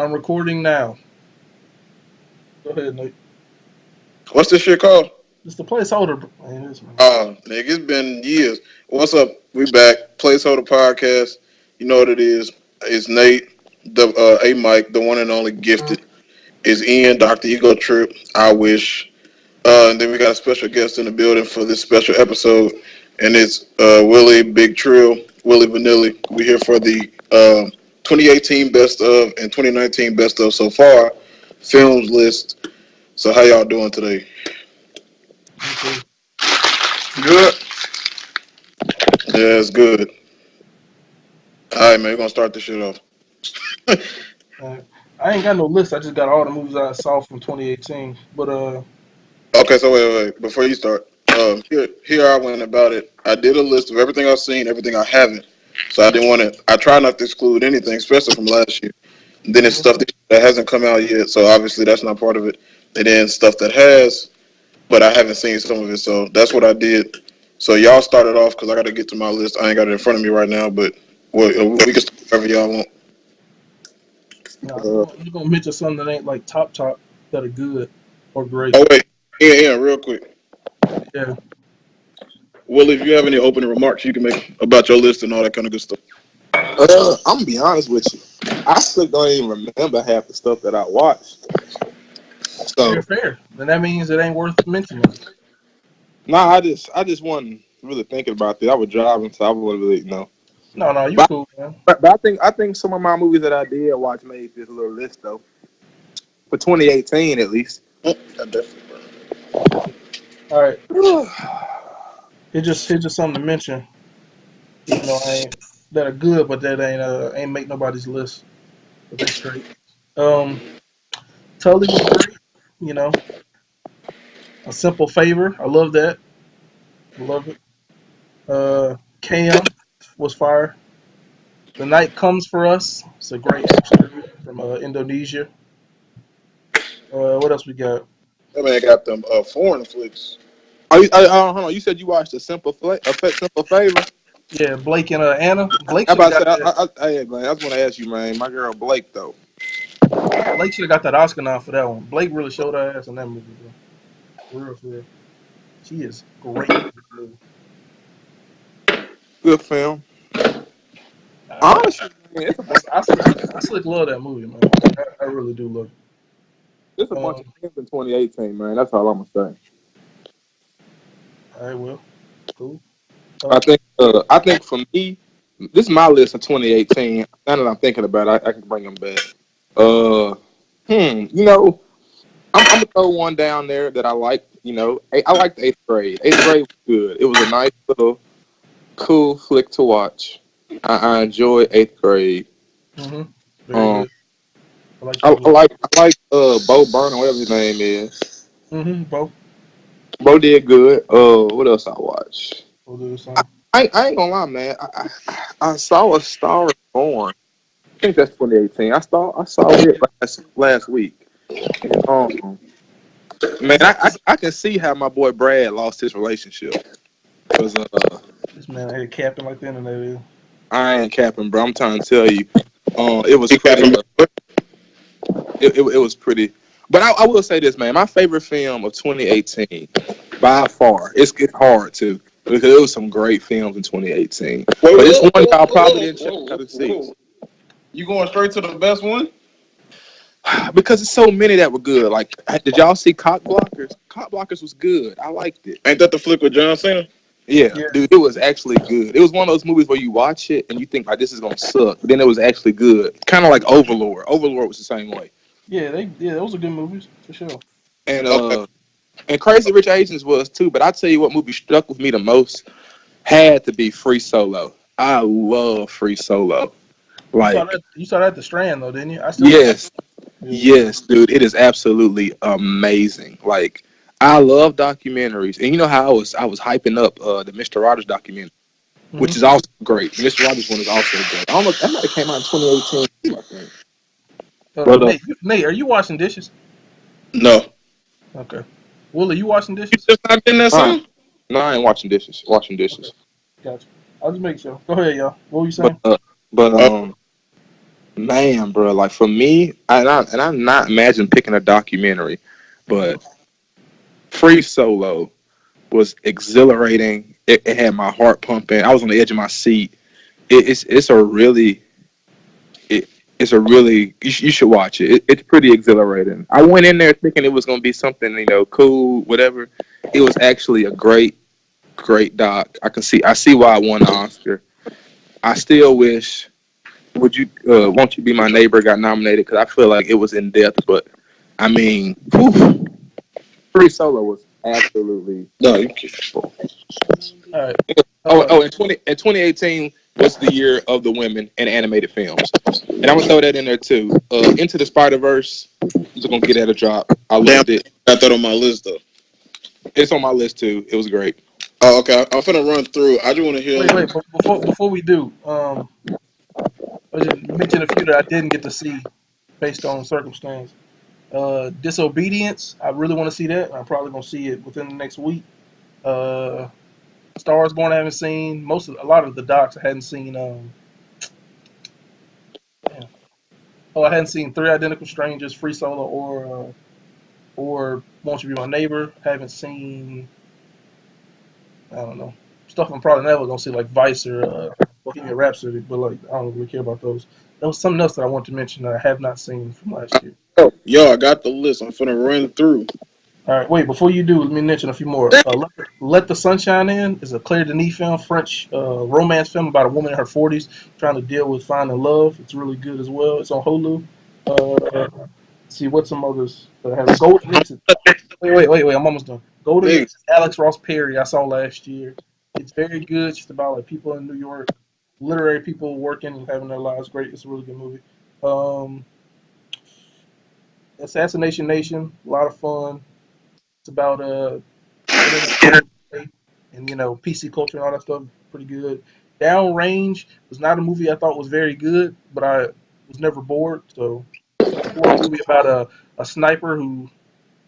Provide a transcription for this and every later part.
I'm recording now. Go ahead, Nate. What's this shit called? It's the placeholder. Man, it is, man. Nigga, it's been years. What's up? We back. Placeholder podcast. You know what it is. It's Nate, the A Mike, the one and only gifted. Is Ian, Dr. Ego Trip. I wish. And then we got a special guest in the building for this special episode, and it's Willie Big Trill, Willie Vanilli. We're here for the 2018 best of and 2019 best of so far films list. So how y'all doing today? I'm cool. Good. Yeah, it's good. All right, man. We're gonna start this shit off. Uh, I ain't got no list. I just got all the movies I saw from 2018. But Okay, so wait. Before you start, here I went about it. I did a list of everything I've seen, everything I haven't. So I didn't want to. I try not to exclude anything, especially from last year. And then it's mhm. stuff that hasn't come out yet, so obviously that's not part of it. And then stuff that has, but I haven't seen some of it. So that's what I did. So y'all started off because I got to get to my list. I ain't got it in front of me right now, but we can start wherever y'all want. Nah, Uh, you gonna mention something that ain't like top that are good or great. oh wait, yeah, real quick. Yeah. Well, if you have any opening remarks you can make about your list and all that kind of good stuff. I'm gonna be honest with you. I still don't even remember half the stuff that I watched. Fair, So fair. Then that means it ain't worth mentioning. nah, I just wasn't really thinking about this. I was driving, so I wasn't really No, you But, cool, man. but I think some of my movies that I did watch made this little list though for 2018 at least. I definitely. All right. I It's just something to mention. Even though I ain't that are good, but that ain't make nobody's list. But they straight. Um, Tully was great. You know, a simple favor. I love that. Love it. Cam was fire. The night comes for us. It's a great action movie from Indonesia. What else we got? That man got them foreign flicks. hold on. You said you watched a simple favor. Yeah, Blake and Anna. Blake I should have about to say, got that. hey, man, I was gonna ask you, man. My girl Blake though, Blake should have got that Oscar now for that one. Blake really showed her ass in that movie, bro. For real, for real. She is great in this movie. good film. I, Honestly, man, I slick love that movie, man. I really do love it's a it. bunch of films in 2018, man. That's all I'm gonna say. All right, well, cool. I Uh, think I think for me, this is my list of 2018. Now that I'm thinking about it, I can bring them back. Uh, you know, I'm gonna throw one down there that I like. I liked eighth grade. Eighth grade was good. It was a nice little cool flick to watch. I enjoy eighth grade. mm-hmm. Very Um, good. I like that movie. I like Bo Burnham, whatever his name is. Mm-hmm. Both Bo did good. What else I watched? will do the same. I ain't gonna lie, man. I saw A Star Is Born. I think that's 2018. I saw it last week. And, man, I can see how my boy Brad lost his relationship because This man had capping like the internet is. I ain't capping, bro. I'm trying to tell you, it was He got pretty. from It was pretty. But I will say this, man. My favorite film of 2018, by far, it's hard too because there was some great films in 2018. But it's one y'all probably didn't check out to see whoa. You going straight to the best one? because it's so many that were good. Like, did y'all see Cock Blockers? Cock Blockers was good. I liked it. Ain't that the flick with John Cena? Yeah, Yeah. dude, it was actually good. It was one of those movies where you watch it and you think like this is gonna suck, but then it was actually good. Kind of like Overlord. Overlord was the same way. Yeah, those are good movies for sure. And Okay. Crazy Rich Asians was too. But I tell you what movie struck with me the most had to be Free Solo. I love Free Solo. Like, You saw that at the Strand though, didn't you? I still haven't. yes, Yeah. yes, dude, it is absolutely amazing. Like, I love documentaries, and you know how I was hyping up the Mister Rogers documentary, which Mm-hmm. is also great. Mister Rogers one is also great. I don't know. That might have came out in 2018, I think. But Nate, are you washing dishes? No. Okay. Willie, you washing You dishes? just not getting that uh, song? no, I ain't watching dishes. Washing Okay, dishes. gotcha. I'll just make sure. Go ahead, y'all. What were you But saying? uh, but Uh, Man, bro, like for me, I'm not imagine picking a documentary, Mhm. but Free Solo was exhilarating. It had my heart pumping. I was on the edge of my seat. It's a really it, it's a really you should watch it. It's pretty exhilarating. I went in there thinking it was gonna be something cool, whatever. It was actually a great doc. I see why I won the Oscar. I still wish Would you Won't You Be My Neighbor got nominated because I feel like it was in depth, but I mean, whew, Free Solo was absolutely No, you beautiful. All right. Oh, in 2018 was the year of the women in animated films, and I'm gonna throw that in there too. Into the Spider Verse, I'm just gonna get at a drop. I damn loved it. got that on my list though. It's on my list too. It was great. Oh, okay. I'm finna run through. I just want to hear a Wait, little. wait. Before we do, I just mention a few that I didn't get to see based on circumstance. Disobedience. I really want to see that. I'm probably gonna see it within the next week. Uh, Star Wars Born. I haven't seen a lot of the docs. I hadn't seen. Damn. Oh, I hadn't seen Three Identical Strangers, Free Solo, or Won't You Be My Neighbor. Haven't seen. I don't know stuff. I'm probably never gonna see like Vice or Bohemian Rhapsody, but like I don't really care about those. There was something else that I want to mention that I have not seen from last year. Oh, yo, I got the list. I'm finna run through. All right, wait. Before you do, let me mention a few more. Let the Sunshine In is a Claire Denis film, French romance film about a woman in her 40s trying to deal with finding love. It's really good as well. It's on Hulu. Let's see what's some others that have Golden Exit. Wait. I'm almost done. Golden Nigga, Exit. Alex Ross Perry. I saw last year. It's very good. It's just about like people in New York, literary people working and having their lives great. It's a really good movie. Um, Assassination Nation. A lot of fun. It's about internet and PC culture and all that stuff. Pretty good. Downrange was not a movie I thought was very good, but I was never bored. So it's a horror movie about a sniper who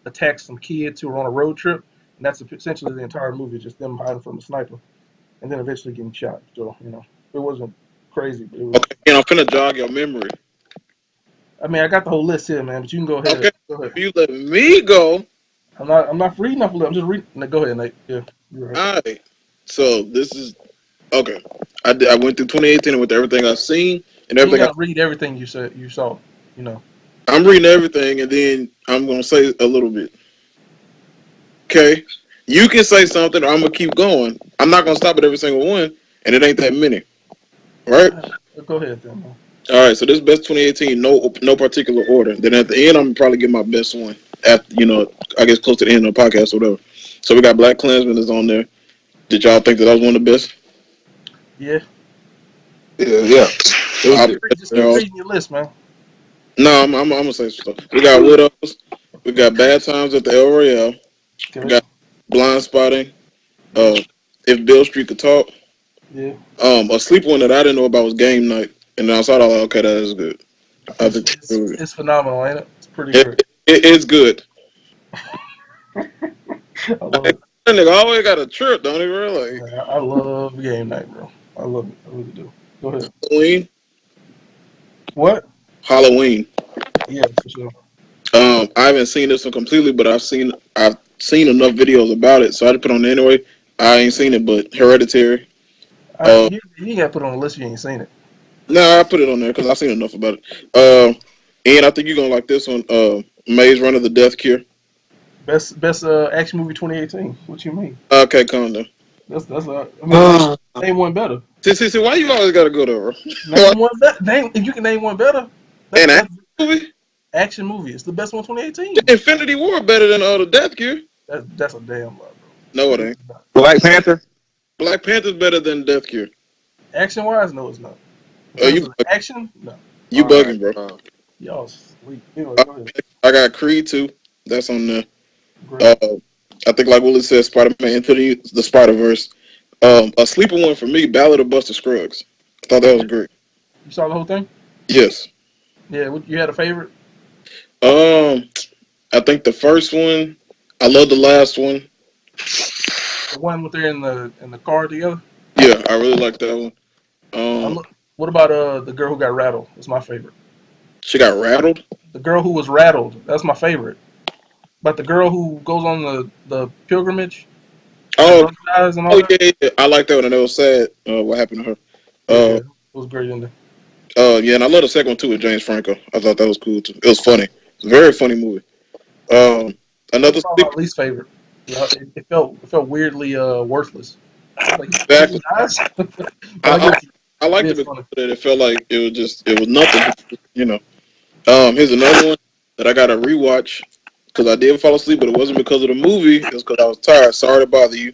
attacks some kids who are on a road trip, and that's essentially the entire movie, just them hiding from the sniper, and then eventually getting shot. So it wasn't crazy, but it was. okay, and I'm finna jog your memory. I mean, I got the whole list here, man. But you can go ahead. Okay, Go ahead. you let me go. I'm not reading off the list. I'm just reading. No, go ahead, Nate. Yeah, you're right. All right. So this is okay. I went through 2018 with everything I've seen and You ain't everything. gotta read everything you said you saw. You know. I'm reading everything, and then I'm gonna say a little bit. Okay. You can say something, or I'm gonna keep going. I'm not gonna stop at every single one, and it ain't that many, right? Go ahead then. Man. All right. So this is best 2018, no particular order. Then at the end, I'm gonna probably get my best one. At I guess close to the end of the podcast or whatever. So we got Black Klansman is on there. Did y'all think that was one of the best? Yeah. Yeah. It was I'll good. Just put keep there also. reading your list, man. No, I'm gonna say some stuff. We got Widows. We got Bad Times at the El Royale. We Okay. got Blind Spotting. Yeah. If Bill Street Could Talk. Yeah. A sleep one that I didn't know about was Game Night, and then I saw that, like, okay, that is good. I It's think that's it's really good. it's phenomenal, ain't it? It's pretty It, great. it's good. I love That it. nigga always got a trip, don't he? Really? Yeah, I love game night, bro. I love it. I really do. Go ahead. Halloween. What? Halloween. Yeah, for sure. I haven't seen this one completely, but I've seen enough videos about it, so I just put it on there anyway. I ain't seen it, but Hereditary. Uh, You ain't got to put it on the list if you ain't seen it. nah, I put it on there because I've seen enough about it. And I think you're gonna like this one. Maze Runner: The Death Cure. Best action movie 2018. What you mean? Okay, calm down. That's I mean Uh, name one better. See, why you always gotta go there, bro? Name one better. Name if you can name one better. And That's action movie, action movie. It's the best one 2018. Infinity War better than the Death Cure. That's a damn lie, bro. No, it No, ain't. it's not. Black Panther. Black Panther's better than Death Cure. Action wise, no, it's not. In Oh, terms of action, no. you All right. bugging, bro. Y'all sleep. Anyway, I, go ahead. I got Creed 2. That's on there. Great. I think, like Willie said, Spider-Man into the Spider-Verse. A sleeper one for me, Ballad of Buster Scruggs. I thought that was Okay. great. You saw the whole thing? Yes. Yeah. You had a favorite? Um, I think the first one. I love the last one. The one with they're in the car together. Yeah, I really like that one. I Um, look. What about the girl who got rattled? It's my favorite. She got rattled. The girl who was rattled. That's my favorite. But the girl who goes on the pilgrimage and her Oh, brother dies and all oh that. yeah, yeah. I like that one, and it was sad. What happened to her? Yeah, Uh, it was great in there. yeah, and I love the second one too with James Franco. I thought that was cool too. It was funny. It's a very funny movie. That was Another probably sleeper. my least favorite. It felt weirdly worthless. I was like, he Exactly. just dies. But I I, guess I it liked it is because funny. it felt like it was nothing. You know. Here's another one that I gotta rewatch because I did fall asleep, but it wasn't because of the movie. It was because I was tired. Sorry to bother you.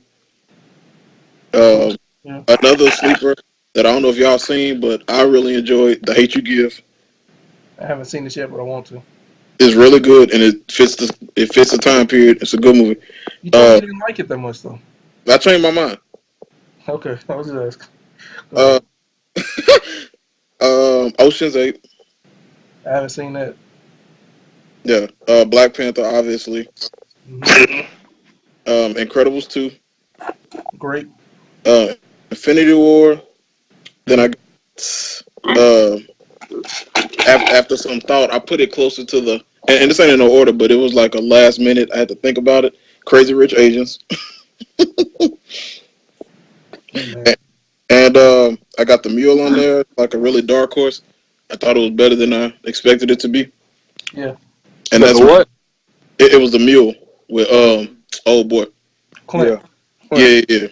Okay. Um, Yeah, Another sleeper that I don't know if y'all seen, but I really enjoyed. The Hate You Give I haven't seen this yet, but I want to. is really good, and it fits the time period. It's a good movie. You told me Uh, you didn't like it that much, though. I changed my mind. Okay, I was just asking. Go Uh, ahead. Ocean's 8. I haven't seen that. Yeah. Black Panther, obviously. Hmm. Incredibles 2. Great. Infinity War. Then Hmm. I uh, after some thought, I put it closer to the and this ain't in no order, but it was like a last minute. I had to think about it. Crazy Rich Asians, Hey, man. and I got the Mule on there, like a really dark horse. I thought it was better than I expected it to be, Yeah. and Got the that's what? it was the Mule with oh boy, Clint. Yeah. Clint. yeah, yeah, yeah.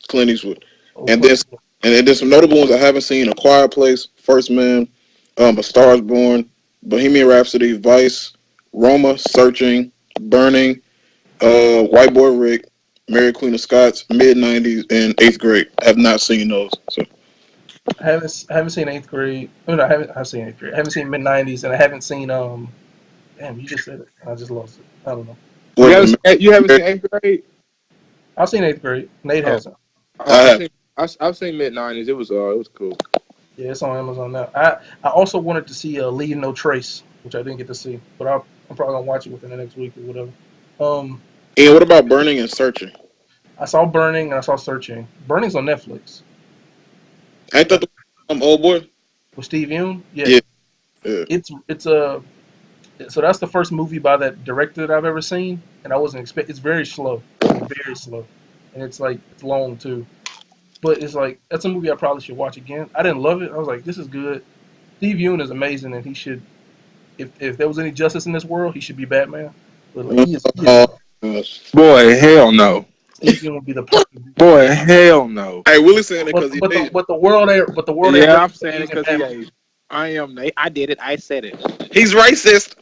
Clint Eastwood, Oh, and Clint. then and then some notable ones I haven't seen: A Quiet Place, First Man, A Star Is Born, Bohemian Rhapsody, Vice, Roma, Searching, Burning, White Boy Rick, Mary Queen of Scots, mid '90s, and Eighth Grade. I have not seen those. So I haven't seen eighth grade. Oh, no, I haven't. I've seen eighth grade. I haven't seen mid '90s, and I haven't seen. Damn, you just said it. I just lost it. I don't know. You what haven't the you haven't Mary, seen eighth grade? I've seen eighth grade. Nate Oh, hasn't. oh, I I've have. seen I've seen mid '90s. It was cool. Yeah, it's on Amazon now. I also wanted to see Leave No Trace, which I didn't get to see, but I'm probably gonna watch it within the next week or whatever. Um, And what about Burning and Searching? I saw Burning and I saw Searching. Burning's on Netflix. Ain't that Like the old boy? with Steve Yeun. Yeah, Yeah, yeah. it's a so that's the first movie by that director that I've ever seen, and I wasn't expect. It's very slow. It's very slow, and it's like it's long too. But it's like that's a movie I probably should watch again. I didn't love it. I was like, this is good. Steve Yeun is amazing, and he should. If there was any justice in this world, he should be Batman. But like he is Oh, not. gosh. Boy, hell no. Steve Yeun would be the perfect Boy, Batman. hell no. Hey, Willie saying it But because he but the Asian. but the world ain't Yeah, ready I'm for saying it Asian because he Batman. Asian. I am Nate. I did it. I said it. He's racist.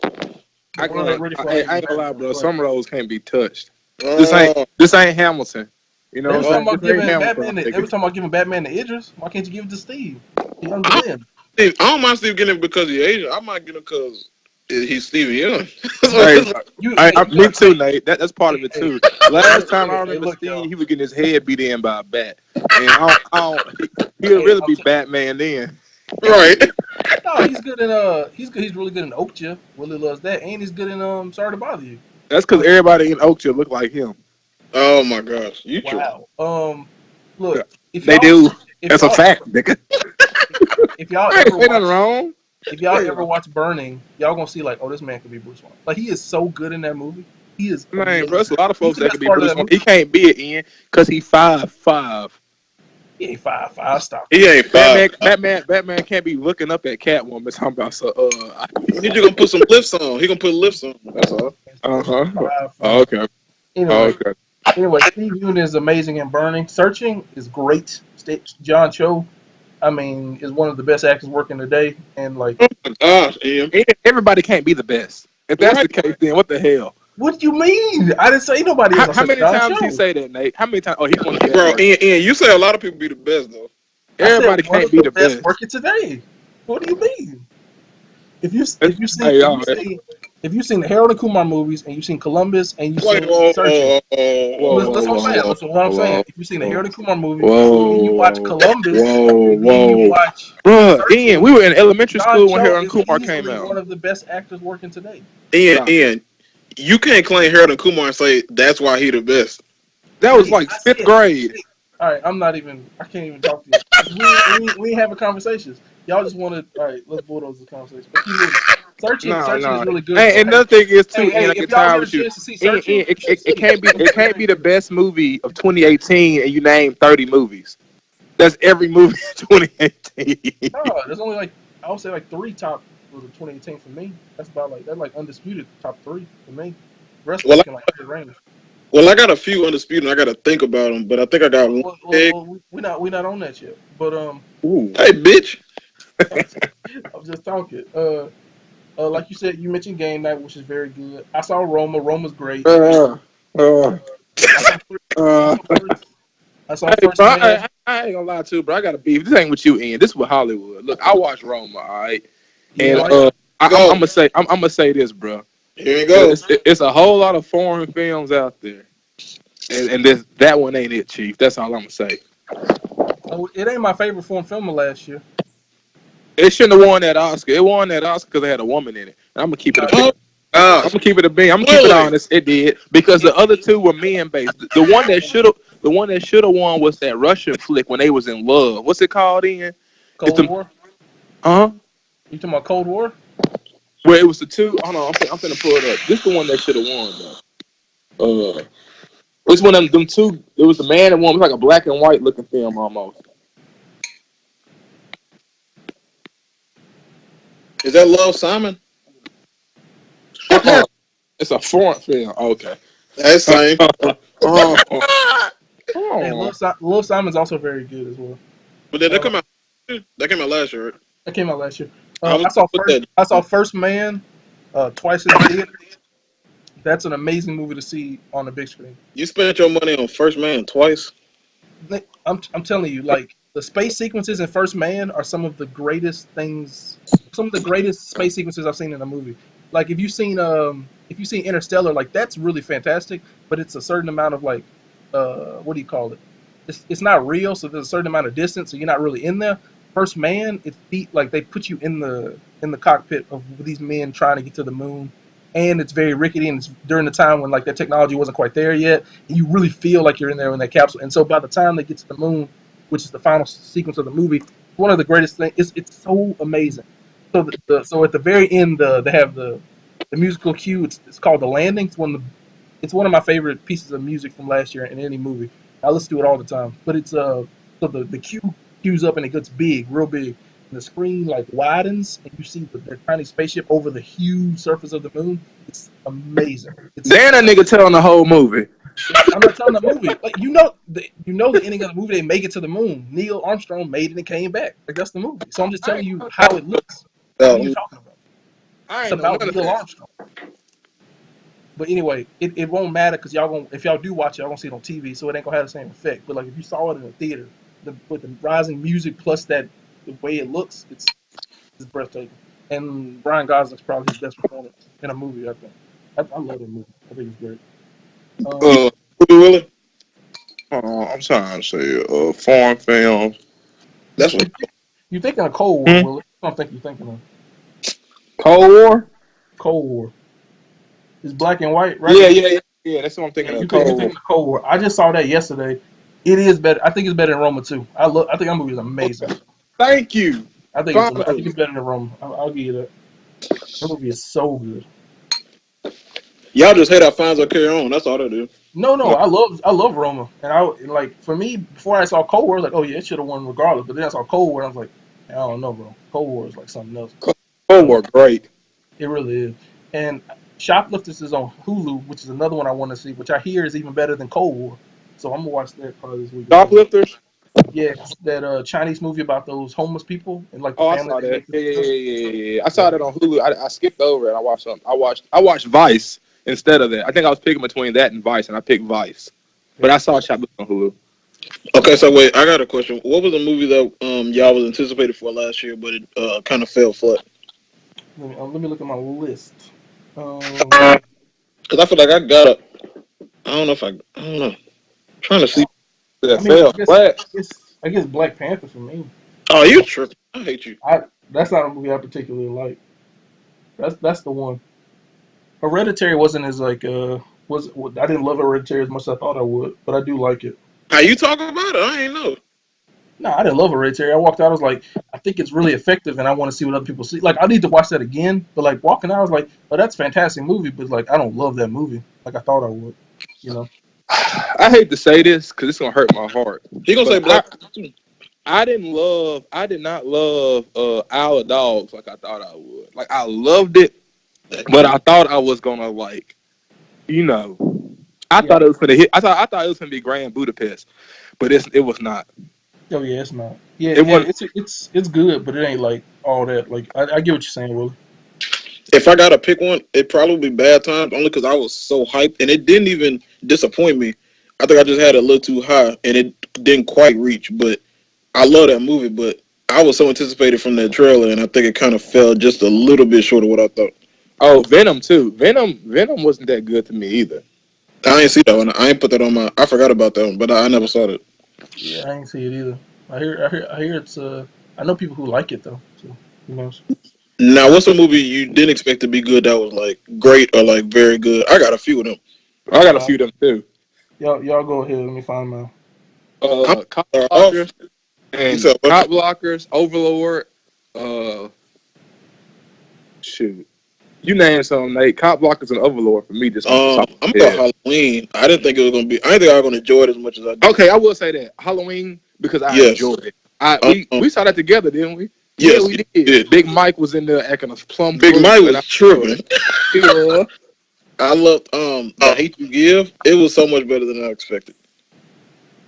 The world ain't ready for I Asian ain't gonna lie, Batman. bro. Go ahead. Some roles can't be touched. This ain't Oh, this ain't Hamilton. You know They what was I'm oh. talking saying? about This ain't giving Hamilton, Batman. my They was nigga. talking about giving Batman to Idris. Why can't you give it to Steve, the young I Glenn? I don't mind Steve getting it because he's Asian. I might get him because he's Stevie Young. Hey, You me gotta too, pay. Nate. That's part of Hey, it hey, too. Last time I hey, remember look, Steve, y'all. he was getting his head beat in by a bat, and he'll Hey, really be Batman then. Right. no, he's good in he's good. He's really good in Okja. Willie loves that, and he's good in Sorry to Bother You. That's because But everybody in Oakville look like him. Oh my gosh, you true. wow, look, if They y'all do. if That's a y'all fact, ever nigga. if y'all I ain't ever say nothing watch wrong. if y'all Yeah. ever watch Burning, y'all gonna see like, oh, this man could be Bruce Wayne. Like he is so good in that movie. He is Man, bro, amazing. there's a lot of He's folks the that could best be part of Bruce that Wayne. He movie. can't be it in because he 5'5". He ain't 5'5". Stop He it. ain't five. Batman can't be looking up at Catwoman talking about so He's just gonna put some lifts on. He gonna put lifts on. That's all. He's uh-huh. five Oh, five. okay. Oh, Anyway, okay. Steve Yeun is amazing in Burning. Searching is great. John Cho, I mean, is one of the best actors working today. And like, Oh my gosh, Ian. Everybody can't be the best. If that's Right, the case, then what the hell? what do you mean? I didn't say nobody else. I How said many John times he Cho. say that, Nate? How many times? Oh, he one of the best bro. working. Ian, you say a lot of people be the best though. I said Everybody one can't of be the the best best. working today. What do you mean? If you It's, if you seen hey, if you y'all. seen if you seen the Harold and Kumar movies and you seen Columbus and you Wait, seen Searching, Whoa, whoa, listen what I'm saying. whoa, Listen what I'm saying. whoa, If you seen the whoa, Harold and Kumar movies and you watch whoa, Columbus whoa, and then you whoa. watch Bruh, Ian, Searching, we were in elementary John school when Cho Harold and is Kumar came easily out. one of the best actors working today. Stop it. Ian, you can't claim Harold and Kumar and say that's why he the best. That was Nate, like I fifth said, grade. all right, I'm not even. I can't even talk to you. We ain't having conversations. Y'all just wanted. All right, let's bulldoze this conversation. But keep moving. No, Searching is no. really good And though. another thing is Hey, too, hey, Ian, I if get y'all tired get a with you. chance to see Ian, Searching, Ian, you should see it. it It's can't very be the good. best movie of 2018 and you name 30 movies. That's every movie in 2018. No, there's only like I would say like three top was it 2018 for me. That's about like that's like undisputed top three for me. The rest of Well, them I, can like mid range. well, I got a few undisputed. I got to think about them, but I think I got one. Egg. We're not on that yet. But Ooh. Hey, bitch. I'm just talking. Like you said, you mentioned Game Night, which is very good. I saw Roma. Roma's great. Uh, Uh, uh, I saw I uh. saw first. I saw Hey, First bro, Man. I ain't gonna lie to you, bro. I got a beef. This ain't with you, Ian. This is with Hollywood. Look, I watch Roma, all right, You ain't and like it? I'm Go. gonna say I'm gonna say this, bro. Here we go. It's a whole lot of foreign films out there, and this that one ain't it, Chief. That's all I'm gonna say. Oh, it ain't my favorite foreign film of last year. It shouldn't have won that Oscar. It won that Oscar because it had a woman in it. And I'm gonna keep it a Uh, bean. Oh, it, I'm gosh. gonna keep it a bean. I'm gonna keep it Willie. honest. It did because it, the other two were men based. The one that should have won was that Russian flick when they was in love. What's it called? Ian? It's Cold the War. huh? You talking about Cold War? Where it was the two. Hold on, I'm finna pull it up. This is the one that should have won though. It's one of them two. It was the man and woman. It was like a black and white looking film almost. Is that Love Simon? Uh-uh. It's a foreign film. Okay. That's same. Oh. Hey, Oh. Lil Simon's also very good as well. But did that Uh, come out? That came out last year, right? that came out last year. I was I saw put first. that. I saw First Man twice in the theater. That's an amazing movie to see on the big screen. You spent your money on First Man twice. I'm telling you, like the space sequences in First Man are some of the greatest things, some of the greatest space sequences I've seen in a movie. Like if you've seen Interstellar, like that's really fantastic, but it's a certain amount of like what do you call it? It's not real, so there's a certain amount of distance, so you're not really in there. First Man, it's like they put you in the cockpit of these men trying to get to the moon, and it's very rickety, and it's during the time when like that technology wasn't quite there yet, and you really feel like you're in there in that capsule. And so by the time they get to the moon, which is the final sequence of the movie, one of the greatest things. It's so amazing. So so at the very end, they have the musical cue. It's called the landing. It's one of my favorite pieces of music from last year in any movie. I listen to it all the time. But it's so the cue cues up and it gets big, real big, and the screen like widens and you see the tiny spaceship over the huge surface of the moon. It's amazing. It's Damn, that nigga telling the whole movie. I'm not telling the movie. Like you know the ending of the movie. They make it to the moon. Neil Armstrong made it and came back. Like that's the movie. So I'm just I telling ain't you know how it looks. Like what are you Um, talking about? I It's ain't know about none of Neil that. Armstrong. But anyway, it won't matter because y'all gonna if y'all do watch it, y'all gonna see it on TV, so it ain't gonna have the same effect. But like if you saw it in a theater, with the rising music plus that the way it looks, it's breathtaking. And Brian Gosling's probably his best performance in a movie. I think. I love that movie. I think it's great. you Um, Uh, Willie? I'm trying to say, foreign films. you That's what. you thinking of Cold War, Hmm? Will? I don't think you're thinking of Cold War? Cold War. It's black and white, right? Yeah. That's what I'm Yeah, thinking of. you Cold War. thinking of Cold War. I just saw that yesterday. It is better. I think it's better than Roma too. I think that movie is amazing. Okay. Thank you. I think Finally. it's better than Roma. I'll give you that. That movie is so good. Y'all just hate Alfonso carry on. That's all that is. No, I love Roma, and like for me before I saw Cold War, I was like, oh yeah, it should have won regardless. But then I saw Cold War, and I was like, I don't know, bro. Cold War is like something else. Cold Uh, War, great. it really is. And Shoplifters is on Hulu, which is another one I want to see, which I hear is even better than Cold War. So I'm gonna watch that probably this week or something. Shoplifters? Yeah, it's that Chinese movie about those homeless people and like the Oh, I family saw they that. make to the film. Yeah. I Yeah, saw that on Hulu. I skipped over it. I watched something. I watched Vice instead of that. I think I was picking between that and Vice, and I picked Vice. But yeah. I saw Shoplifters on Hulu. Okay, so wait, I got a question. What was the movie that y'all was anticipated for last year, but it kind of fell flat? Let me look at my list. Um, Because I feel like I got a. I don't know if I don't know. Trying to see. I That mean, fell flat. I guess Black Panther for me. Oh, you tripping? I hate you. I That's not a movie I particularly like. That's the one. Hereditary wasn't as like I didn't love Hereditary as much as I thought I would, but I do like it. How you talking about it? I ain't know. No, I didn't love Hereditary. I walked out. I was like, I think it's really effective, and I want to see what other people see. Like, I need to watch that again. But like walking out, I was like, oh, that's a fantastic movie. But like, I don't love that movie like I thought I would. You know? I hate to say this because it's gonna hurt my heart, He gonna but say Black Panther too. I did not love Isle of Dogs like I thought I would. Like I loved it, but I thought I was gonna like, you know, I Yeah. thought it was gonna hit. I thought it was gonna be Grand Budapest, but it was not. Oh yeah, it's not. Yeah, It yeah. wasn't. It's good, but it ain't like all that. Like I get what you're saying, Willie. If I gotta pick one, it'd probably be Bad Times, only because I was so hyped, and it didn't even disappoint me. I think I just had it a little too high, and it didn't quite reach. But I love that movie, but I was so anticipated from that trailer, and I think it kind of fell just a little bit short of what I thought. Oh, Venom too. Venom wasn't that good to me either. I ain't see that one. I ain't put that on my. I forgot about that one, but I never saw that. Yeah, I ain't see it either. I hear it's. I know people who like it though. So who knows? Now, what's a movie you didn't expect to be good that was like great or like very good? I got a few of them. I got a Uh, few of them too. y'all go ahead. Let me find mine. I'm Cop off. blockers You and said what? cop blockers, Overlord. Uh, shoot, you named some, Nate. Cop blockers and Overlord for me just off the top of I'm my gonna head. go Halloween. I didn't think it was gonna be. I didn't think I was gonna enjoy it as much as I did. Okay, I will say that Halloween because I Yes. enjoyed it. I Um. we saw that together, didn't we? Yeah, Yes. we It did. did. Big Mike was in there acting a plum Big fool, Mike and was I enjoyed tripping. it. He was. I loved The Hate You Give. It was so much better than I expected.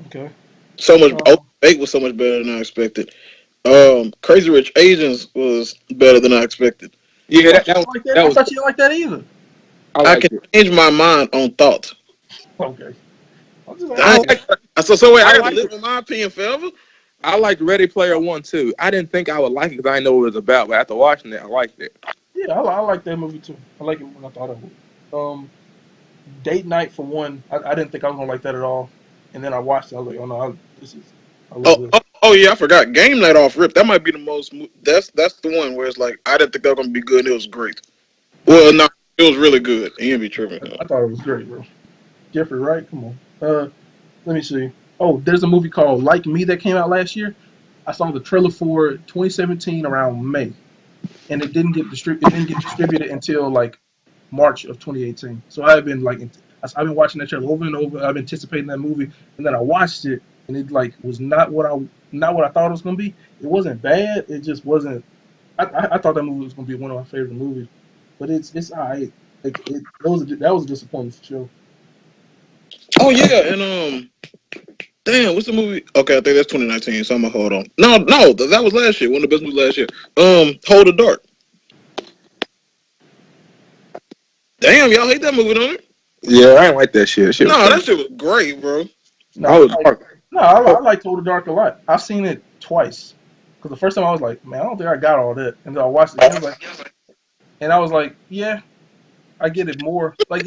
Okay. So much. Oh, Um, Fate was so much better than I expected. Crazy Rich Asians was better than I expected. I Yeah, thought you didn't like that. that I was thought you didn't like that either. I I can liked it. change my mind on thoughts. Okay. I'm just I Dang. asking. like So wait, I I got to liked live it. with my opinion forever. I liked Ready Player One too. I didn't think I would like it because I didn't know what it was about, but after watching it, I liked it. Yeah, I like that movie too. I like it more than I thought I would. Date Night for one. I didn't think I was gonna like that at all, and then I watched it. I was like, oh no, I love this. Oh yeah, I forgot. Game Night off rip. That might be the most. That's the one where it's like I didn't think that was gonna be good. And it was great. Yeah, Well, no, it was really good. He didn't be tripping. I thought it was great, bro. Jeffrey Wright, come on. Let me see. Oh, there's a movie called Like Me that came out last year. I saw the trailer for 2017 around May, and it didn't get distributed until like March of 2018. So I've been like I've been watching that trailer over and over. I've been anticipating that movie, and then I watched it, and it like was not what I thought it was gonna be. It wasn't bad. It just wasn't. I thought that movie was gonna be one of my favorite movies, but it's alright. Like that was a disappointment for sure. Oh yeah, and damn, what's the movie? Okay, I think that's 2019. So I'm gonna hold on. No, that was last year. One of the best movies last year. Hold the Dark. Damn, y'all hate that movie, don't it? Yeah, I didn't like that shit. That shit was No, trash. that shit was great, bro. No, I I was like dark. no, I like Total Dark a lot. I've seen it twice because the first time I was like, man, I don't think I got all that, and then I watched it again. I was like, and I was like, yeah, I get it more. Like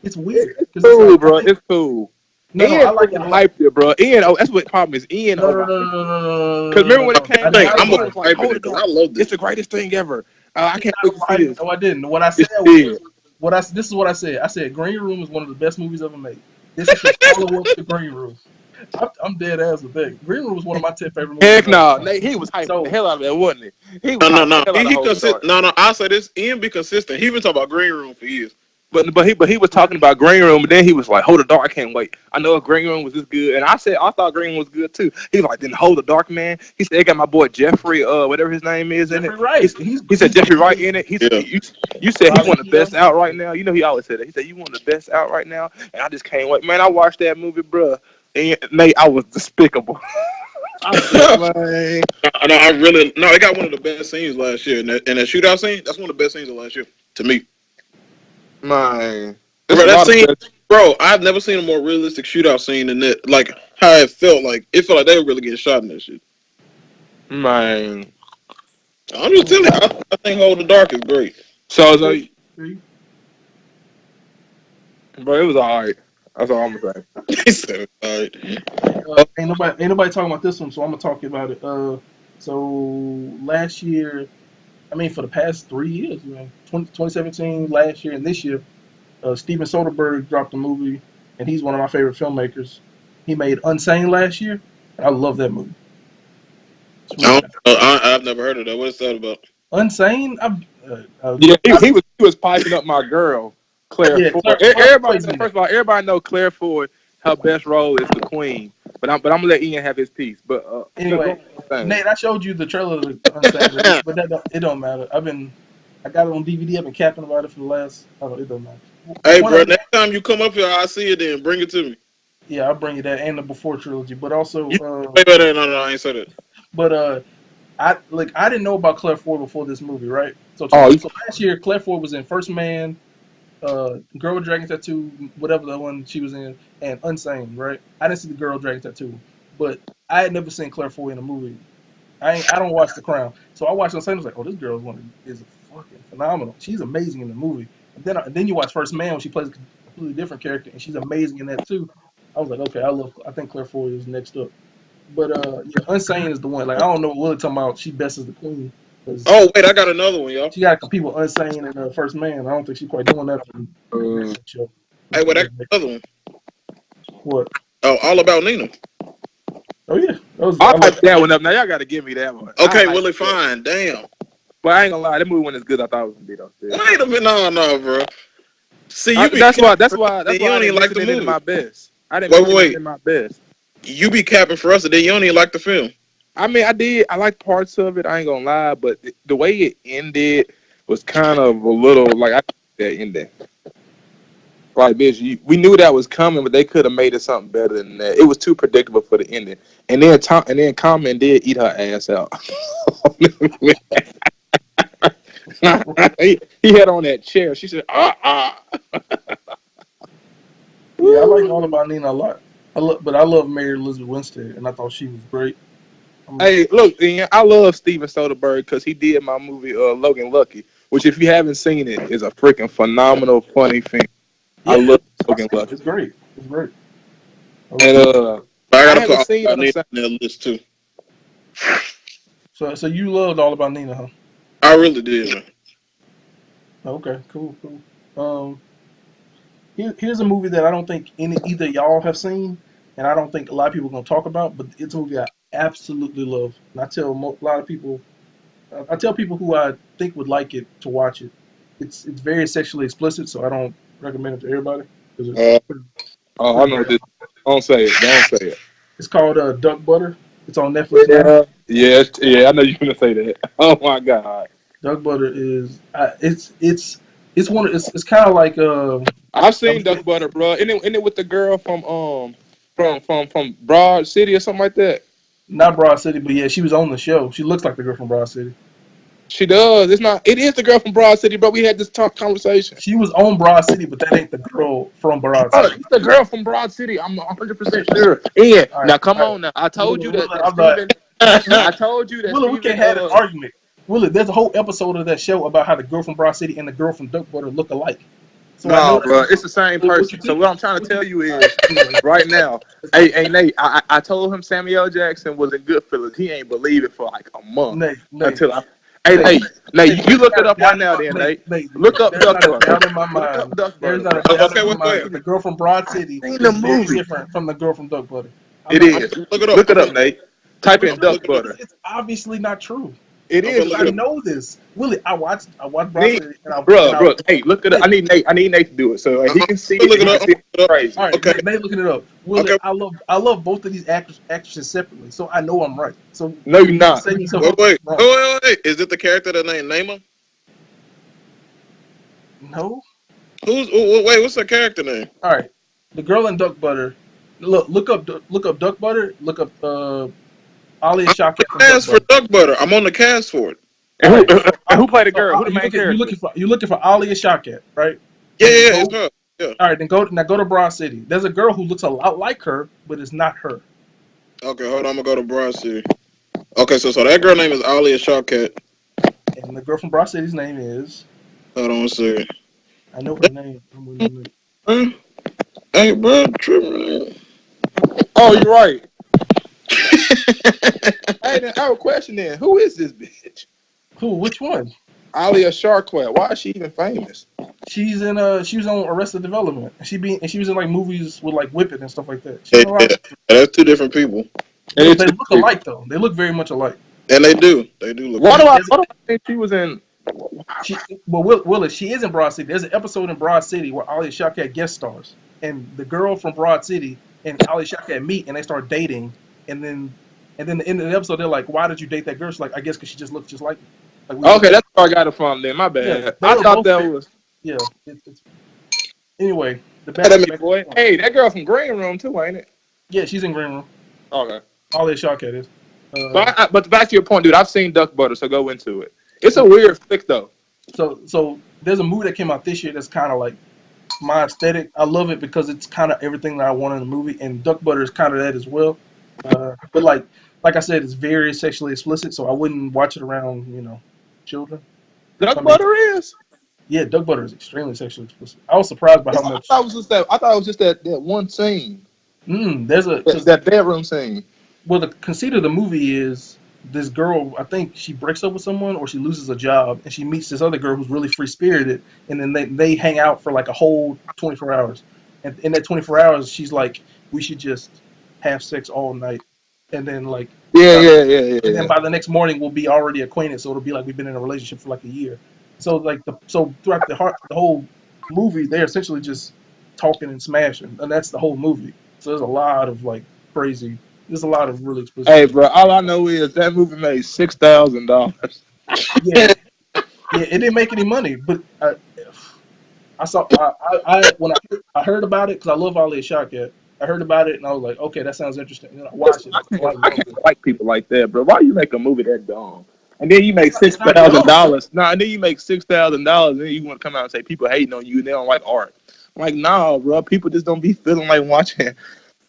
it's weird It's because it's cool, like I bro. think It's cool. no, Ian I like it a lot. overhyped it, bro. Ian, oh, that's what the problem is. Ian No, no, no, overhyped no, it. no, no, Cause no, no, remember no, when it no. I came did Thing, out, not I'm Ian overhype was it. like, overhyping "Hold it the because I dark, loved it's it. the greatest thing ever. I I did can't not wait to see overhype it. this." No, I didn't. What I Yes, said you was did. this is what I said. I said Green Room is one of the best movies ever made. This is his follow up to Green Room. I'm dead ass with that. Green Room is one of my 10 favorite movies Heck of all no, time. Nate. He was hyping the So hell out of that, wasn't he? He was No, no, hyping the no. hell out of He Hold the consist. Dark. No, no. I say this. Ian be consistent. He been talking about Green Room for years. But he was talking about Green Room, and then he was like, "Hold the Dark, I can't wait. I know if Green Room was this good." And I said, I thought Green Room was good too. He was like, "Then Hold the Dark, man." He said, "They got my boy Jeffrey, whatever his name is in it." Jeffrey Wright, He said Jeffrey Wright in it. He said, Yeah. you said he Bobby one of the best Keough. out right now. You know he always said that. He said you one of the best out right now, and I just can't wait, man. I watched that movie, bro. And Nate, I was despicable. I said, man, No, I really no. They got one of the best scenes last year, and that shootout scene. That's one of the best scenes of last year to me. man, there's Bro, a that lot of scene, best. bro. I've never seen a more realistic shootout scene than that. Like how it felt. Like it felt like they were really getting shot in that shit. Man, I'm just telling you. I think Hold the Dark is great. so, Okay. See? bro, it was all right. That's all I'm gonna say. He said, "All right." Ain't nobody talking about this one, so I'm gonna talk about it. So last year, I mean, for the past 3 years, man, 2017, last year, and this year, Steven Soderbergh dropped a movie, and he's one of my favorite filmmakers. He made Unsane last year, and I love that movie. Swear to God. I've never heard of that. What's that about? Unsane. Yeah, he was piping up my girl, Claire Yeah, Ford. Claire Everybody plays know, in first it. of all, everybody know Claire Ford. Her best role is the Queen. But I'm gonna let Ian have his piece. But go Anyway, on. Nate, I showed you the trailer to Unsane, but it don't matter. I got it on DVD. I've been capping about it for the last. I don't. It don't matter. The Hey, point bro, I'm next time you come up here, I'll see it then. Bring it to me. Yeah, I'll bring you that and the Before trilogy, but You also wait, wait, wait, no, I ain't said it. but I didn't know about Claire Ford before this movie, right? Oh, So last year Claire Ford was in First Man, Girl with Dragon Tattoo, whatever the one she was in, and Unsane, right? I didn't see the Girl with Dragon Tattoo, but I had never seen Claire Ford in a movie. I don't watch The Crown, so I watched Unsane. I was like, oh, this girl is fucking phenomenal. She's amazing in the movie. And then you watch First Man when she plays a completely different character, and she's amazing in that too. I was like, okay, I think Claire Ford is next up. But yeah, Unsane is the one. Like I don't know what we're talking about. She best as the queen because Oh, wait, I got another one, y'all. she got to compete with Unsane and First Man. I don't think she's quite doing that for the uh, Netflix show. Hey, wait, I got another one. What? Oh, All About Nina. Oh yeah, I I like like that. that one up. Now y'all got to give me that one. I Okay, like Willie, that. fine. Damn. But I ain't gonna lie, that movie wasn't as good as I thought it was gonna be though. Still. Wait a minute. No, no, bro. See, you be That's capping why. That's for us, why. then That's you why I don't even didn't like mention the it in movie. my best. I didn't Wait, mention it wait. in my best. You be capping for us, and then you don't even like the film. I mean, I did. I liked parts of it. I ain't gonna lie, but the way it ended was kind of a little like I that ending. Like, bitch, we knew that was coming, but they could have made it something better than that. It was too predictable for the ending. And then Common did eat her ass out. he had on that chair. She said, Yeah, I like All Woo. About Nina a lot. But I love Mary Elizabeth Winstead, and I thought she was great. Hey, look, Ian, I love Steven Soderbergh because he did my movie Logan Lucky, which if you haven't seen it, is a freaking phenomenal, funny film. I Yeah, love I've Logan seen it. Lucky. It's great. It's great. And But I I gotta put haven't All seen About Nina Unsane. on that list too. So you loved All About Nina, huh? I really did, man. Okay, cool, cool. Um, here's a movie that I don't think either y'all have seen, and I don't think a lot of people are gonna talk about, but it's a movie I absolutely love, and I tell a lot of people, I tell people who I think would like it to watch it. It's very sexually explicit, so I don't recommend it to everybody because it's Uh, oh, I pretty know graphic. this. Don't say it. Don't say it. It's called Duck Butter. It's on Netflix now. Yeah, yeah. I know you're gonna say that. Oh my god. Duck Butter is it's one of, it's kind of like I've I seen would say Duck Butter, bro. Isn't it with the girl from Broad City or something like that? not Broad City, but yeah, she was on the show. She looks like the girl from Broad City. She does. It's not. It is the girl from Broad City, bro. We had this talk conversation. She was on Broad City, but that ain't the girl from Broad Oh, City. it's the girl from Broad City. I'm 100% sure. Yeah. All right, Now come all right. on. Now I told you Willie, that I'm not. Steven. I told you that Willie, we Steven. can't have this argument. Willie, there's a whole episode of that show about how the girl from Broad City and the girl from Duck Butter look alike. So I know No, that's bro. the It's the same what you person. So think. what I'm trying to What you tell you all right, is, anyway, right now, let's hey, not. hey, Nate. I told him Samuel L. Jackson was in Goodfellas. He ain't believe it for like a month Nate, Nate, until I. Hey, Nate, Nate. Nate, Nate, you there's look not it a up doubt right in now, my then, Nate, Nate. Nate, Look Nate. up There's Duck not a Butter. doubt in my Look mind. up Duck There's Butter, not bro. a doubt in Okay, my wait, mind wait. that the girl from Broad I City seen the is very movie. different from the girl from Duck Butter. It I'm is. Look it up. Look it up, Nate. Type for in sure. Duck Look it up. Butter. It's obviously not true. It I'm gonna is look I it up. true. know this. Willie, I watched Broad Nate, City bro, bro. Hey, look it up. Nate, I need Nate to do it so I'm he can see gonna it look and it he up. can I'm see it gonna look it up. crazy. all right, Okay, Nate looking it up. Willie, okay. I love both of these actresses separately, so I know I'm right. So No, you're you not. saying Wait, something wait, wrong? wait, wait, wait. Is it the character that named Namer? No. Wait? What's the character name? All right. The girl in Duck Butter. Look up Duck Butter. Look up Alia I'm Shawkat on from the Duck cast for Butter. Duck Butter. I'm on the cast for it. All right. So And who played the girl? Who the main you character? looking for Alia Shawkat, right? Yeah, And then yeah, go. it's her. Yeah. All right. Then go to Broad City. There's a girl who looks a lot like her, but it's not her. Okay, hold on. I'm gonna go to Broad City. Okay, so that girl name is Alia Shawkat. And the girl from Broad City's name is. Hold on a second. I know her name. I'm waiting on it. Huh? Hey, bro, tripping. Oh, you're right. Hey, then I have a question then. Who is this bitch? Who? Which one? Alia Sharkwell. Why is she even famous? She was on Arrested Development. And she was in like movies with like Whip It and stuff like that. She's Yeah, in a lot yeah, of that's two different people. And it's they two look people. alike though. They look very much alike. And they do look Why do alike. I? There's Why do I think she was in? she well Willis, she is in Broad City. There's an episode in Broad City where Ali Shawkat guest stars, and the girl from Broad City and Ali Shawkat meet, and they start dating, and then at the end of the episode they're like, "Why did you date that girl?" She's like, "I guess because she just looks just like me. Like we look Okay, alike." that's where I got it from. Then my Yeah, bad. they I were thought both that very was. yeah. It's anyway. The Hey, back that me back to boy. the point. Hey, that girl from Green Room too, ain't it? Yeah, she's in Green Room. Okay. Ali Shawkat is. But Uh, but back to your point, dude. I've seen Duck Butter, so go into it. It's a so weird flick though. so there's a movie that came out this year that's kind of like my aesthetic. I love it because it's kind of everything that I want in a movie, and Duck Butter is kind of that as well. But like I said, it's very sexually explicit, so I wouldn't watch it around children. I Duck mean, Butter is. yeah, Duck Butter is extremely sexually explicit. I was surprised by how I much. thought it was just that. I thought it was just that one scene, There's a that, because that bedroom scene. well, the conceit of the movie is this girl. I think she breaks up with someone or she loses a job, and she meets this other girl who's really free spirited, and then they hang out for like a whole 24 hours. And in that 24 hours, she's like, we should just have sex all night, and then Yeah, by the, yeah, yeah, yeah, and then yeah. by the next morning we'll be already acquainted, so it'll be like we've been in a relationship for like a year. So so throughout the whole movie, they're essentially just talking and smashing, and that's the whole movie. So there's a lot of crazy. There's a lot of really explicit Hey, stuff. bro. All I know is that movie made $6,000. Yeah, yeah. It didn't make any money, but I saw when I heard about it because I love Ali Shawkat. I heard about it and I was like, okay, that sounds interesting. And then I watched it and I was like, oh, I I love can't this. like people like that, bro. Why you make a movie that dumb? And then you make six It's not thousand dumb. dollars. Nah, and then you make $6,000, and then you want to come out and say people hating on you and they don't like art. I'm like, nah, bro. People just don't be feeling like watching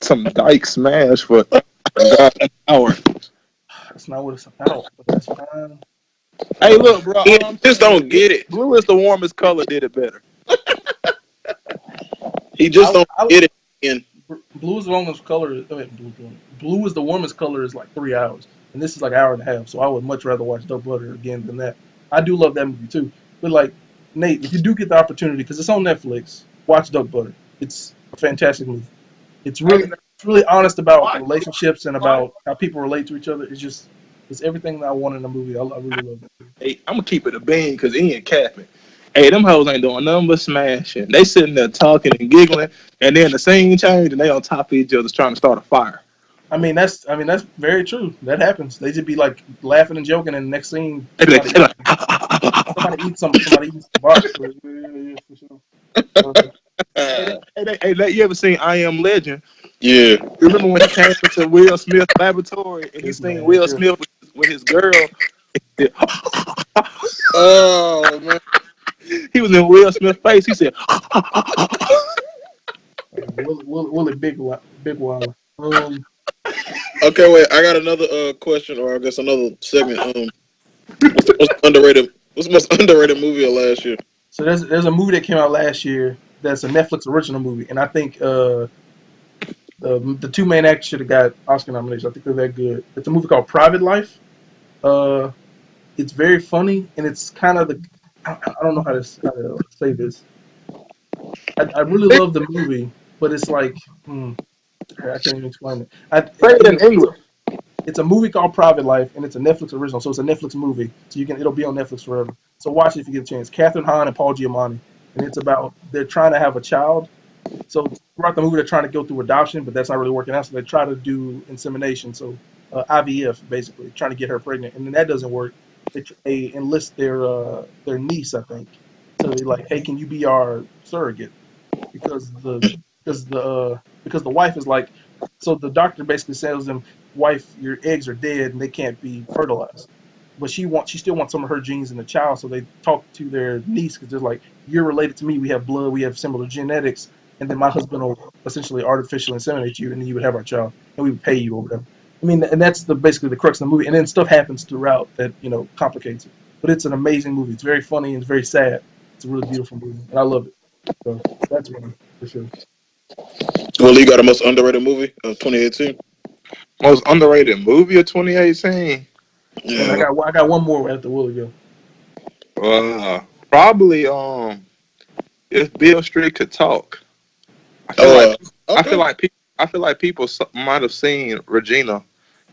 some dyke smash for an hour. That's not what it's about, but that's fine. Hey, Um, look, bro. Yeah, All I'm you just saying is don't get it. blue is the warmest color. Did it better. He just don't I get it. And blue is the warmest color. Blue is the warmest color is like 3 hours, and this is like an hour and a half. So I would much rather watch Duck Butter again than that. I do love that movie too, but Nate, if you do get the opportunity, because it's on Netflix, watch Duck Butter. It's a fantastic movie. Hey, It's really honest about why? relationships and about how people relate to each other. It's everything that I want in a movie. I really love it. Hey, I'm gonna keep it a bean because Ian capping. Hey, them hoes ain't doing nothing but smashing. They sitting there talking and giggling, and then the scene change, and they on top of each other trying to start a fire. I mean that's very true. That happens. They just be like laughing and joking, and the next scene They be like, they be like somebody eats some box. But yeah, for sure. Uh, you ever seen I Am Legend? yeah. You remember when he came into Will Smith's laboratory and he this seen man Will here, Smith with his girl? Oh man. He was in Will Smith's face. He said, Willie Big Wilder. Okay, wait. I got another question, or I guess another segment. What's the most underrated? What's the most underrated movie of last year? So there's a movie that came out last year that's a Netflix original movie, and I think the two main actors should have got Oscar nominations. I think they're that good. It's a movie called Private Life. Uh, it's very funny, and it's kind of I don't know how to say this. I really love the movie, but it's like I can't even explain it. say it in English. It's a movie called Private Life, and it's a Netflix original, so it's a Netflix movie. So it'll be on Netflix forever. So watch it if you get a chance. Catherine Hahn and Paul Giamatti, and it's about they're trying to have a child. So throughout the movie, they're trying to go through adoption, but that's not really working out. So they try to do insemination, so IVF basically, trying to get her pregnant, and then that doesn't work. They enlist their niece, I think, to be like, hey, can you be our surrogate? Because the wife is like, so the doctor basically tells them, wife, your eggs are dead and they can't be fertilized. But she still wants some of her genes in the child, so they talk to their niece because they're like, you're related to me, we have blood, we have similar genetics, and then my husband will essentially artificially inseminate you, and then you would have our child, and we would pay you or whatever. I mean, and that's basically the crux of the movie, and then stuff happens throughout that complicates it. But it's an amazing movie. It's very funny and it's very sad. It's a really beautiful movie, and I love it. So that's one for sure. Well, you got a most underrated movie of 2018. Most underrated movie of 2018. And Yeah. I got one more after Willie go. Uh, probably if Bill Street could talk. I feel like Oh, I feel okay. like people might have seen Regina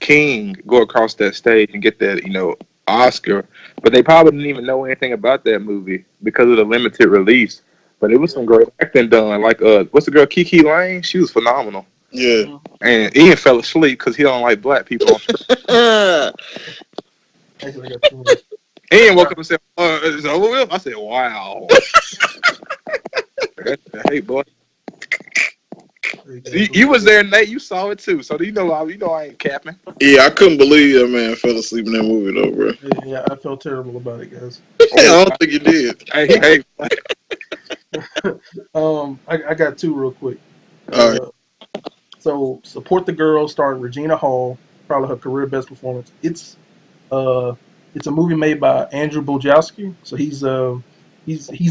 King go across that stage and get that, Oscar. But they probably didn't even know anything about that movie because of the limited release. But it was some great acting done. Like, what's the girl, Kiki Lane? She was phenomenal. Yeah. Mm. And Ian fell asleep because he don't like black people on screen. Actually, I got two more. Ian woke Got, up and said, "It's over with." I said, "Wow." Hey, boy, there you go. you was there, Nate. You saw it too, so you know I ain't capping. Yeah, I couldn't believe that man fell asleep in that movie though, bro. Yeah, I felt terrible about it, guys. I Oh, don't think you did. hey, I got two real quick. All right. Uh, so support the girl, starring Regina Hall, probably her career best performance. Uh, it's a movie made by Andrew Bojowski. So he's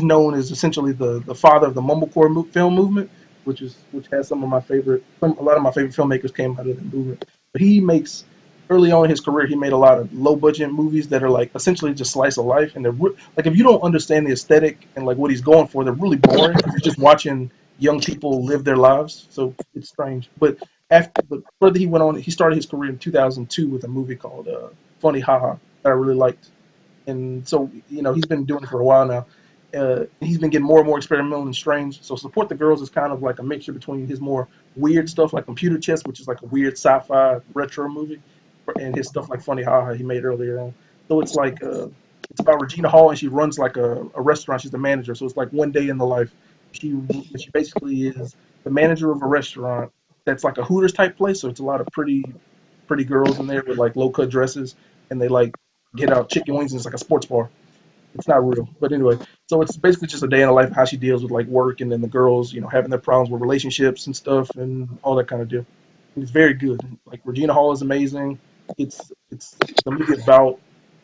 known as essentially the father of the mumblecore film movement, which has a lot of my favorite filmmakers came out of that movement. But he makes early on in his career, he made a lot of low budget movies that are like essentially just slice of life, and like if you don't understand the aesthetic and like what he's going for, they're really boring because you're just watching young people live their lives. So it's strange. But further he went on, he started his career in 2002 with a movie called Funny Haha that I really liked. And so he's been doing it for a while now. He's been getting more and more experimental and strange. So Support the Girls is kind of like a mixture between his more weird stuff like Computer Chess, which is like a weird sci-fi retro movie, and his stuff like Funny Haha he made earlier on. So it's about Regina Hall, and she runs like a restaurant. She's the manager. So it's like one day in the life. She basically is the manager of a restaurant that's like a Hooters type place. So it's a lot of pretty girls in there with like low cut dresses, and they like get out chicken wings, and it's like a sports bar. It's not real, but anyway. So it's basically just a day in the life of how she deals with like work, and then the girls, having their problems with relationships and stuff, and all that kind of deal. And it's very good. Like Regina Hall is amazing. The movie about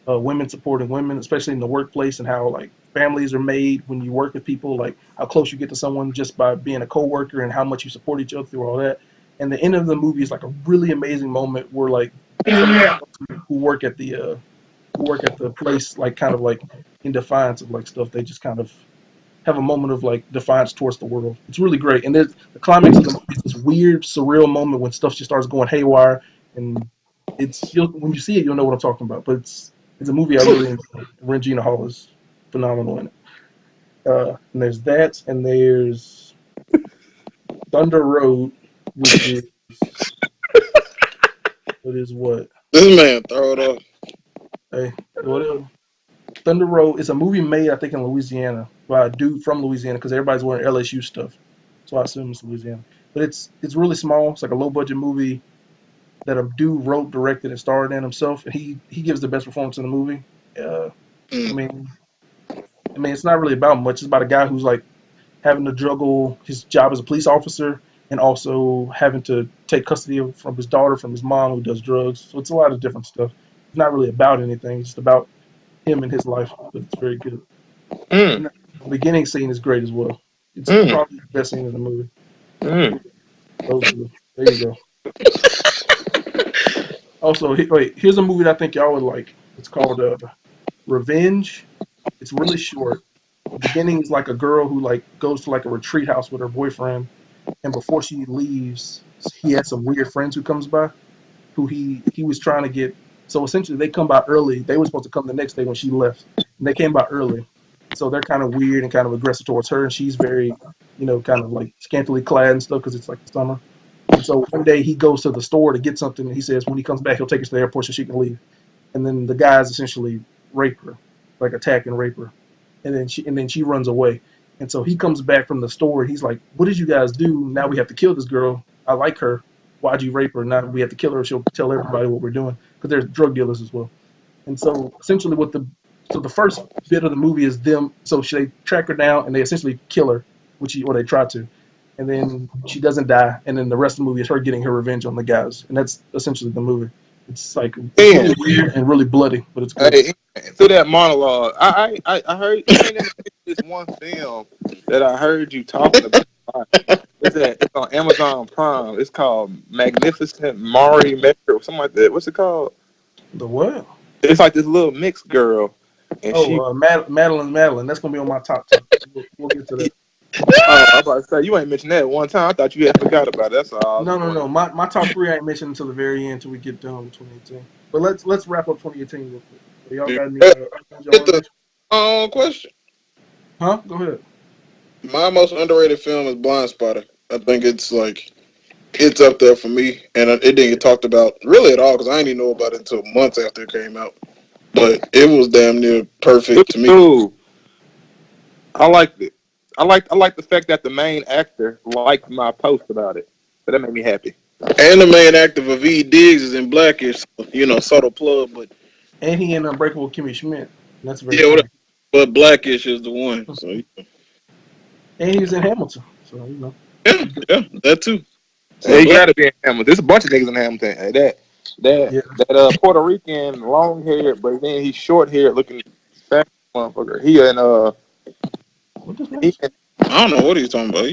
women supporting women, especially in the workplace, and how like families are made when you work with people, like how close you get to someone just by being a coworker, and how much you support each other through all that. And the end of the movie is like a really amazing moment where like some of the girls who work at the place, like kind of like in defiance of like stuff, they just kind of have a moment of like defiance towards the world. It's really great. And there's the climax of the movie is this weird, surreal moment when stuff just starts going haywire, and when you see it, you'll know what I'm talking about. But it's a movie I really enjoy. Regina Hall is phenomenal in it. And there's that, and there's Thunder Road, which is what? This man throw it up. Hey, whatever. Thunder Road is a movie made, I think, in Louisiana by a dude from Louisiana because everybody's wearing LSU stuff. So I assume it's Louisiana. But it's really small. It's like a low budget movie that a dude wrote, directed, and starred in himself, and he gives the best performance in the movie. Uh, I Mm. mean, it's not really about much. It's about a guy who's like having to juggle his job as a police officer and also having to take custody from his daughter from his mom who does drugs. So it's a lot of different stuff. It's not really about anything. It's just about him and his life, but it's very good. mm, And the beginning scene is great as well. It's mm, probably the best scene in the movie. mm. There you go. Also, wait, here's a movie that I think y'all would like. It's called Revenge. It's really short. The beginning is like a girl who like goes to like a retreat house with her boyfriend, and before she leaves, he has some weird friends who comes by, who he was trying to get. So essentially, they come by early. They were supposed to come the next day when she left, and they came by early. So they're kind of weird and kind of aggressive towards her, and she's very, kind of like scantily clad and stuff because it's like the summer. And so one day he goes to the store to get something, and he says when he comes back, he'll take her to the airport so she can leave. And then the guys essentially rape her, like attack and rape her, and then she runs away. And so he comes back from the store, and he's like, "What did you guys do? Now we have to kill this girl. I like her. Why'd you rape her? Now we have to kill her. She'll tell everybody what we're doing because there's drug dealers as well." And so essentially, the first bit of the movie is them. So they track her down and they essentially kill her, or they try to, and then she doesn't die. And then the rest of the movie is her getting her revenge on the guys, and that's essentially the movie. It's Man, really weird and really bloody, but it's good. hey, through that monologue, I heard you ain't never seen this one film that I heard you talking about. It's on Amazon Prime. It's called Magnificent Mari Metro, something like that. What's it called? The what? It's like this little mixed girl, and Oh, she Madeline. That's gonna be on my top ten. We'll get to that. Oh, I was about to say you ain't mentioned that one time. I thought you had forgot about it. That's all I was No, just no, no. wondering. My top three I ain't mentioned until the very end until we get done with 2018. But let's wrap up 2018 real quick. So y'all got any Yeah, ones y'all get want to the mention? question. Huh? Go ahead. My most underrated film is Blind Spotter. I think it's like it's up there for me, and it didn't get talked about really at all because I didn't even know about it until months after it came out. But it was damn near It perfect to me. was cool. I liked it. I liked the fact that the main actor liked my post about it. So that made me happy. And the main actor of E. Diggs is in Blackish, so, subtle plug, but And he in Unbreakable Kimmy Schmidt. That's very yeah, funny. but Blackish is the one. So And he was in Hamilton. So yeah, he good. yeah, that too. So He Black, got to be in Hamilton. There's a bunch of niggas in Hamilton. Yeah. Puerto Rican, long haired, but then he's short haired, looking fat motherfucker. What this He means? in I don't know what he's talking about.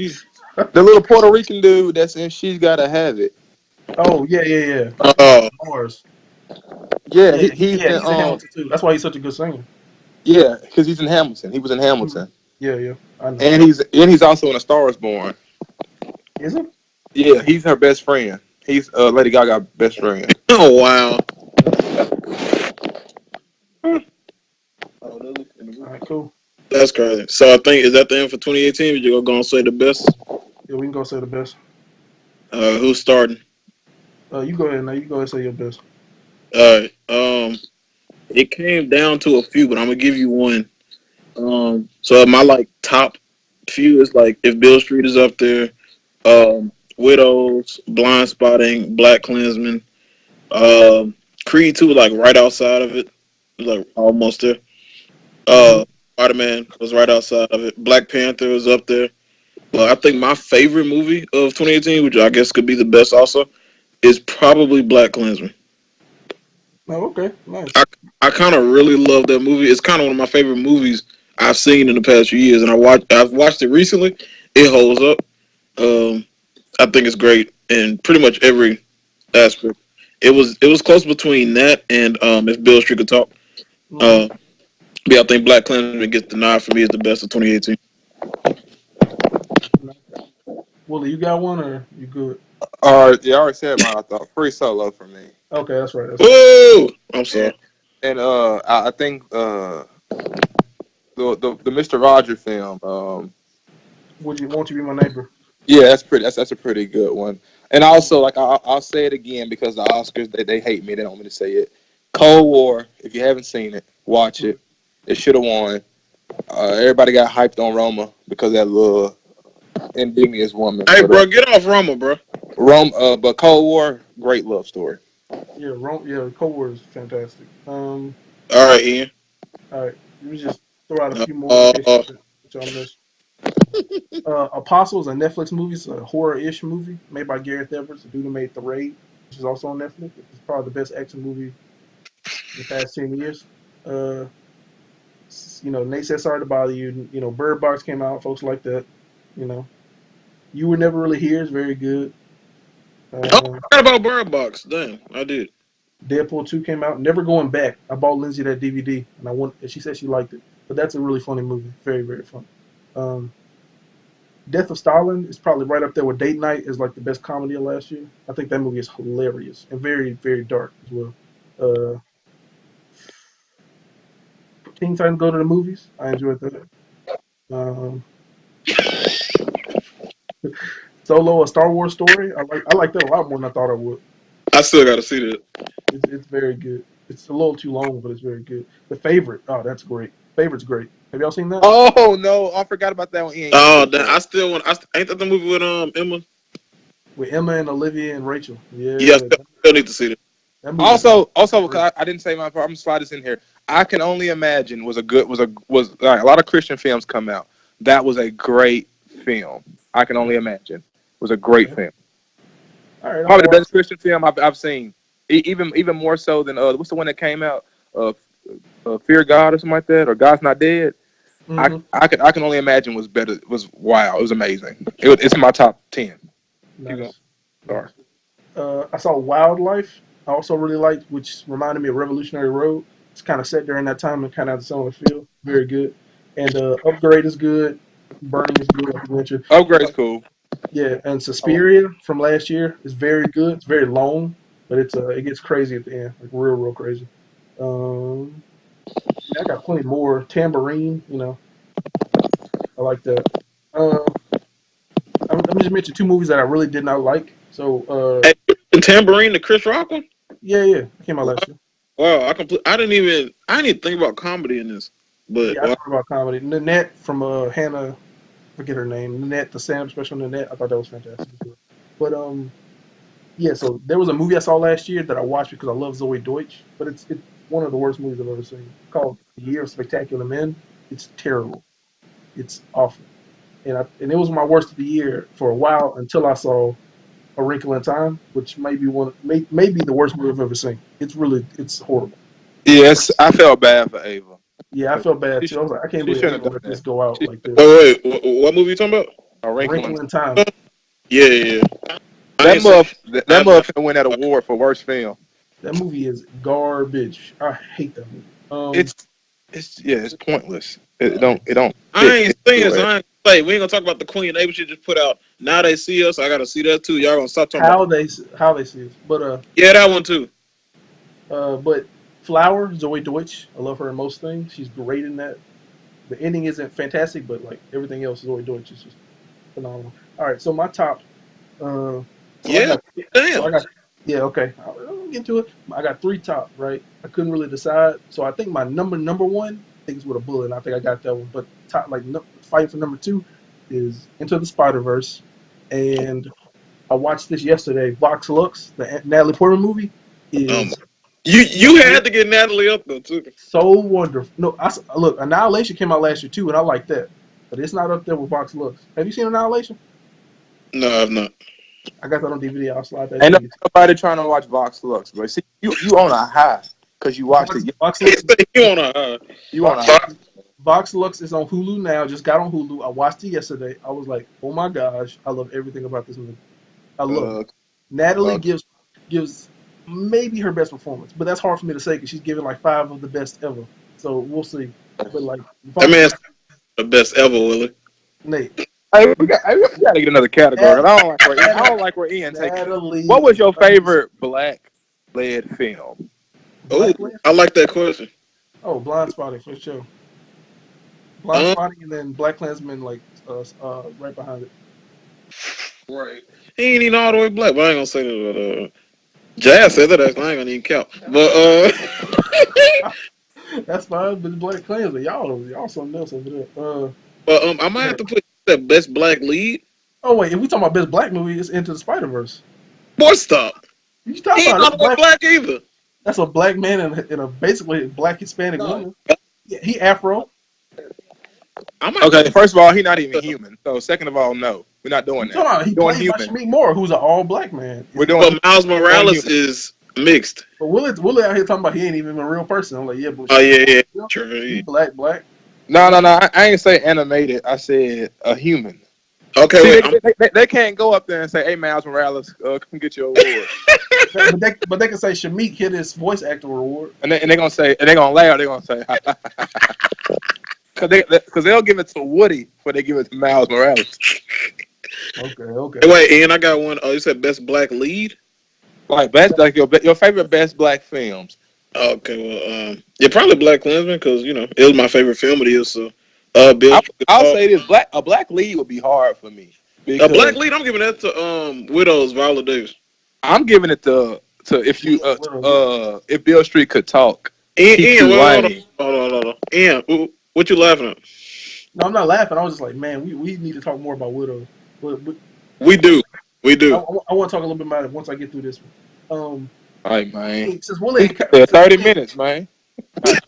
the little Puerto Rican dude that's in She's Gotta Have It. Oh yeah, yeah, yeah. Oh, Mars. Yeah, Yeah, he's yeah. in He's in Hamilton too. That's why he's such a good singer. yeah, because he's in Hamilton. He was in Mhm. Hamilton, Yeah, yeah. I know. and he's also in A Star Is Born. Is it? Yeah, he's her best friend. He's Lady Gaga best friend. oh wow. Nice. Oh, does it? In the All movie? right, cool. That's crazy. So I think is that the end for 2018? You're gonna say the best? Yeah, we can go say the best. Who's starting? You go ahead now. You go ahead and say your best. All right. It came down to a few, but I'm gonna give you one. So my like top few is like if Bill Street is up there, Widows, Blind Spotting, Black Klansman, um, Creed 2 like right outside of it, like almost there. Mm-hmm. Uh, Spider Man was right outside of it. Black Panther is up there. But I think my favorite movie of 2018, which I guess could be the best also, is probably Black Klansman. Oh, okay. Nice. I I kind of really love that movie. It's kind of one of my favorite movies I've seen in the past few years, and I've watched it recently. It holds up. Um, I think it's great in pretty much every aspect. It was close between that and if Bill Street could talk. Mm-hmm. Uh, but yeah, I think Black Klansman gets the nod for me as the best of 2018. Nice. Willie, you got one or you good? All right, yeah, I already said mine. I thought Free Solo for me, Okay, that's right. That's right. Whoa! I'm and sorry. I think the Mister Rogers film. Would you won't you be my neighbor? Yeah, that's a pretty good one. And also, like I'll say it again because the Oscars they hate me. They don't want me to say it. Cold War. If you haven't seen it, watch Mm. it. It should have won. Everybody got hyped on Roma because that little indignious woman. Hey, But bro, get off Roma, bro. But Cold War, great love story. Yeah, Rome. Yeah, Cold War is fantastic. All right, Ian. All right. Let me just throw out a few more in Uh, case y'all missed. Apostle is a Netflix movie. It's a horror-ish movie made by Gareth Edwards, the dude who made The Raid, which is also on Netflix. It's probably the best action movie in the past 10 years. Uh, Nate said sorry to bother you. Bird Box came out. Folks like that. You know, You Were Never Really Here is very good. oh, Uh, I forgot about Bird Box. Damn, I did. Deadpool 2 came out. Never Going Back. I bought Lindsay that DVD, and she said she liked it. But that's a really funny movie. Very, very funny. Um, Death of Stalin is probably right up there with Date Night as like the best comedy of last year. I think that movie is hilarious and very, very dark as well. Uh, Teen Titans Go to the Movies. I enjoyed that. Um, Solo, a Star Wars story. I like that a lot more than I thought I would. I still got to see that. It's very good. It's a little too long, but it's very good. The Favorite. Oh, that's great. Favorite's great. Have y'all seen that Oh no, I forgot about that one. Ian, you Oh, too damn, fast. I still want. Ain't that the movie with Emma? with Emma and Olivia and Rachel? Yeah, I Yeah, still need to see that. that movie's Also, great. because I didn't say my part, I'm gonna slide this in here. I can only imagine was like, a lot of Christian films come out. That was a great film. I can only imagine it was a great Okay. film. All right, I'm Probably gonna the watch best Christian film I've seen. Even more so than what's the one that came out? Uh, Fear God or something like that, or God's Not Dead. it. Mm-hmm. I can only imagine was better. Was wow. It was amazing. It's in my top 10. Keep going. Nice, Sorry. nice. I saw Wildlife. I also really liked, which reminded me of Revolutionary Road. It's kind of set during that time and kind of has its own feel. Very good. And Upgrade is good. Burning is good, like you mentioned. Upgrade's cool. Yeah, and I like- Suspiria from last year is very good. It's very long, but it gets crazy at the end, like real crazy. Um, yeah, I got plenty more. Tambourine, I like that. Uh, I'm just mention two movies that I really did not like. So, Hey, Tambourine, the Chris Rock one. yeah, it came out last year. Wow, I didn't even think about comedy in this, but Yeah, I wow. thought about comedy. Nanette from Hannah, forget her name. Nanette, the Sam special Nanette. I thought that was fantastic as well. But yeah. So there was a movie I saw last year that I watched because I love Zoe Deutsch, but it's one of the worst movies I've ever seen. It's called The Year of Spectacular Men. It's terrible. It's awful, and it was my worst of the year for a while until I saw A Wrinkle in Time, which may be the worst movie I've ever seen. It's horrible. Yes, I felt bad for Ava. Yeah, I felt bad She, too. sh- I was like, I can't she believe shouldn't Ava have let done this that. go out She like this. Wait, what movie you talking about? a A wrinkle in Wrinkle in Time. Yeah, yeah, yeah. I that ain't seen. muff can win that award for worst film. That movie is garbage. I hate that movie. It's it's pointless. It don't I fit ain't saying so. anywhere. I ain't say we ain't gonna talk about the Queen. Ava should just put out. Now they see us. I gotta see that too. Y'all gonna stop talking about? How they see it, but Yeah, that one too. but Flower, Zoe Deutsch. I love her in most things. She's great in that. The ending isn't fantastic, but like everything else, Zoe Deutsch is just phenomenal. All right, so my top. Uh, so I Yeah, got. So damn. I got. Yeah, okay. I'll get to it. I got three top. Right. I couldn't really decide. So I think my number one. I think it's with a bullet. And I think I got that one. But top like no, fight for number two is Into the Spider Verse, and I watched this yesterday. Vox Lux, the Natalie Portman movie, Um, is you so had to get Natalie up there too. so wonderful. No, look. Annihilation came out last year too, and I like that, but it's not up there with Vox Lux. Have you seen Annihilation? No, I've not. I got that on DVD. I'll slide that Ain't to you. nobody trying to watch Vox Lux, but see, you on a high because you watched Vox, it. Vox He Lux, said you on a You on a Vox high. Lux, Vox Lux is on Hulu now. Just got on Hulu. I watched it yesterday. I was like, oh my gosh, I love everything about this movie. I love it. Uh, Natalie uh, gives maybe her best performance, but that's hard for me to say because she's given like five of the best ever. So we'll see. But like that Vox man's Lux, the best ever, Willie. Nate, we gotta get another category. Nat, I don't like where Ian taking it. Natalie What was is your undefeated. favorite black led film? Oh, Black List. I like that question. Oh, Blind Spotting for sure. Blind Um, Spotting and then Black Klansman like right behind it. right. He ain't even all the way black, but I ain't gonna say that. Jazz said that. I ain't gonna even count. But That's fine, but Black Klansman, y'all something else over there. I might Okay. have to put that best black lead. Oh wait, if we talking about best black movie, it's Into the Spider Verse. Boy, stop. You talking He ain't about all the way black either. that's a black man and a basically black Hispanic woman. Yeah, he Afro. I might Okay, put. first of all, he's not even human. So second of all, no, we're not doing You that. talking about he We're doing played by human. Shamik Moore, who's an all black man. We're Is doing But Miles doing Morales human. is mixed. but Willie out here talking about he ain't even a real person. I'm like, yeah, but Oh Shamik yeah, Moore, yeah. he True. black. No, no, no. I ain't say animated. I said a human. Okay, See, wait. they can't go up there and say, "Hey, Miles Morales, come get your award," But they can say Shamik hit his voice actor award. and they gonna say, and they gonna laugh. They gonna say, because they'll give it to Woody before they give it to Miles Morales. Okay. Wait, Ian, I got one. Oh, you said best black lead. Like best, like your favorite best black films. Okay, well, yeah, probably Black Klansman because it was my favorite film of the year. So, Bill, I'll say this: a black lead would be hard for me a black because lead. I'm giving that to Widows, Viola Davis. I'm giving it to if Bill Street could talk, Ian, P2 hold on, Lane. hold on. Ian, what you laughing at? No, I'm not laughing. I was just like, man, we need to talk more about widows. But We do, we I, do. I want to talk a little bit about it once I get through this one. Like man, Since we Willie ain't said since 30 Willie minutes, man.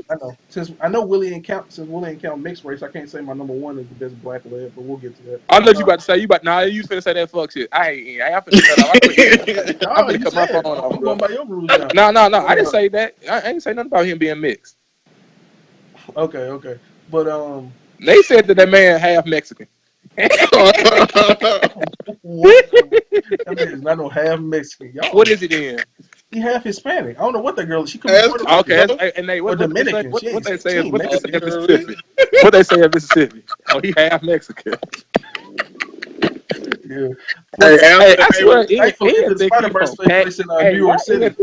I know since I know Willie ain't count since Willie ain't count mixed race, I can't say my number one is the best black led, but we'll get to that. I know you about to say nah. You finna say that fuck shit. I'm finna shut up. I'm No, finna you cut my said phone off, I'm bro. going by your rules now. No. But I didn't say that. I ain't say nothing about him being mixed. okay, but They said that man half Mexican. what? That man is not no half Mexican. What Y'all, is he then? She half Hispanic. I don't know what that girl is. She could be Ask Puerto her, Rican Okay, bro. and they or what they say Dominican. She what ain't. they say She is ain't what they say in Mexican. Shirley. Mississippi. What they say in Mississippi. Oh, he half Mexican. Yeah. Hey, But Hey, answer. I Hey, swear, thankfully, Ian Into the think Spider he Verse from takes Pat. place in New Hey, York City.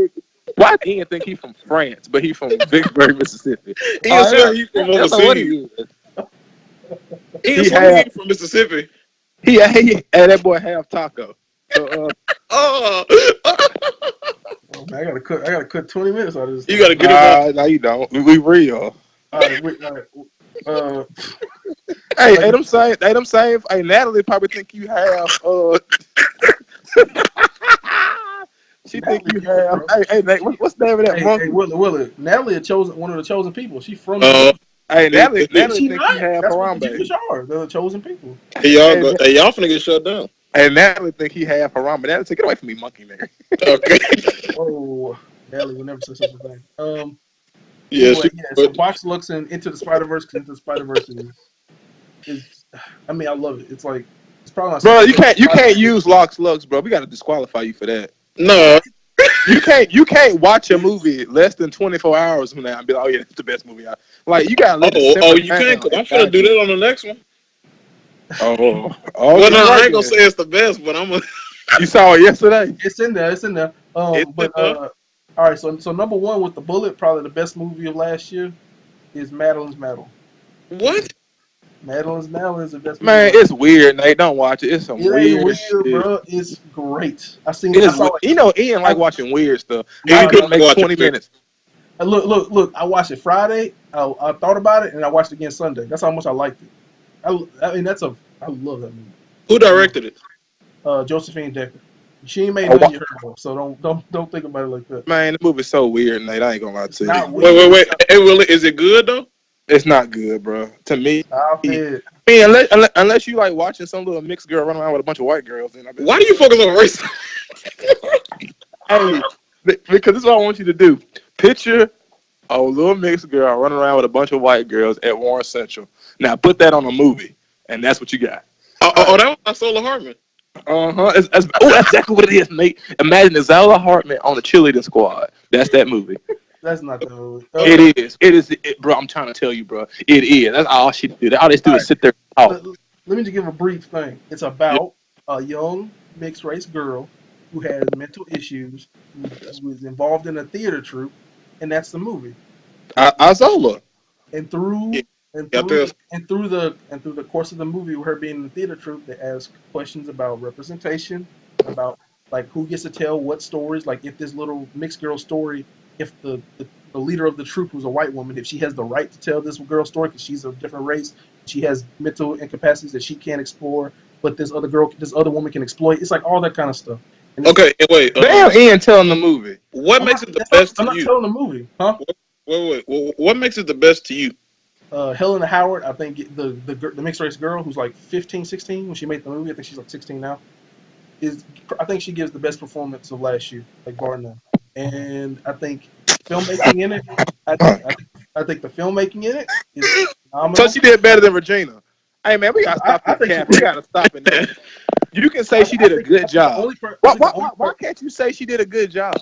Why Ian think he from France, but he from Vicksburg, Mississippi? Ian Oh, swear he from that's not what overseas. he is. Ian He swear he half ain't from Mississippi. and that boy half taco. So Oh, Oh, man, I gotta cut 20 minutes out of this you gotta thing. get him on. nah, no, you don't. We real. All right, all right. Uh, like Hey, Natalie probably think you have. She think Natalie you cute, have. bro. Hey, Nate, what's the name of that Hey, monkey? Willie. Natalie, one of the chosen people. She's from New Uh, York. Hey, it, Is Natalie she think you not? have That's what the Harambe. Jewish are. They're the chosen people. y'all Hey, go. Hey, y'all finna get shut down. hey, Natalie think he have Harambe. Natalie, take it away from me, monkey nigga. Okay. Oh, Natalie would never say such a thing. Yeah, Anyway, she. yeah. So But Box looks Into the Spider Verse because Into the Spider Verse is. I mean, I love it. It's like it's probably my Bro, second favorite you Spider can't Man. use locks slugs, bro. We gotta disqualify you for that. no. You can't watch a movie less than 24 hours from now and be like, oh yeah, it's the best movie out. Like you gotta let it Oh, simmer you can't. down Cause and I'm finna do that digest. on the next one. Oh, Well, okay, no, all I right ain't gonna then. say it's the best, but I'm. You saw it yesterday. It's in there. It's in there. It's But enough. all right. So number one with the bullet, probably the best movie of last year is Madeline's Medal. What? Madeline's Medal is the best movie of Man, last it's weird, Nate. Don't watch it. It's some year. It ain't weird weird, shit. bro. It's great. I It's saw it. you know Ian I like watching weird stuff. He I no do couldn't no. make watch 20 it. minutes. Look. I watched it Friday. I thought about it and I watched it again Sunday. That's how much I liked it. I mean I love that movie. Who I love directed it? Josephine Decker. She ain't made I none wa- you heard of, so don't think about it like that. Man, the movie's so weird, Nate. I ain't gonna lie It's to you. not Wait, wait, weird. wait. Hey, Willie, is it good though? It's not good, bro. To me, Stop I it. mean, unless you like watching some little mixed girl run around with a bunch of white girls, then I bet Why you do you like. focus on race? Hey, because this is what I want you to do. Picture a little mixed girl running around with a bunch of white girls at Warren Central. Now put that on a movie, and that's what you got. All right. That was not Solar Hartman. That's exactly what it is, Nate. Imagine Zella Hartman on the cheerleading squad. That's that movie. That's not the movie. Okay. Bro. I'm trying to tell you, bro. It is. That's all she do. All they All do is right. sit there and talk. Let, let me just give a brief thing. It's Yeah. about a young mixed race girl who has mental issues, who is involved in a theater troupe, and that's the movie. And Isola. and Yeah. through and Yeah, I through think the and through the course of the movie, with her being in the theater troupe, they ask questions about representation, about like who gets to tell what stories. Like if this little mixed girl story, if the leader of the troupe, who's a white woman, if she has the right to tell this girl story because she's a different race, she has mental incapacities that she can't explore, but this other woman can exploit. It's like all that kind of stuff. And it's Okay, and wait. Damn, Ian telling the movie. What makes it the that's not best I'm to not you? telling the movie, huh? What makes it the best to you? Helena Howard, I think the mixed race girl who's like 15, 16 when she made the movie. I think she's like 16 now. Is I think she gives the best performance of last year, like bar none. And I think filmmaking in it, I think I think I think the filmmaking in it is So phenomenal. she did better than Regina. Hey man, we gotta stop I this think she cap. We did. gotta stop it, Nate. You can say she I did a think good job. I think the only Why can't you say she did a good job?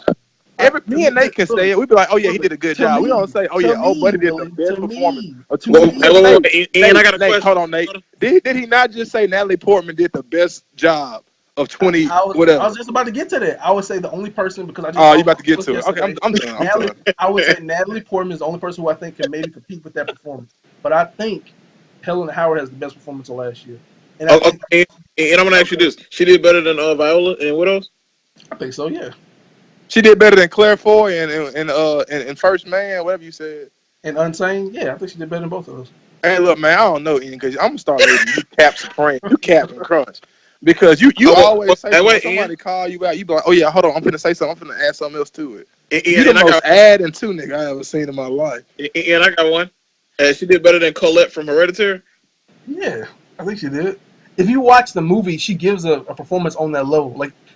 to Me me, and Nate can say Willie, it. We be like, oh yeah, he Willie, did a good job. We don't say, oh yeah, to oh buddy me, did the Willie, best performance of to Whoa, hey, me. Nate, Ian, I got a question. hold on, Nate. Did he not just say Natalie Portman did the best job of 20 I was whatever? just about to get to that. I would say the only person because I just Oh, saw you the about to get book to it? Okay, yesterday. I'm done. I'm Natalie, done. I would say Natalie Portman is the only person who I think can maybe compete with that performance. But I think Helen Howard has the best performance of last year, and Oh, okay, and I'm gonna ask you okay, this: she did better than Viola, and what else? I think so. Yeah, She did better than Claire Foy and First Man, whatever you said. and Unsane, yeah, I think she did better than both of those. Hey, look, man, I don't know, Ian, because I'm gonna start rating you Cap Supreme, you Cap and Crunch, because you Oh, always say hey, something. When wait, Ian, somebody call you out, you be like, oh yeah, hold on, I'm finna say something. I'm finna add something else to it. You Ian, the and I most got, adding two nigga I ever seen in my life. Ian, I got one. She did better than Colette from Hereditary. Yeah, I think she did. If you watch the movie, she gives a performance on that level.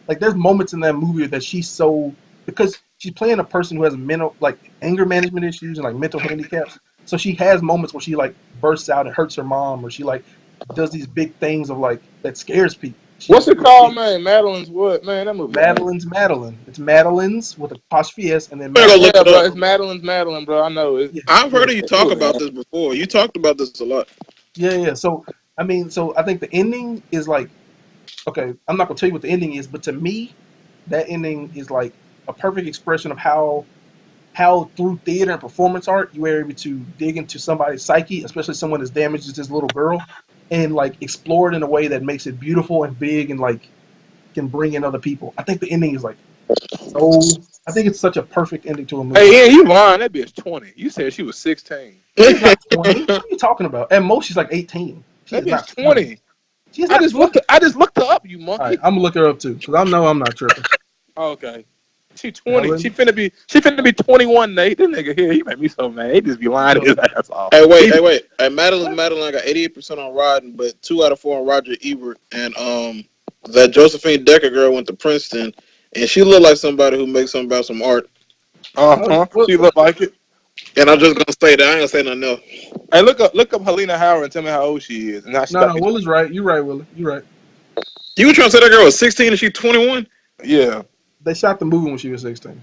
Like there's moments in that movie that she's so because she's playing a person who has mental like anger management issues and like mental handicaps. So she has moments where she like bursts out and hurts her mom, or she like does these big things of like that scares people. She What's is it called, man? Madeline's what? Man, that movie lame. Madeline's Madeline. It's Madeline's with apostrophe S and then I'm gonna go Madeline. look Yeah, it bro, up. it's Madeline's Madeline, bro. I know it. Yeah, I've yeah, heard of you That talk movie about lame. this before. You talked about this a lot. yeah, yeah. So I mean, so I think the ending is like okay. I'm not gonna tell you what the ending is, but to me, that ending is like a perfect expression of how through theater and performance art you were able to dig into somebody's psyche, especially someone as damaged as this little girl, and like explore it in a way that makes it beautiful and big and like can bring in other people. I think the ending is like so. I think it's such a perfect ending to a movie. Hey, Ian, you lying? That bitch 20. You said she was 16. She's not 20. What are you talking about? At most, she's like 18. She That is bitch not 20. 20. She is not 20. I just looked her up, you All right, monkey. I'm gonna look her up too because I know I'm not tripping. Oh, okay. She 20. Helen, She finna be 21, Nate. This nigga here, he made me so mad. He just be lying look, his ass off. Hey, wait, He, hey, wait. Hey, Madeline, what? Madeline got 88% on Rotten, but 2 out of 4 on Roger Ebert. And that Josephine Decker girl went to Princeton, and she looked like somebody who makes something about some art. What? She look like it. And I'm just gonna say that I ain't gonna say nothing else. Hey, look up Helena Howard and tell me how old she is. And now she No, about to no. be Willie's right. You're right, Willie. You're right. You were trying to say that girl was 16 and she 21? yeah. They shot the movie when she was 16,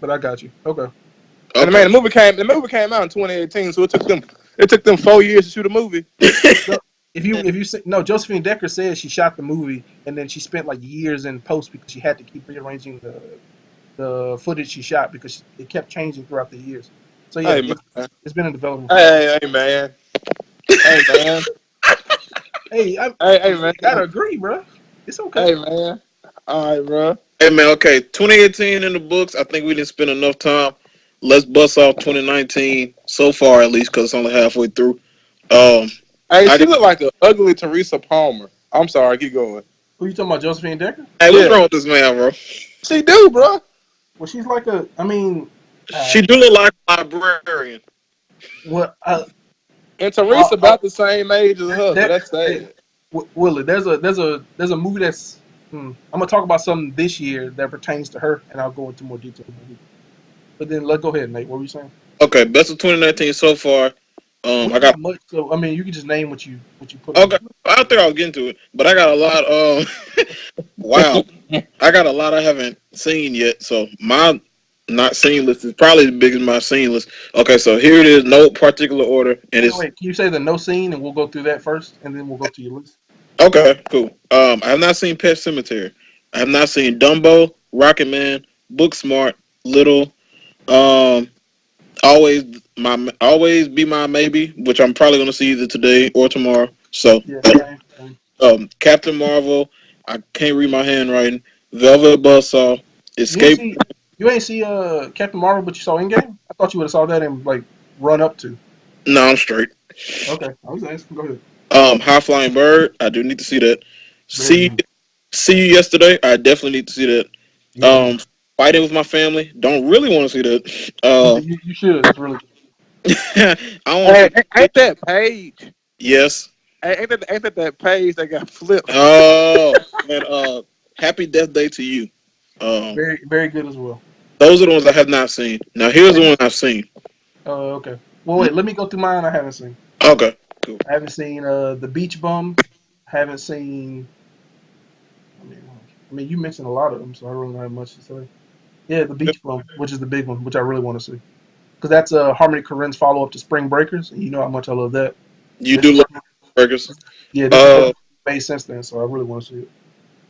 but I got you. Okay. And Okay. the movie came out in 2018, so it took them 4 years to shoot a movie. No, if you say, no, Josephine Decker says she shot the movie and then she spent like years in post because she had to keep rearranging the footage she shot because it kept changing throughout the years. So yeah, Hey man. it's been in development for a while. Hey man. Hey man. Hey, Hey you gotta man. agree, bro. It's okay. Hey man. All right, bro. Hey man, okay, 2018 in the books. I think we didn't spend enough time. Let's bust off 2019 so far, at least, because it's only halfway through. Um, Hey, I she got. looked like an ugly Teresa Palmer. I'm sorry, keep going. Who you talking about, Josephine Decker? Hey, what's Yeah, wrong with this man, bro? she do, bro. Well, she's like a. I mean, She do look like a librarian. what? And I, Teresa I, about the same age as her, so that, that's hey, sad. Willie, there's a movie that's. I'm gonna talk about something this year that pertains to her, and I'll go into more detail. But then let go ahead, Nate. What were you saying? Okay, best of 2019 so far. We I ain't got. got much, so I mean, you can just name what you put on Okay, your list. I think I'll get into it, but I got a lot. Wow, I got a lot I haven't seen yet. So my not seen list is probably as big as my seen list. Okay, so here it is, no particular order, and Wait, it's wait. Can you say the no scene, and we'll go through that first, and then we'll go to your list. okay, cool. I have not seen Pet Cemetery. I have not seen Dumbo, Rocket Man, Booksmart, Little, um, always be my maybe, which I'm probably gonna see either today or tomorrow. So, Yeah, same, same. Captain Marvel, I can't read my handwriting. Velvet Buzzsaw, You ain't Escape. see you ain't see Captain Marvel, but you saw Endgame. I thought you would have saw that and like run up to. No, I'm straight. Okay, I was asking. Go ahead. High Flying Bird, I do need to see that. Very See, good. see you yesterday. I definitely need to see that. Yeah, yeah. Fighting with my family, don't really want to see that. You should. It's really good. I want to Hey, see. ain't that page? Yes. Hey, ain't that page that got flipped? Oh, and Happy Death Day to you. Um, Very very good as well. those are the ones I have not seen. Now here's the one I've seen. Okay. Well, wait. Let me go through mine. I haven't seen. Okay, cool. I haven't seen The Beach Bum. Haven't seen. I mean, you mentioned a lot of them, so I don't really have much to say. Yeah, The Beach Bum, which is the big one, which I really want to see, because that's Harmony Korine's follow up to Spring Breakers, and you know how much I love that. You This do is love burgers. yeah, this is Uh, everything made since then, so I really want to see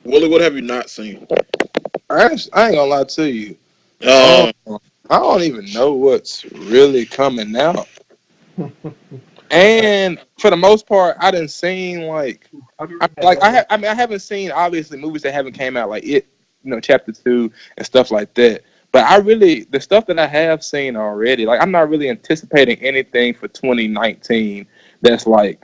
Willie, what have you not seen? I ain't gonna lie to you. Um, Um, I don't even know what's really coming out. it. And for the most part, I didn't seen like I'll be right back. I mean I haven't seen obviously movies that haven't came out like it, chapter 2 and stuff like that. But I really the stuff that I have seen already, like I'm not really anticipating anything for 2019 that's like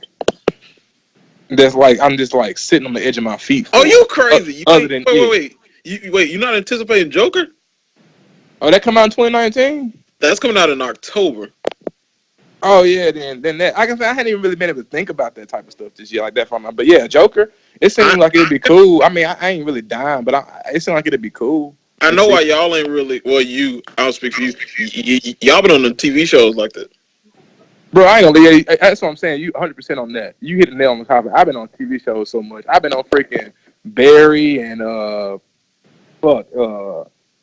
I'm just like sitting on the edge of my feet oh, for you crazy? You other ain't than wait, wait, it. wait. Wait. You're not anticipating Joker? Oh, that come out in 2019? That's coming out in October. Oh yeah, then that I can say I hadn't even really been able to think about that type of stuff this year like that from my. But yeah, Joker, it I seemed like it'd be cool. I mean, I ain't really dying, but it seemed like it'd be cool I to know see. why y'all ain't really. Well, I don't speak for you. Y'all been on the TV shows like that. Bro, I ain't gonna that's what I'm saying. You 100% on that. You hit the nail on the top. I've been on TV shows so much. I've been on freaking Barry and fuck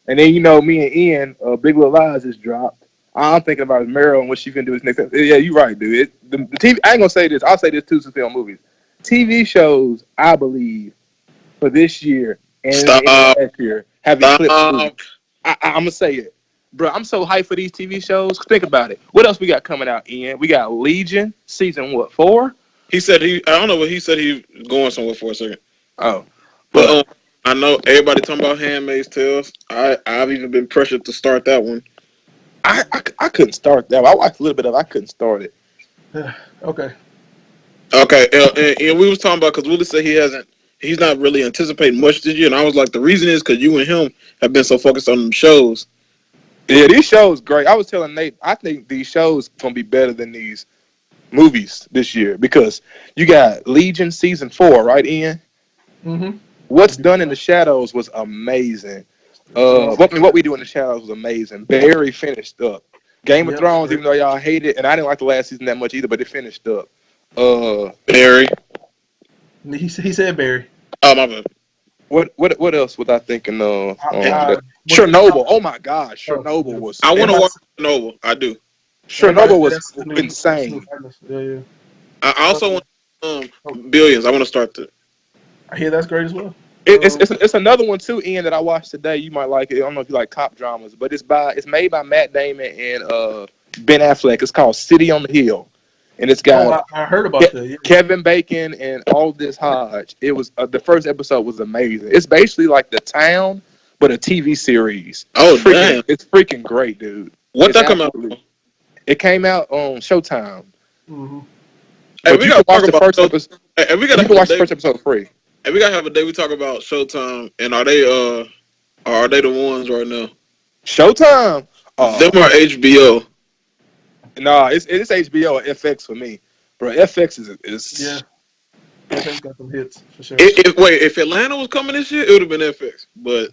and then me and Ian, Big Little Lies just dropped. I'm thinking about Meryl and what she's gonna do this next. Yeah, you're right, dude. The TV. I ain't gonna say this. I'll say this too since we're on movies. TV shows, I believe, for this year and Stop. last year have eclipsed movies. Stop. I'm gonna say it, bro. I'm so hyped for these TV shows. Think about it. What else we got coming out? Ian, we got Legion season what 4? He said he. I don't know what he said. He was going somewhere for a second. Oh, But but I know everybody talking about Handmaid's Tales. I've even been pressured to start that one. I couldn't start that. I watched a little bit of it. I couldn't start it. Okay. Okay, and we was talking about because Willie said he's not really anticipating much this year, and I was like, the reason is because you and him have been so focused on them shows. Yeah, these shows great. I was telling Nate, I think these shows gonna be better than these movies this year because you got Legion season 4, right, Ian? Mm-hmm. What's done in the shadows was amazing. Uh, What we do in the shadows was amazing. Barry finished up. Game of yep. Thrones, even though y'all hate it, and I didn't like the last season that much either, but it finished up. Uh, Barry. He said Barry. Oh my bad. what else was I thinking of? What did Chernobyl. Oh my God, oh, Chernobyl was I want to everybody, watch Nova. I do. everybody Chernobyl said was that's the new insane. fitness. Yeah, yeah. I Uh, also want oh, Billions. I want to start that. I hear that's great as well. It, it's another one too, Ian, that I watched today. You might like it. I don't know if you like cop dramas, but it's made by Matt Damon and Ben Affleck. It's called City on the Hill, and it's Oh, got I heard about that. Yeah. Kevin Bacon and all this Hodge. It was the first episode was amazing. It's basically like The Town, but a TV series. Oh damn! It's freaking great, dude. What It's that come out? absolutely. It came out on Showtime, Mm-hmm. Hey, but we you can gotta watch talk the about. first episode. Hey, we gotta You can have a watch the day. first episode free. Hey, we gotta have a day. We talk about Showtime, and are they the ones right now? Showtime. Them are HBO. Nah, it's HBO or FX for me, bro. FX Yeah. is FX got some hits for sure. If Atlanta was coming this year, it would have been FX. But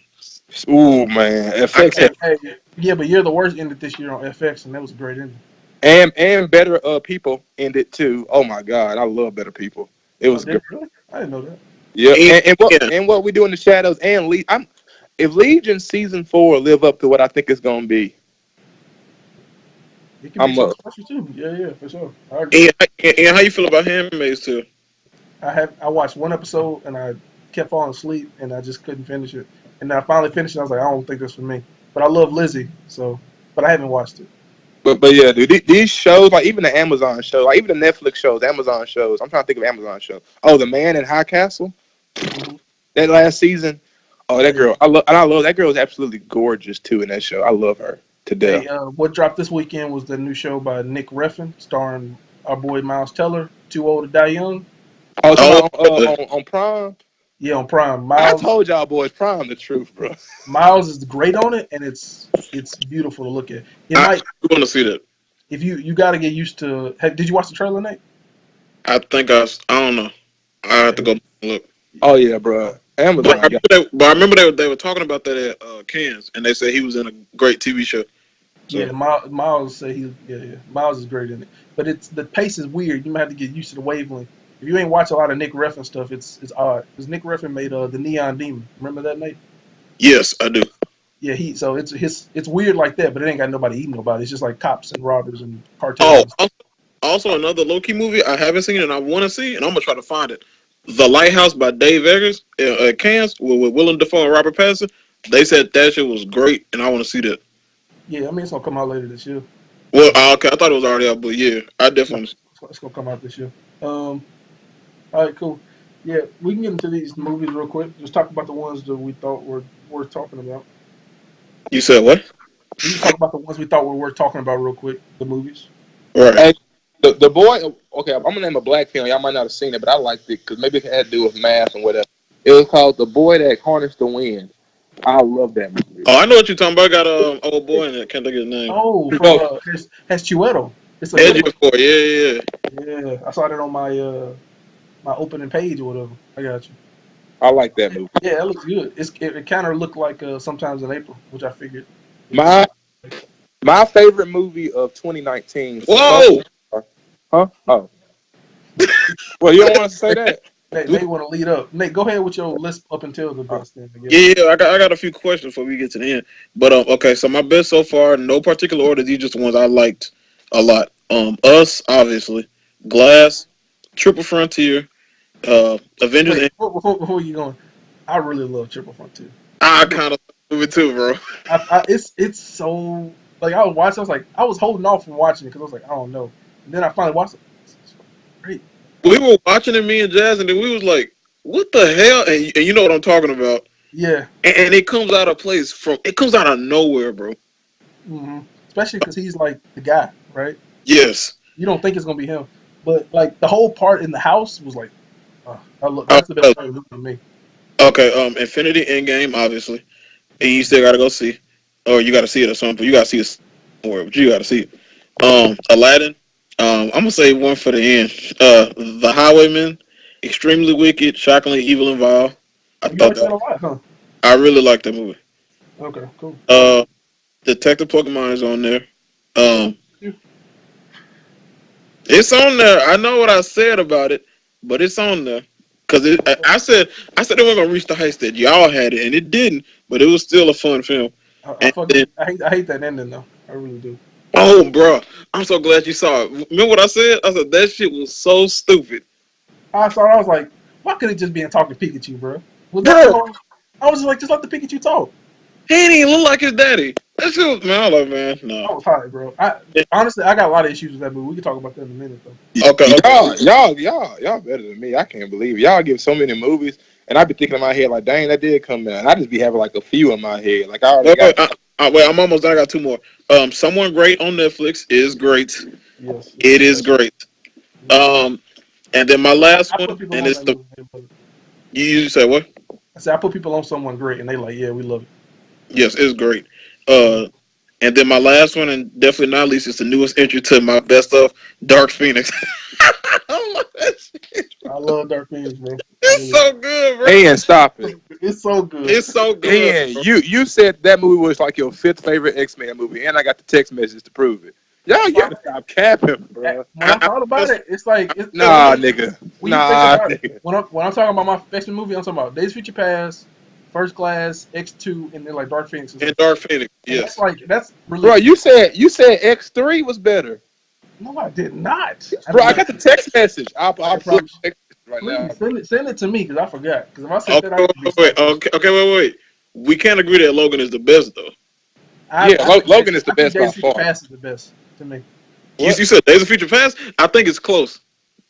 ooh man, I FX can't. Hey, yeah, but You're the Worst ended this year on FX, and that was a great ending. and better people ended too. Oh my god, I love better people. It Oh, was did great. it really? I didn't know that. Yep, And, yeah, and what we do in the shadows and I'm if Legion season 4 live up to what I think it's gonna be, It could be I'm something up. special too. Yeah, yeah, for sure. I agree. and how you feel about Handmaid's too? I watched one episode and I kept falling asleep and I just couldn't finish it. And then I finally finished it. I was like, I don't think this for me. But I love Lizzie, so but I haven't watched it. But yeah, dude, these shows like even the Amazon show, like even the Netflix shows, Amazon shows. I'm trying to think of Amazon show. Oh, The Man in High Castle. Hmm. That last season. Oh, that Yeah. girl. I love that girl is absolutely gorgeous too in that show. I love her to death. Hey, what dropped this weekend was the new show by Nick Reffin, starring our boy Miles Teller, Too Old to Die Young. Oh, talking Oh, about on Prime. Yeah, on Prime. I told y'all boys Prime the truth, bro. Miles is great on it, and it's beautiful to look at. It I might want to see that. if you got to get used to. Did you watch the trailer, Nate? I don't know. I have to go look. Oh yeah, bro. But Amazon got. But I remember they were talking about that at Cannes, and they said he was in a great TV show. So yeah, Miles say yeah. Miles is great in it, but it's the pace is weird. You might have to get used to the wavelength. If you ain't watch a lot of Nick Reffin stuff, it's odd because Nick Reffin made the Neon Demon. Remember that, Nate? yes, I do. Yeah, so it's weird like that, but it ain't got nobody eating nobody. It's just like cops and robbers and cartels Oh, and stuff. also another low key movie I haven't seen and I want to see, and I'm gonna try to find it. The Lighthouse by Dave Eggers at Cannes with Willem Dafoe and Robert Pattinson. They said that shit was great, and I want to see that. Yeah, I mean it's gonna come out later this year. Well, So okay, I thought it was already out, but yeah, I no, definitely. it's gonna come out this year. All right, cool. Yeah, we can get into these movies real quick. Just talk about the ones that we thought were worth talking about. You said what? We just talk about the ones we thought were worth talking about real quick. The movies. Right. Hey, the boy. Okay, I'm gonna name a black film. Y'all might not have seen it, but I liked it because maybe it had to do with math and whatever. It was called The Boy That Harnessed the Wind. I love that movie. Oh, I know what you're talking about. I got a old boy in it. Can't think of his name. Oh, from No, has Chiwetel. It's a Edgy good one. before, yeah. Yeah, I saw that on my opening page or whatever. I got you. I like that movie. Yeah, that looks good. It kind of looked like sometimes in April, which I figured it could My be. my favorite movie of 2019 so Whoa! far. Huh? Oh, well, you don't want to say that. Nate want to lead up. Nate, go ahead with your list up until the best. Then I guess. Yeah, I got a few questions before we get to the end. But okay, so my best so far, no particular order. These just the ones I liked a lot. Us obviously, Glass, Triple Frontier, Avengers. Wait, before you going, I really love Triple Frontier. I That movie, kind of move it too, bro. it's so like I was watching. I was like, I was holding off from watching it because I was like, I don't know. And then I finally watched it. It's great. We were watching it, me and Jazz, and then we was like, "What the hell?" And you know what I'm talking about. Yeah, And it comes out of place from. It comes out of nowhere, bro. especially because he's like the guy, right? Yes. You don't think it's gonna be him, but like the whole part in the house was like, I look. Uh, That's the best part of the movie to me. okay. Infinity Endgame, obviously, and you still gotta go see, or you gotta see it or something. You gotta see it somewhere, but you gotta see it. Aladdin. I'm gonna say one for the end. The Highwayman, extremely wicked, shockingly evil and vile. I You thought like that that a lot, huh? I really liked that movie. Okay, cool. Uh, Detective Pokemon is on there. Um, You- it's on there. I know what I said about it, but it's on there because I said they weren't gonna reach the heights that y'all had it, and it didn't. But it was still a fun film. I And then, fucking I hate that ending though. I really do. oh, bro, I'm so glad you saw it. Remember what I said? I said that shit was so stupid, I saw. I was like, why could it just be in talking Pikachu, bro? Was that bro. so? I was just like, just let the Pikachu talk. He didn't even look like his daddy. That shit was, man. I was like, man, no. I was high, bro. I honestly, I got a lot of issues with that movie. We can talk about that in a minute though. Okay, okay. Y'all better than me. I can't believe it. Y'all give so many movies, and I be thinking in my head like, dang, that did come out. And I just be having like a few in my head. Like I already Wait, got. wait. I'm almost done. I got two more. Someone Great on Netflix is great. Yes, It it's is great. yes. Um, and then my last I one, put people and on it's that the movie. They love it. you say what? I said I put people on someone great, and they like, yeah, we love Yes, it's great. it. Uh, and then my last one, and definitely not least, is the newest entry to my best of Dark Phoenix. I love that shit. I love Dark Phoenix, bro. I It's really, so good, bro. And stop it. it's so good. It's so good, And bro. you said that movie was like your fifth favorite X-Men movie, and I got the text message to prove it. Y'all That's why gotta stop capping, bro. when I thought about Just, it, it's like Nah, nigga. when you think Nah, about it, nigga. when I'm talking about my X-Men movie, I'm talking about Days of Future Past, First Class, X2, and then like Dark Phoenix is and like, Dark Phoenix, and that's yes. like that's Bro, really you said X3 was better. no, I did not. I Bro, did I not. got the text message. I'll I pull the promise. text message right now. Please send it to me because I forgot. Because if I said Okay, that, I wait, used to be wait, wait. salty. Okay, wait. We can't agree that Logan is the best though. Yeah, Logan is the I think best Days by of Future far. Past is the best to me. You What? said Days of Future Past. I think it's close.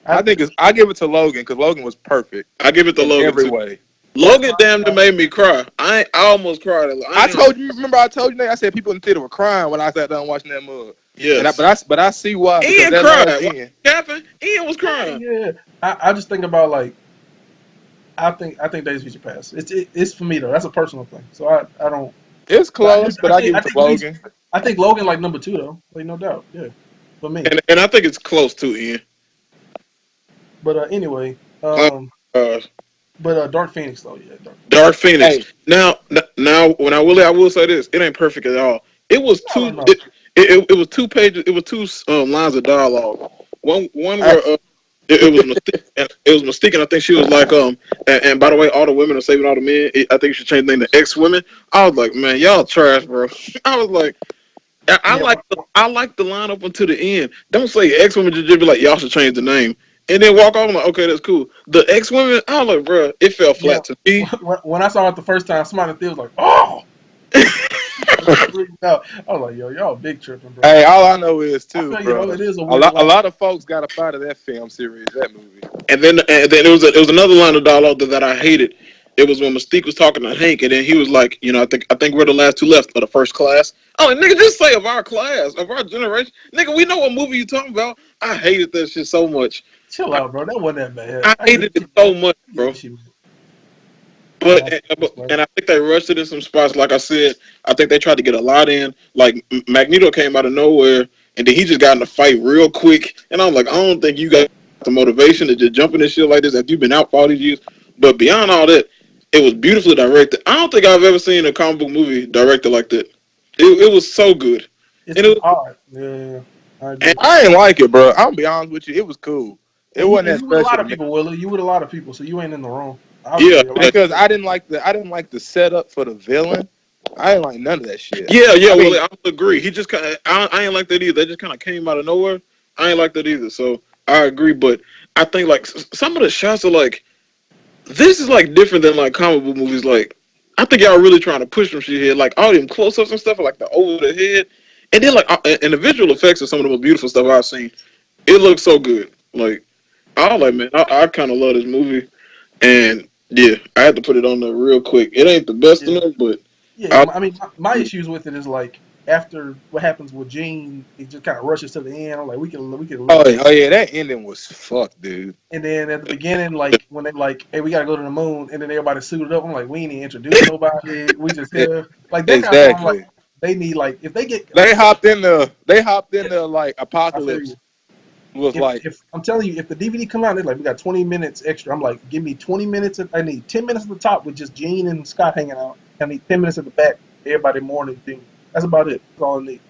I I think I give it to Logan because Logan was perfect I give it to in Logan every too. way. that's Logan why damn near made me cry. I almost cried. I I ain't gonna. told you. Remember, I told you. Nate, I said people in the theater were crying when I sat down watching that mug. And Yes. but I see why because Ian that cried. last Why end. capping? Ian was crying. yeah. I just think about like I think Days of Future Past. It's for me though. That's a personal thing. So I don't. It's But close, but I give I it to think he's Logan. I think Logan like number two though. Like no doubt. Yeah, for me. And I think it's close too, Ian. But anyway, Oh, uh, but Dark Phoenix though. Yeah, Dark Phoenix. Dark Phoenix. Hey, Now, when I will say this, it ain't perfect at all. It was I two. don't know. It was 2 pages. It was two lines of dialogue. One hey, where it was Mystique. And it was Mystique, and I think she was like, and by the way, all the women are saving all the men. I think you should change the name to ex women. I was like, man, y'all trash, bro. I was like, Yeah, I like the line up until the end. Don't say ex women, just be like, y'all should change the name, and then walk off. I'm like, okay, that's cool. The ex women, I was like, bro, it fell yeah. flat to me. When I saw it the first time, somebody in the theater was like, "Oh!" I freaked out. I was like, "Yo, y'all big tripping, bro." hey, all I know is I too, feel you bro. though. It is a weird A line. lot of folks got up out of that film series, that movie. And then it was another line of dialogue that I hated. It was when Mystique was talking to Hank, and then he was like, I think we're the last two left of the first class. Oh, like, nigga, just say of our class, of our generation, nigga. We know what movie you talking about. I hated that shit so much. Chill I, out, bro. That wasn't that bad. I I get hated what it you so much, I get bro. what you mean. But Yeah, and I think they rushed it in some spots. Like I said, I think they tried to get a lot in. Like Magneto came out of nowhere, and then he just got in a fight real quick. And I'm like, I don't think you got the motivation to just jump in this shit like this after you've been out for all these years. But beyond all that, it was beautifully directed. I don't think I've ever seen a comic book movie directed like that. It was so good, it's and it was, odd. Yeah, I agree. and I ain't like it, bro. I'm gonna be honest with you. It was cool. It wasn't And that you with a special lot to of me people, Willie. You with a lot of people, so you ain't in the wrong. I would Yeah, say a lot yeah, of because people. I didn't like the setup for the villain. I didn't like none of that shit. yeah, yeah. I Well, mean, I would agree. He just kind of, I ain't like that either. They just kind of came out of nowhere. I ain't like that either. So I agree, but I think like some of the shots are like this is like different than like comic book movies. Like I think y'all really trying to push some shit here. Like all them close ups and stuff, like the over the head, and then like and the visual effects are some of the most beautiful stuff I've seen. It looks so good. Like I was like, man, I kind of love this movie, and yeah, I had to put it on there real quick. It ain't the best in Yeah, it, but yeah. I I mean, my issues with it is like after what happens with Gene, it just kind of rushes to the end. I'm like, we can oh, eliminate. oh yeah, that ending was fucked, dude. And then at the beginning, like when they like, hey, we gotta go to the moon, and then everybody suited up. I'm like, we ain't even introduced nobody. We just E- here, like that kind of stuff. I'm like, Exactly. they need like if they get, They hopped in the like I feel you. apocalypse was like, If I'm telling you, if the DVD come out, they're like, we got 20 minutes extra. I'm like, give me 20 minutes. I need 10 minutes at the top with just Gene and Scott hanging out. I need 10 minutes at the back. Everybody mourning thing. That's about it. That's all I need.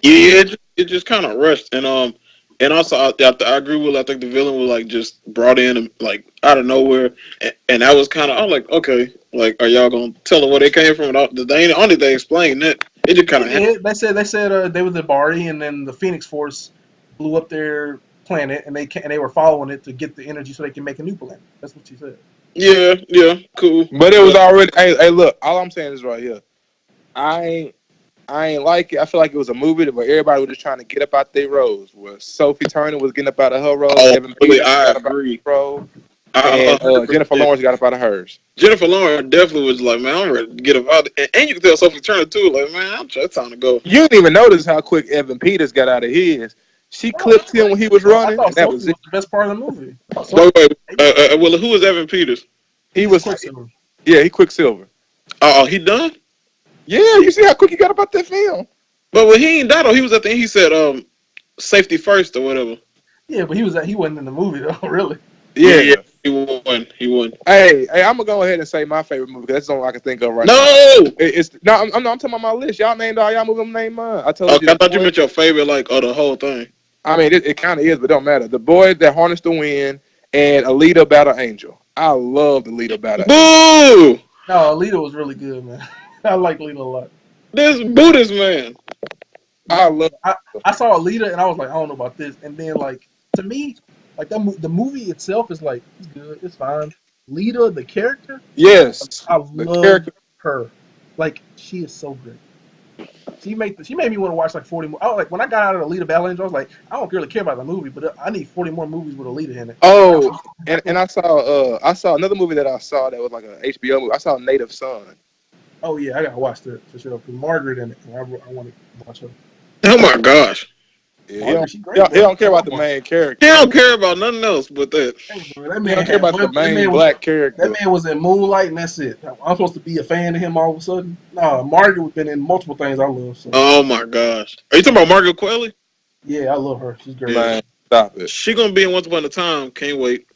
yeah, it just kind of rushed, and also I agree with. I think the villain was like just brought in like out of nowhere, and that was kind of I'm like, okay, like are y'all gonna tell them where they came from? And they ain't only they explained that it just kind They of happened. did. They said they was at Bari, and then the Phoenix Force blew up their planet, and they were following it to get the energy so they can make a new planet. That's what she said. Yeah, yeah, cool, but it was but already. Hey, look, all I'm saying is right here. I ain't, I ain't like it. I feel like it was a movie where everybody was just trying to get up out their roles. Where Sophie Turner was getting up out of her role, oh, Evan really, Peters I got up out of agree. his role, I and 100%. Jennifer Lawrence got up out of hers. Jennifer Lawrence definitely was like, man, I'm ready to get up out. And you can tell Sophie Turner too, like, man, it's time to go. You didn't even notice how quick Evan Peters got out of his. She No, clipped him when he was I running, thought and that Sophie was it. was the best part of the movie. I thought Wait, Sophie wait, was great. well, who is Evan Peters? He He's was, Quicksilver. yeah, he Quicksilver. Oh, he done? Yeah, you see how quick he got about that film? But when he ain't died, though, he was at the end. He said, safety first or whatever. Yeah, but he wasn't in the movie though. Really. Yeah, yeah, Yeah. he won. He won. Hey, I'm gonna go ahead and say my favorite movie because that's the only I can think of right now. No. It's no, I'm talking about my list. Y'all named all y'all movies. I'm name mine. I told you Okay, I the thought you boy. meant your favorite, like, of the whole thing. I mean, it kind of is, but don't matter. The boy that harnessed the wind and Alita Battle Angel. I love Alita Battle Angel. Boo! No, Alita was really good, man. I like Alita a lot. This Buddhist man. I love. I saw Alita and I was like, I don't know about this. And then like to me, like the movie itself is like it's good, it's fine. Lita, the character, Yes, I the love character. her. Like she is so great. She made me want to watch like 40 more. I was like when I got out of Alita Battle Angel, I was like, I don't really care about the movie, but I need 40 more movies with Alita in it. Oh, and I saw another movie that I saw that was like a HBO movie. I saw Native Son. Oh yeah, I gotta watch that for sure. Cause Margaret in it, and I want to watch her. Oh my gosh. Yeah, Margaret, she he great, don't, he bro. don't I care about love the Margaret. main He character. don't care about nothing else but that. Hey, bro, that He man don't care had about the one. main black That character. man was in Moonlight, and that's it. I'm supposed to be a fan of him all of a sudden. Nah, Margaret has been in multiple things I love. So Oh my gosh. Are you talking about Margaret Qualley? yeah, I love her. She's great. Yeah. Man, stop it. She gonna be in Once Upon a Time. Can't wait.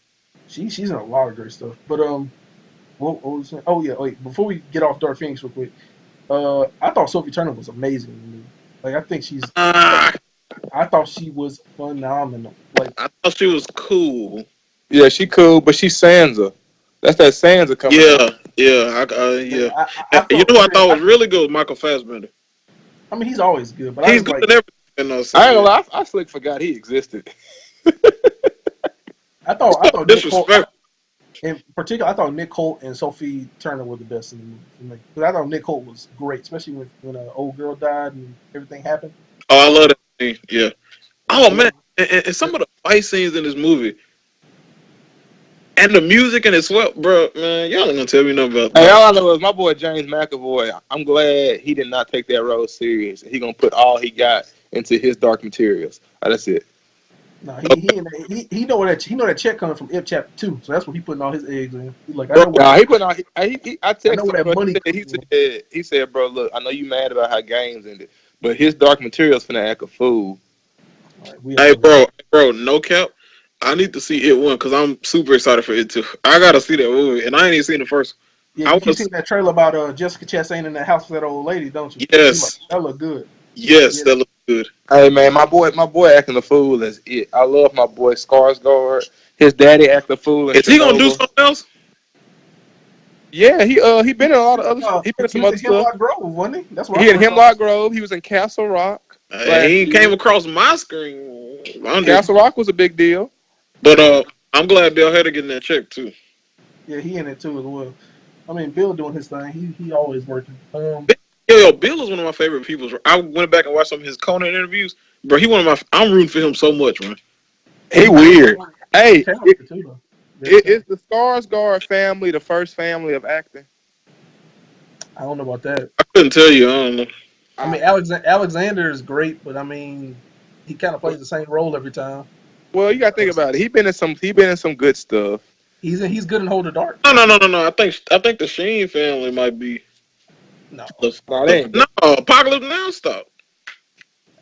She's in a lot of great stuff. But what was I saying? Oh yeah, wait. Before we get off Dark Phoenix real quick, I thought Sophie Turner was amazing in the movie. Like I think Ah, I thought she was phenomenal. Like I thought she was cool. Yeah, she cool, but she's Sansa. That's that Sansa coming out. Yeah, yeah, yeah. I You felt know what I weird. thought was really good? Was Michael Fassbender. I mean, he's always good, but I He's was good like, in everything. In those I ain't gonna series. lie, I slick forgot he existed. I So thought Nick Holt. disrespectful. In particular, I thought Nick Holt and Sophie Turner were the best in the movie for me. Because I thought Nick Holt was great, especially when an old girl died and everything happened. Oh, I love that scene. Yeah. Yeah, Oh I man, love. and some of the fight scenes in this movie and the music and it's well, bro, man, y'all ain't gonna tell me nothing Hey, about. all I know is my boy James McAvoy. I'm glad he did not take that role serious. He gonna put all he got into his Dark Materials. That's it. No, he know that check coming from Ip Chapter 2, so that's what he putting all his eggs in. He's like, Bro, Nah, he put on. I I know texted where him, that bro. money He coming from. said, he said, bro, look, I know you mad about how games ended, but his Dark Materials finna act a fool. All right, we hey, already know. bro, no cap. I need to see it one because I'm super excited for it too. I gotta see that movie, and I ain't even seen the first. Yeah, I you want to. keep seeing that trailer about Jessica Chastain in that house with that old lady, don't you? You like Yes, that look good. yes, Yeah, that look. good. Hey man, my boy acting the fool is it. I love my boy Skarsgård. His daddy act the fool in Is he gonna do Chernobyl. something else? Yeah, he been in a lot of other. He been in He some was other in stuff. Hemlock Grove, wasn't he? That's where I He in first saw him. Hemlock Grove. He was in Castle Rock last He year. came across my screen. Wonder. Castle Rock was a big deal. But I'm glad Bill Hader getting that check too. Yeah, he in it too as well. I mean, Bill doing his thing. He always working. Yo, Bill is one of my favorite people. I went back and watched some of his Conan interviews, bro. He one of my. I'm rooting for him so much, man. He weird. He's Hey, talented too, though. Very is talented. the Skarsgård family the first family of acting? I don't know about that. I couldn't tell you. I don't know. I I, mean, Alexander is great, but I mean, he kind of plays the same role every time. well, you got to think about it. He been in some good stuff. He's good in Hold the Dark. No. I think the Sheen family might be. No, No, they ain't No, good. Apocalypse Now stop.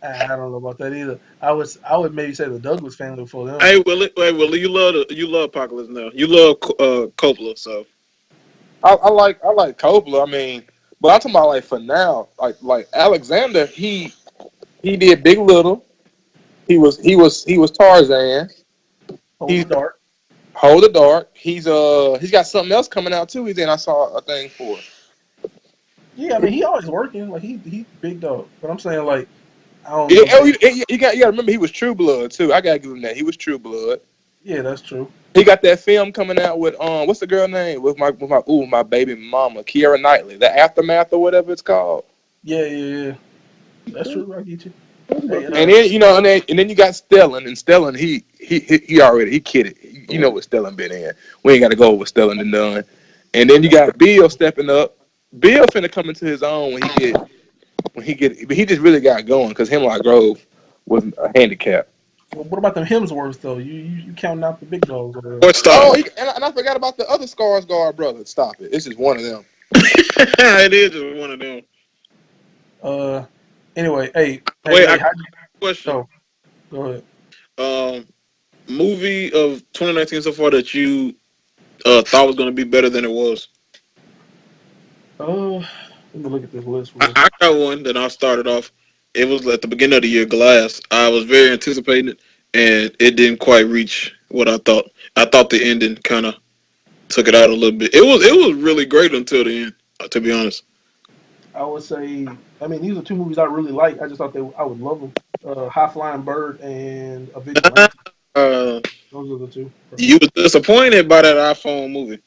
I don't know about that either. I would maybe say the Douglas family before them. Willie, you love Apocalypse Now. You love Coppola, so I like Coppola. I mean, but I'm talking about like for now, like Alexander, he did Big Little. He was Tarzan. Hold the He's Dark. Hold the Dark. He's got something else coming out too. He's in. I saw a thing for. Yeah, I mean, he always working. Like he big dog. But I'm saying like I don't Yeah, know. Maybe you got to remember he was True Blood too. I gotta give him that. He was True Blood. yeah, that's true. He got that film coming out with what's the girl name with my baby mama Keira Knightley, the Aftermath or whatever it's called. Yeah. That's true. I get you. Hey, And then and then you got Stellan, and Stellan he kidded. You know what Stellan been in. We ain't got to go over Stellan and done. And then you got Bill stepping up. Bill finna come into his own but he just really got going because Hemlock Grove was a handicap. well, what about the Hemsworths though? You counting out the big dogs over there? boy, stop. Oh, and I forgot about the other Skarsgård brother. Stop it. This is one of them. It is just one of them. Uh, anyway, Wait, I got how a question. go? Go ahead. Um, movie of 2019 so far that you thought was gonna be better than it was. Let me look at this list real. I got one that I started off. It was at the beginning of the year, Glass. I was very anticipated, and it didn't quite reach what I thought. I thought the ending kind of took it out a little bit. It was really great until the end, to be honest. I would say, I mean, these are two movies I really like. I just thought I would love them. High Flying Bird and A Vigilante. Uh, Those are the two for me. you were disappointed by that iPhone movie.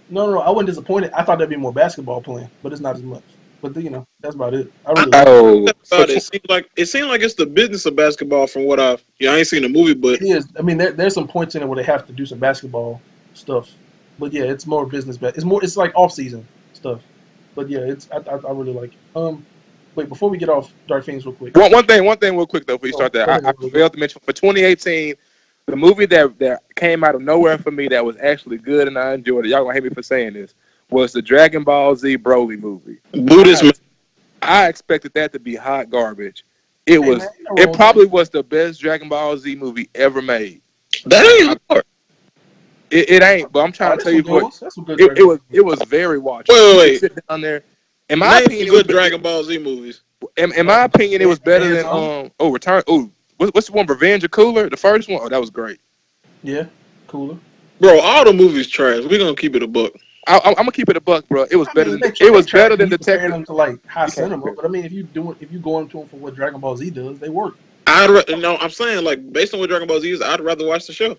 No, I wasn't disappointed. I thought there'd be more basketball playing, but it's not as much. But that's about it. I I really like it. Oh, for about it. It seemed like it's the business of basketball from what I ain't seen the movie, but It is. I mean, there's some points in it where they have to do some basketball stuff. But yeah, it's more business. It's more. It's like off season stuff. But yeah, it's. I really like it. Wait, before we get off Dark Things, real quick. one thing real quick though before you Oh, start that, go ahead. I failed to mention for 2018, the movie that came out of nowhere for me that was actually good and I enjoyed it. Y'all gonna hate me for saying this was the Dragon Ball Z Broly movie. Buddhist I man, I expected that to be hot garbage. It Hey man, was. ain't no It wrong with that. probably was the best Dragon Ball Z movie ever made. that ain't hard. It ain't, but I'm Oh, trying to there's tell some you good what. ones. That's some good It Dragon Ball. was. It was very watchable. Wait, You wait, could wait. sit down there. In my Name some opinion, it was. good Dragon Ball Z movies. In my opinion, it was better Dead than Zone. Return. What's the one? Revenge of Cooler, the first one. Oh, that was great. Yeah, cooler. Bro, all the movies trash. We gonna keep it a buck. I'm gonna keep it a buck, bro. It was I better mean, than. It they was trash better when than you comparing Detective. them to like high You can't cinema. compare. But I mean, if you going to them for what Dragon Ball Z does, they work. No, I'm saying like based on what Dragon Ball Z is, I'd rather watch the show.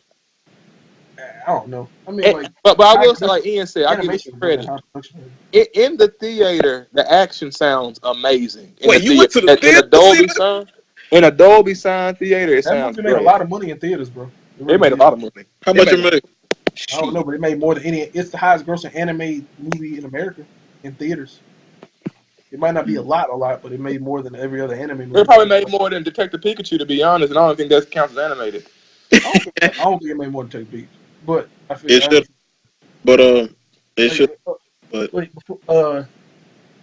I don't know. I mean, like But I high will say, that's like Ian said, I give him animation is better than credit. high production. In the theater, the action sounds amazing. In the Wait, you went theater, to the in a theater to see Dolby that? sound, in a Dolby sound theater, it That sounds movie made a great. lot of money in theaters, bro. It It really made a did. lot of money. How It much made it made? I don't know, shit. but it made more than any. It's the highest grossing anime movie in America in theaters. It might not be a lot, but it made more than every other anime It movie. probably made more than Detective Pikachu, to be honest, and I don't think that counts as animated. I don't think it made more than Take Beats, but I feel It I should, understand. but it Wait, should. But wait, before,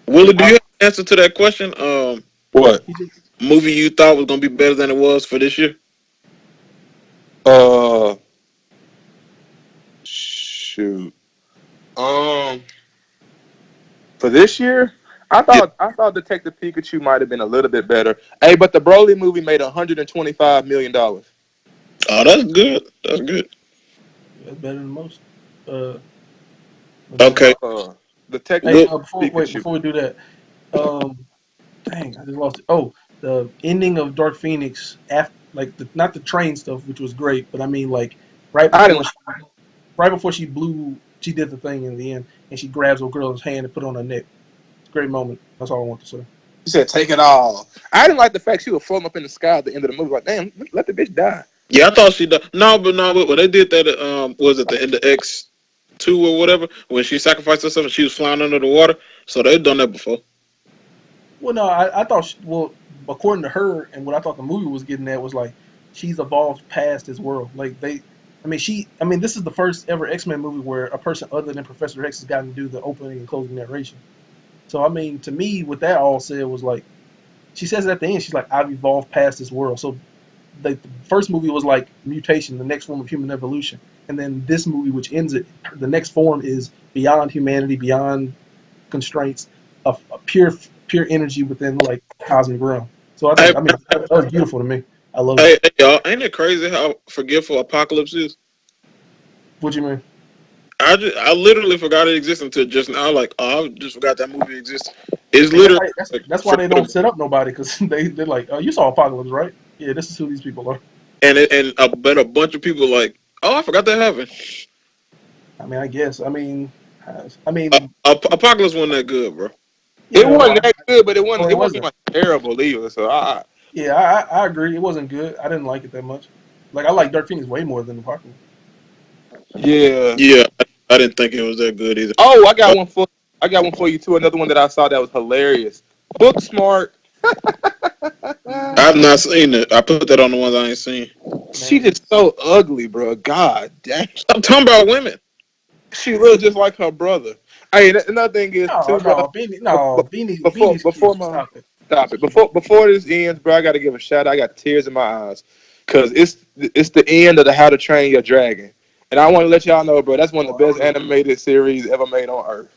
Willie, do I, you have an answer to that question? What? he just, Movie you thought was gonna be better than it was for this year? Uh, shoot. Um, for this year, Yeah. I thought Detective Pikachu might have been a little bit better. Hey, but the Broly movie made $125 million. Oh, that's good. That's good. Yeah, it's better than most. Uh, let me. Okay. Hey, Detective What? Pikachu. before we do that, um, dang, I just lost it. Oh, the ending of Dark Phoenix after, like, not the train stuff, which was great, but I mean, like, right I didn't. before she, right before she did the thing in the end, and she grabs a girl's hand and put it on her neck. It's a great moment. That's all I want to say. You said take it all. I didn't like the fact she was floating up in the sky at the end of the movie. Like, damn, let the bitch die. Yeah, I thought she died. No, but no, but when they did that, was it in the X2 or whatever, when she sacrificed herself and she was flying under the water? So they've done that before. Well, no, I thought, well, according to her, and what I thought the movie was getting at was like she's evolved past this world. Like I mean, this is the first ever X-Men movie where a person other than Professor X has gotten to do the opening and closing narration. So, I mean, to me, what that all said was like, she says it at the end, she's like, I've evolved past this world. So, the first movie was like mutation, the next form of human evolution. And then this movie, which ends it, the next form is beyond humanity, beyond constraints of pure energy within like cosmic realm. So Hey, I mean, that was beautiful to me. I loved it. hey, y'all, ain't it crazy how forgetful Apocalypse is? What you mean? I literally forgot it existed until just now. Like, oh, I just forgot that movie existed. It's Hey, literally like that's why they don't forgettable. set up nobody because they're like, oh, you saw Apocalypse, right? Yeah, this is who these people are. But a bunch of people like, oh, I forgot that happened. I mean, I guess. I mean, Apocalypse wasn't that good, bro. It yeah, no, wasn't that good, but no, it it wasn't wasn't. like terrible either. So Yeah, I agree. It wasn't good. I didn't like it that much. Like I like Dark Phoenix way more than Apocalypse. yeah. Yeah, I didn't think it was that good either. Oh, Uh, I got one for you too. Another one that I saw that was hilarious. Book Smart. I've not seen it. I put that on the ones I ain't seen. She Man, just so ugly, bro. God dang. Stop talking about women. She looks just like her brother. Hey, another thing is no, too, bro. Beanie's cute. Before my Stop it. stop it before this ends, bro. I got to give a shout out. I got tears in my eyes because it's the end of the How to Train Your Dragon, and I want to let y'all know, bro. That's one of Oh, the best animated series ever made on earth.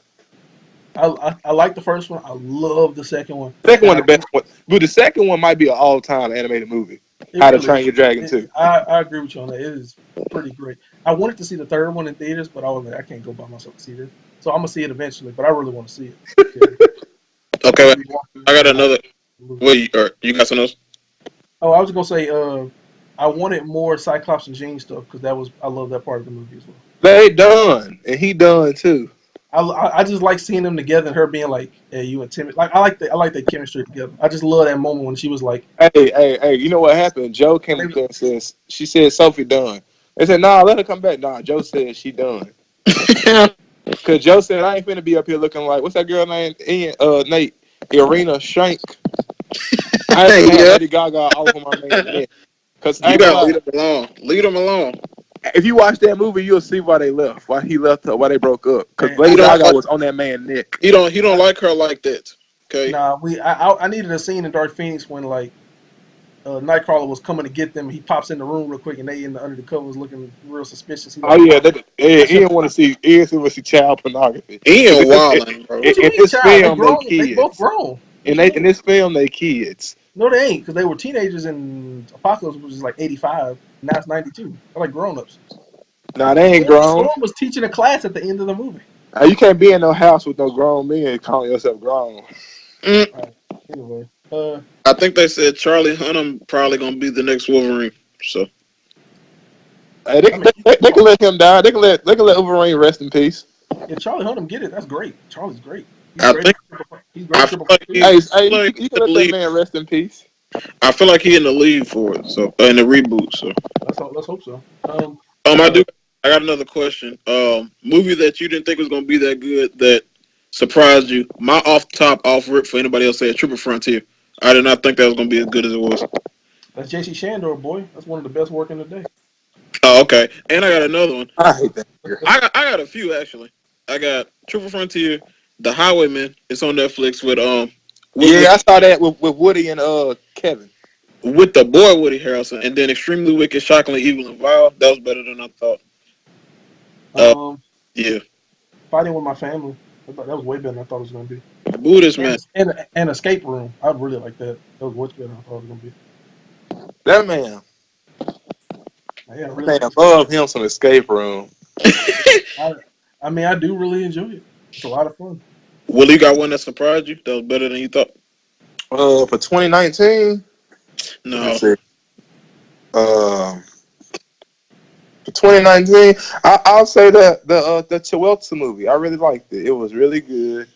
I like the first one. I love the second one, Second and one, the best one, but the second one might be an all time animated movie. it How to really Train is. Your Dragon too. I agree with you on that. It is pretty great. I wanted to see the third one in theaters, but I was like, I can't go by myself to see this. So I'm gonna see it eventually, but I really want to see it because I Okay, can't wait, be walking I around got and not another. movie. Wait, you got something else? Oh, I was gonna say, I wanted more Cyclops and Jean stuff because I love that part of the movie as well. They done, and he done too. I just like seeing them together and her being like, "Hey, you and Timmy." Like I like their chemistry together. I just love that moment when she was like, Hey! You know what happened? Joe came they, up there and says she said Sophie done. They said, "Nah, let her come back." Nah, Joe said she done. Cause Joe said I ain't finna be up here looking like what's that girl name? Nate Irina Shank. I ain't finna have Yeah, Lady Gaga all over my man neck. Cause I you ain't gonna gotta lie, leave them alone. Leave them alone. if you watch that movie, you'll see why they left, why he left her, why they broke up. Cause man, Lady He don't Gaga like. was on that man neck. He don't I like her like that. Okay. nah, I needed a scene in Dark Phoenix when like Nightcrawler was coming to get them. He pops in the room real quick, and they in the under the covers looking real suspicious. He Oh like, yeah, I he should. didn't want to see. He didn't want to see child pornography. Cause Ian Wilding, bro. What you in mean, this child? They film they grown. They both kids. grown. What In you they in mean? this film they kids. No, they ain't because they were teenagers in Apocalypse, which is like 85. Now it's 92. They're like grown ups. Nah, they ain't Storm grown. was teaching a class at the end of the movie. You can't be in no house with no grown men calling yourself grown. Mm, All right. Anyway, I think they said Charlie Hunnam probably gonna be the next Wolverine. So Hey, I mean, they can let him die. They can let Wolverine rest in peace. if Charlie Hunnam get it, that's great. Charlie's great. He's I great. think He's great I in feel Triple like Cross too. You he can in the let that lead. man rest in peace. I feel like he in the lead for it. So in the reboot. So Let's hope so. I Uh, do. I got another question. Movie that you didn't think was gonna be that good that surprised you. My off top off rip for anybody else said Triple Frontier. I did not think that was gonna be as good as it was. that's JC Shandor, boy. That's one of the best work in the day. Oh, okay. And I got another one. I hate that. I got a few actually. I got Triple Frontier, The Highwayman. It's on Netflix Yeah, I saw that with Woody and Kevin. with the boy Woody Harrelson, and then Extremely Wicked, Shockingly Evil, and Vile. That was better than I thought. Uh, Um, yeah. Fighting with My Family. I thought that was way better than I thought it was gonna be. Buddhist man. And escape room. I really like that. That was much better than I thought it was gonna be. That man, Yeah, I that really like man, escape love room. him some escape room. I, I mean, I do really enjoy it. It's a lot of fun. Willie got one that surprised you. That was better than you thought. For 2019, let me No, see. Uh, for 2019, I'll say the Chiwetel movie. I really liked it. It was really good.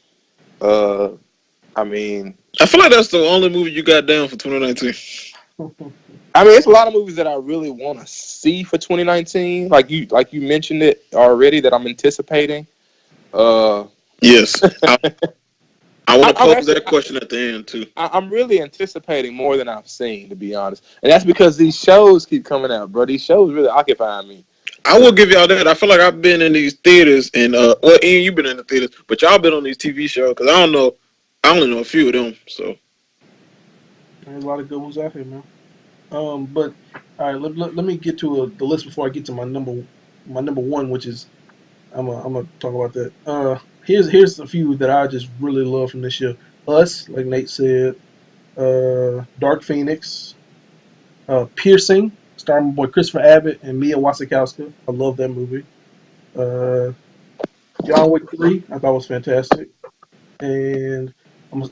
Uh, I mean, I feel like that's the only movie you got down for 2019. it's a lot of movies that I really want to see for 2019. Like you mentioned it already that I'm anticipating. Uh, Yes, I want to I'm pose actually that question at the end too. I'm really anticipating more than I've seen, to be honest, and that's because these shows keep coming out, bro. These shows really occupying me. I will give y'all that. I feel like I've been in these theaters and well, Ian, you've been in the theaters, but y'all been on these TV shows because I don't know. I only know a few of them. So There's a lot of good ones out here, man. But all right, let me get to the list before I get to my number one, which is I'm gonna talk about that. Here's a few that I just really love from this year. Us, like Nate said, Dark Phoenix, Piercing, starring my boy Christopher Abbott and Mia Wasikowska. I love that movie. Uh, John Wick 3, I thought was fantastic. And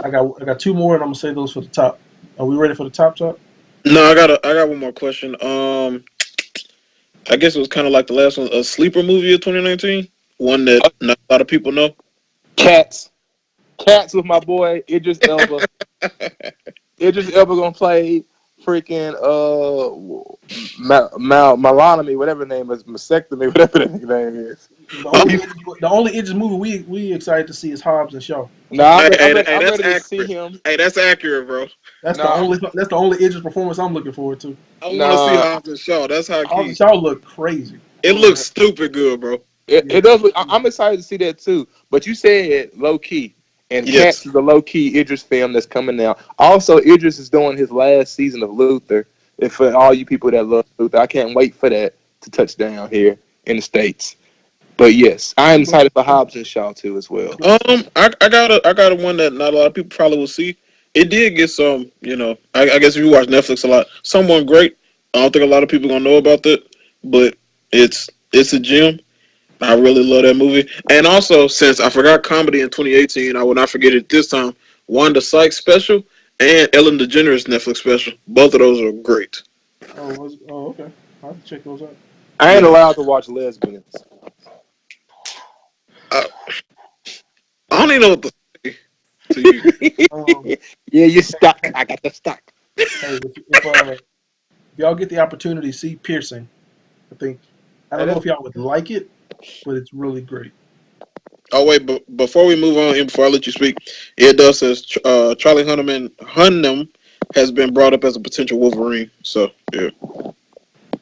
I got two more, and I'm gonna say those for the top. Are we ready for the top? no, I got one more question. I guess it was kind of like the last one, a sleeper movie of 2019, one that not a lot of people know. Cats, Cats with my boy Idris Elba. Idris Elba gonna play freaking Malanomy, whatever the name is, mastectomy, whatever the name is. The Oh, only the only Idris movie we excited to see is Hobbs and Shaw. That's No, all. I'm that's ready to see accurate. him. Hey, that's accurate, bro. That's the No, only that's the only Idris performance I'm looking forward to. I want to see no, Hobbs and Shaw. That's how Hobbs key. and Shaw look crazy. It looks stupid good, bro. it Yeah, does. I'm excited to see that too. But you said low key, and Cats Yes. is the low key Idris film that's coming out. Also, Idris is doing his last season of Luther. If for all you people that love Luther, I can't wait for that to touch down here in the states. But yes, I am excited for Hobbs and Shaw too as well. I got a one that not a lot of people probably will see. It did get some, I guess if you watch Netflix a lot, someone great. I don't think a lot of people gonna know about that, but it's a gem. I really love that movie. And also, since I forgot comedy in 2018, I will not forget it this time. Wanda Sykes special and Ellen DeGeneres Netflix special. Both of those are great. okay. I'll have to check those out. I ain't Yeah. allowed to watch lesbians. I, I don't even know what to say to you. Um, Yeah, you stuck. I got the stuck. hey, if y'all get the opportunity to see Piercing, I think I Hey, don't know that's if y'all would like it, but it's really great. Oh wait, but before we move on, and before I let you speak, it does says Charlie Hunnam has been brought up as a potential Wolverine. So yeah,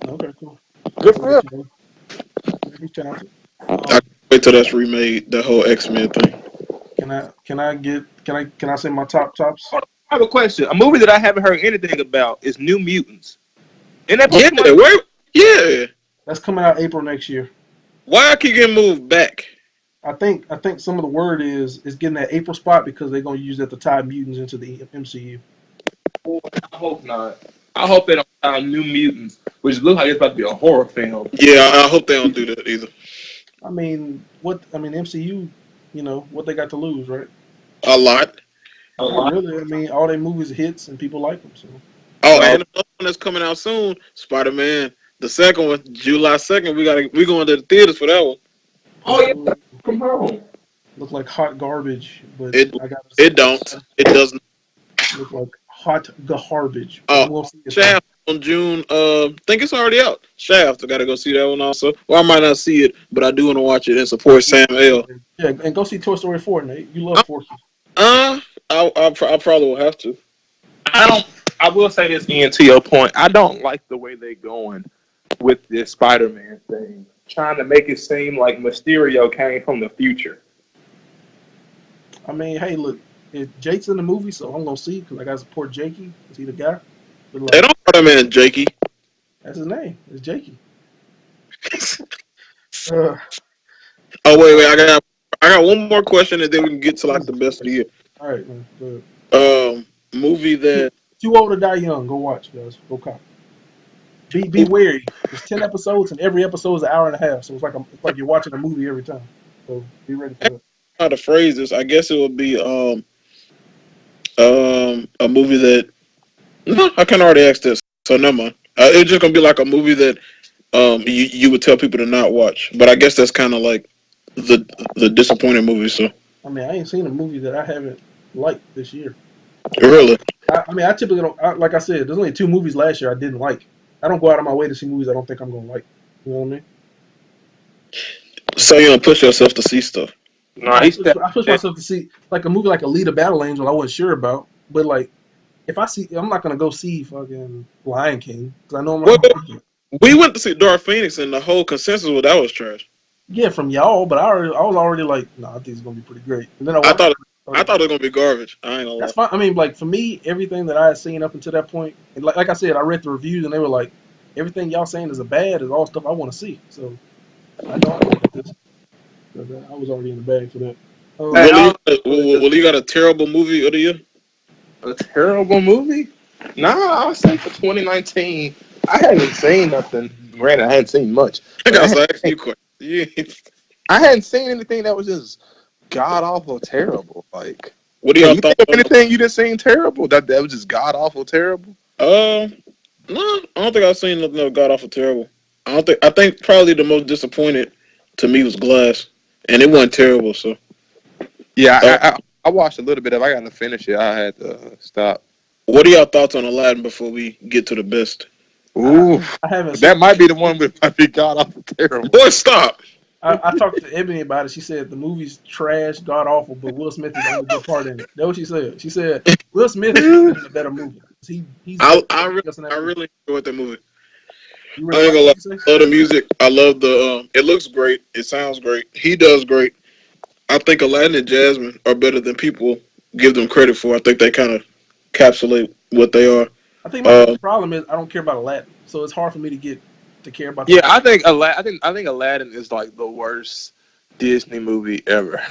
Okay, cool. good Look for him. at you. Yeah, he's talented. I can't Um, wait till that's remade. The whole X-Men thing. can I say my tops? Hold on, I have a question. A movie that I haven't heard anything about is New Mutants. Isn't that supposed Yeah, to come out? where? Yeah, That's coming out April next year. why I keep getting moved back? I think some of the word is getting that April spot because they're gonna use that to tie mutants into the MCU. Boy, I hope not. I hope they don't find New Mutants, which looks like it's about to be a horror film. Yeah, I hope they don't do that either. I mean MCU, what they got to lose, right? A lot. A Not lot. really. I mean, all their movies are hits and people like them. So Oh, No. and another one that's coming out soon, Spider-Man. The second one, July 2nd. We going to the theaters for that one. Oh yeah, ooh, come home. look like hot garbage, but It I got it don't. It doesn't. look like hot garbage. But Oh, I'm gonna see it though. Shaft on June. Think it's already out. Shaft. I gotta go see that one also. Well, I might not see it, but I do want to watch it and support Sam L. Yeah, and go see Toy Story 4, Nate. You love Uh, forces. I probably will have to. I don't. I will say this, Ian. To your point, I don't like the way they're going with this Spider-Man thing, trying to make it seem like Mysterio came from the future. I mean, hey, look, Jake's in the movie, so I'm gonna see because I gotta support Jakey because he the guy. But They like, don't call that man Jakey. that's his name. It's Jakey. Uh, Oh wait, uh, wait. I got one more question, and then we can get to like the Jesus best of the Christ. year. All right, man. Good. Movie that Too old to die young. Go watch, guys. Go cop. Be wary. There's 10 episodes, and every episode is an hour and a half. So it's like you're watching a movie every time. So be ready for that. how to phrase this. I guess it would be a movie that no, I can already ask this. So never mind. It's just gonna be like a movie that you would tell people to not watch. But I guess that's kind of like the the disappointing movie. So I mean, I ain't seen a movie that I haven't liked this year. I, really, I mean, I typically don't. Like I said, there's only 2 movies last year I didn't like. I don't go out of my way to see movies I don't think I'm gonna like. You know what I mean? so you don't push yourself to see stuff. No, No, he stepped. I push myself to see like a movie like Alita Battle Angel. I wasn't sure about, but like if I see, I'm not gonna go see fucking Lion King because I know I'm not Well, gonna like it. we went to see Dark Phoenix, and the whole consensus was that was trash. Yeah, from y'all, but I was already like, nah, I think it's gonna be pretty great. And then I I watched thought it. I Already, thought it was gonna be garbage. I ain't gonna lie. that's fine. I mean, like for me, everything that I had seen up until that point, and like I said, I read the reviews and they were like, everything y'all saying is a bad is all stuff I want to see. So I know I'm gonna like this. 'Cause, I was already in the bag for that. Hey, Willie, I Willie, you got a terrible movie of the year? a terrible movie? Nah, I would say for 2019, I haven't seen nothing. Granted, I hadn't seen much, I but got to ask you a question. Yeah. I hadn't seen anything that was just god awful terrible. Like, What do can y'all you think thought of on? anything you done seen terrible that was just god awful terrible? Uh, no, I don't think I've seen nothing that got off of terrible. I don't think. I think probably the most disappointed to me was Glass, and it wasn't terrible. So, Yeah, uh, I watched a little bit of. I got to finish it. I had to stop. what are y'all thoughts on Aladdin before we get to the best? I, Ooh, I haven't seen. that might be the one that might be god awful terrible. Boy, stop! I talked to Ebony about it. She said the movie's trash, god awful, but Will Smith is the only good part in it. That's what she said. She said Will Smith has made it a better movie. He's I better I than really, everything else in that I movie. really enjoyed that movie. You I really ain't like gonna it? lie. You say? I love the music. I love the. It looks great. It sounds great. He does great. I think Aladdin and Jasmine are better than people give them credit for. I think they kind of encapsulate what they are. I think my Uh, biggest problem is I don't care about Aladdin, so it's hard for me to get to care about the Yeah, rest. I think Aladdin is like the worst Disney movie ever.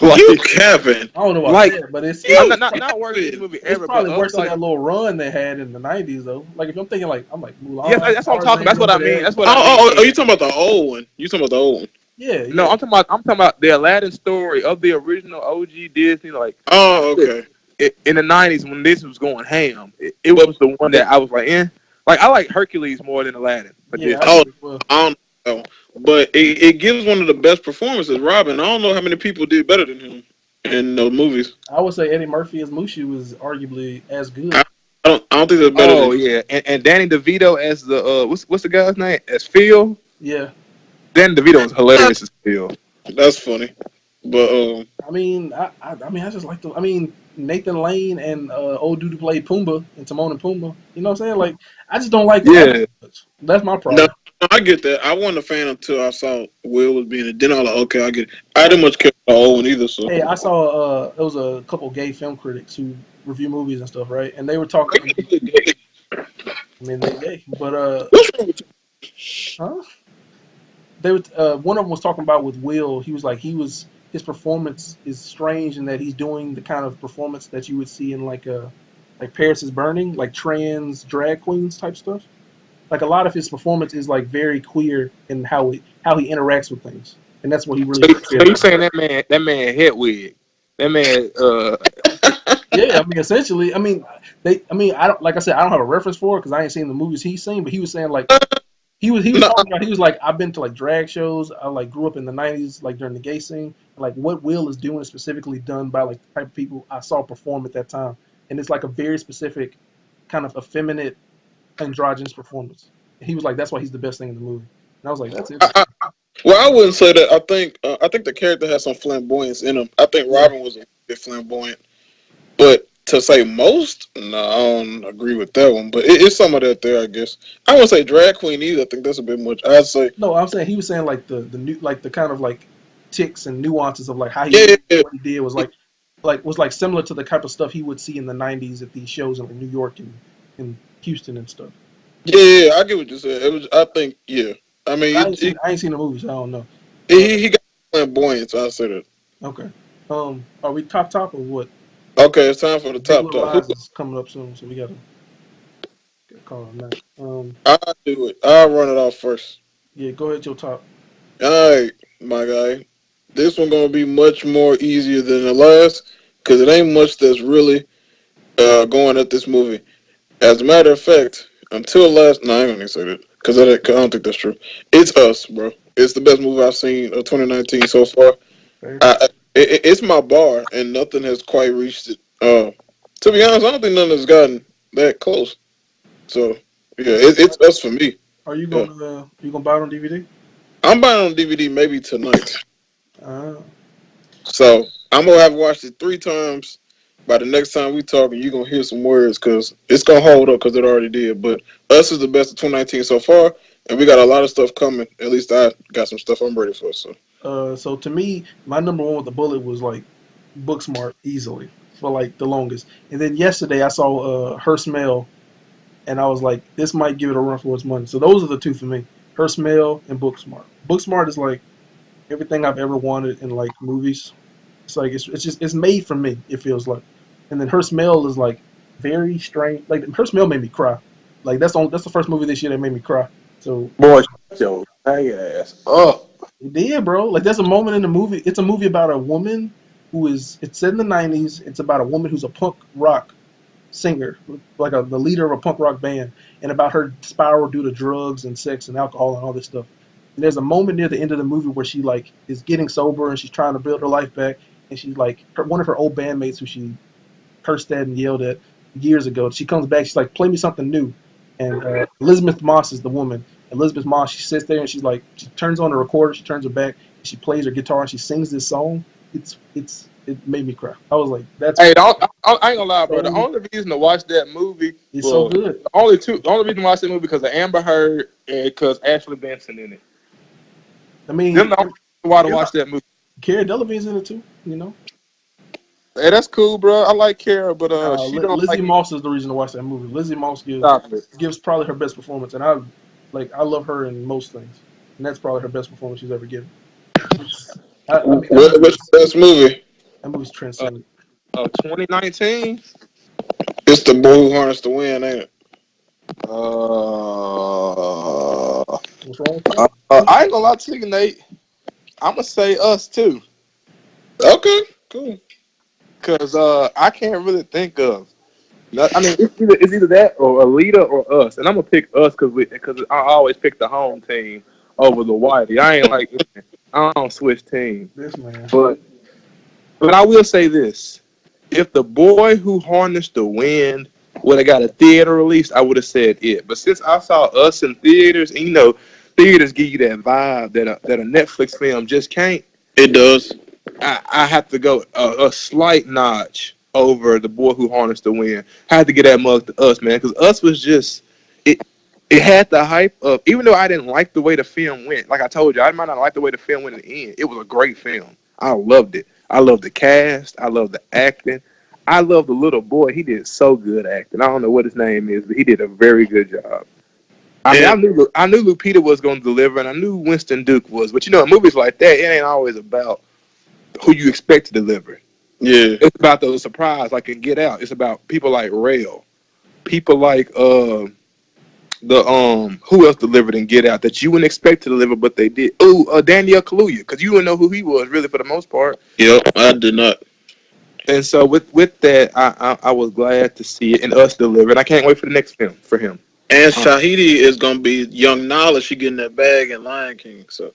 you like capping? I don't know what I like said, but I'm You not worst Disney capping? movie it's ever, but probably of worse than like that little run they had in the '90s though. Like if I'm thinking like I'm like yes, Mulan, that's what I'm talking. Tarzan, That's what I remember mean. that? That's what I mean. Oh, you talking about the old one? You talking about the old one? Yeah, No, yeah, I'm talking about the Aladdin story of the original OG Disney. Like Oh, okay. in the '90s when this was going ham, it But was the one that I was like, eh. Like I like Hercules more than Aladdin for yeah. I Disney. oh, do as well. I don't know. But it gives one of the best performances. Robin. I don't know how many people did better than him in those movies. I would say Eddie Murphy as Mushu was arguably as I, good. I don't think they're better than. Oh yeah, and Danny DeVito as the what's the guy's name as Phil. Yeah, Danny DeVito was hilarious as Phil. That's funny. But I mean, I just like the. I mean, Nathan Lane and old dude who played Pumbaa in Timon and Pumbaa. You know what I'm saying? Like, I just don't like Aladdin Yeah, much. That's my no, problem. I get that. I wasn't a fan until I saw Will was being it. Then I was like, okay, I get it. I didn't much care about the old one either. So Hey, I saw it was a couple gay film critics who review movies and stuff, right? And they were talking. I mean, they gay, but what's wrong with huh? They were one of them was talking about with Will. He was like his performance is strange in that he's doing the kind of performance that you would see in like Paris is Burning, like trans drag queens type stuff. Like a lot of his performance is like very queer in how he interacts with things, and that's what he really so appreciated you about it. saying that man Hedwig, that man Yeah, I mean, essentially, I mean, I mean, I don't like I said, I don't have a reference for it because I ain't seen the movies he's seen, but he was saying like he was no, talking about he was like I've been to like drag shows. I like grew up in the '90s, like during the gay scene. Like what Will is doing is specifically done by like the type of people I saw perform at that time, and it's like a very specific kind of effeminate androgynous performance. And he was like, that's why he's the best thing in the movie. And I was like, that's I, interesting. well, I wouldn't say that. I think the character has some flamboyance in him. I think Yeah, Robin was a bit flamboyant, but to say most, no, I don't agree with that one. But it's some of that there, I guess. I wouldn't say drag queen either. I think that's a bit much. I'd say, no, I'm saying he was saying like the new like the kind of like ticks and nuances of like how he yeah, moved and what he did was like similar to the type of stuff he would see in the '90s at these shows in like New York and Houston and stuff. yeah, I get what you said. It was, I think, yeah. I But mean, I ain't seen the movie, so I don't know. Uh, he got flamboyance. I'll say that. Okay. Are we top or what? Okay, it's time for the Big top Little top. Who? Lies is coming up soon, so we gotta call it now. I'll do it. I'll run it off first. Yeah, go ahead, your top. All right, my guy. This one gonna be much more easier than the last because it ain't much that's really going at this movie. As a matter of fact, until last, no, I ain't gonna say that because I don't think that's true. It's Us, bro. It's the best movie I've seen of 2019 so far. Fair. It's my bar, and nothing has quite reached it. To be honest, I don't think nothing has gotten that close. So yeah, Okay. it's Us for me. Are Yeah, you gonna buy it on DVD? I'm buying on DVD maybe tonight. Uh, So I'm gonna have watched it 3 times. By the next time we talk, and you're gonna hear some words because it's gonna hold up because it already did. But Us is the best of 2019 so far, and we got a lot of stuff coming. At least I got some stuff I'm ready for. So so to me, my number one with the bullet was like Booksmart easily for like the longest. And then yesterday I saw Her Smell, and I was like, this might give it a run for its money. So those are the two for me: Her Smell and Booksmart. Booksmart is like everything I've ever wanted in like movies. It's like it's just it's made for me. It feels like, and then Her Smell is like very strange. Like Her Smell made me cry. Like that's the first movie this year that made me cry. So Boy, shut your faggot ass up. it did, bro. Like there's a moment in the movie. It's a movie about a woman who is. It's set in the '90s. It's about a woman who's a punk rock singer, like the leader of a punk rock band, and about her spiral due to drugs and sex and alcohol and all this stuff. And there's a moment near the end of the movie where she like is getting sober and she's trying to build her life back, and she's like one of her old bandmates who she cursed at and yelled at years ago. She comes back. She's like, "Play me something new." And Elizabeth Moss is the woman. Elizabeth Moss. She sits there and she's like, she turns on the recorder. She turns her back. And she plays her guitar and she sings this song. It made me cry. I was like, that's Hey, I ain't gonna lie, bro. The so only reason to watch that movie, it's so well, good. the only reason to watch that movie because of Amber Heard and because Ashley Benson in it. I Them mean, the only reason why to yeah, watch that movie. Cara Delevingne's in it too. You know, Hey, that's cool, bro. I like Kara, but she don't Lizzie like me. Moss is the reason to watch that movie. Lizzie Moss Stop it. gives probably her best performance, and I love her in most things, and that's probably her best performance she's ever given. It's I mean what's your best movie? that movie's Uh, transcendent. 2019. It's the boy who harnessed the wind, ain't it? Uh, What's wrong with that? I ain't gonna lie to you, Nate. I'm gonna say us too, Okay, cool. cause I can't really think of. I mean, it's either that or Alita or us, and I'm gonna pick us because I always pick the home team over the Whitey. I ain't like I don't switch teams, This man. but I will say this: if the boy who harnessed the wind would have got a theater release, I would have said it. But since I saw us in theaters, and theaters give you that vibe that a Netflix film just can't. It does. I have to go a slight notch over the boy who harnessed the wind. I had to get that mug to us, man, because us was just it. It had the hype of, even though I didn't like the way the film went. Like I told you, I might not like the way the film went in the end. It was a great film. I loved it. I loved the cast. I loved the acting. I loved the little boy. He did so good acting. I don't know what his name is, but he did a very good job. I mean, And I knew Lupita was going to deliver, and I knew Winston Duke was. But in movies like that, it ain't always about who you expect to deliver. yeah, It's about the surprise, like in Get Out. It's about people like Rail, people like the who else delivered in Get Out that you wouldn't expect to deliver, but they did. Oh, Daniel Kaluuya, because you wouldn't know who he was really for the most part. yep, I did not. And so with that, I was glad to see it and us deliver. And I can't wait for the next film for him. And Uh, Shahidi is gonna be young knowledge. She getting that bag in Lion King. So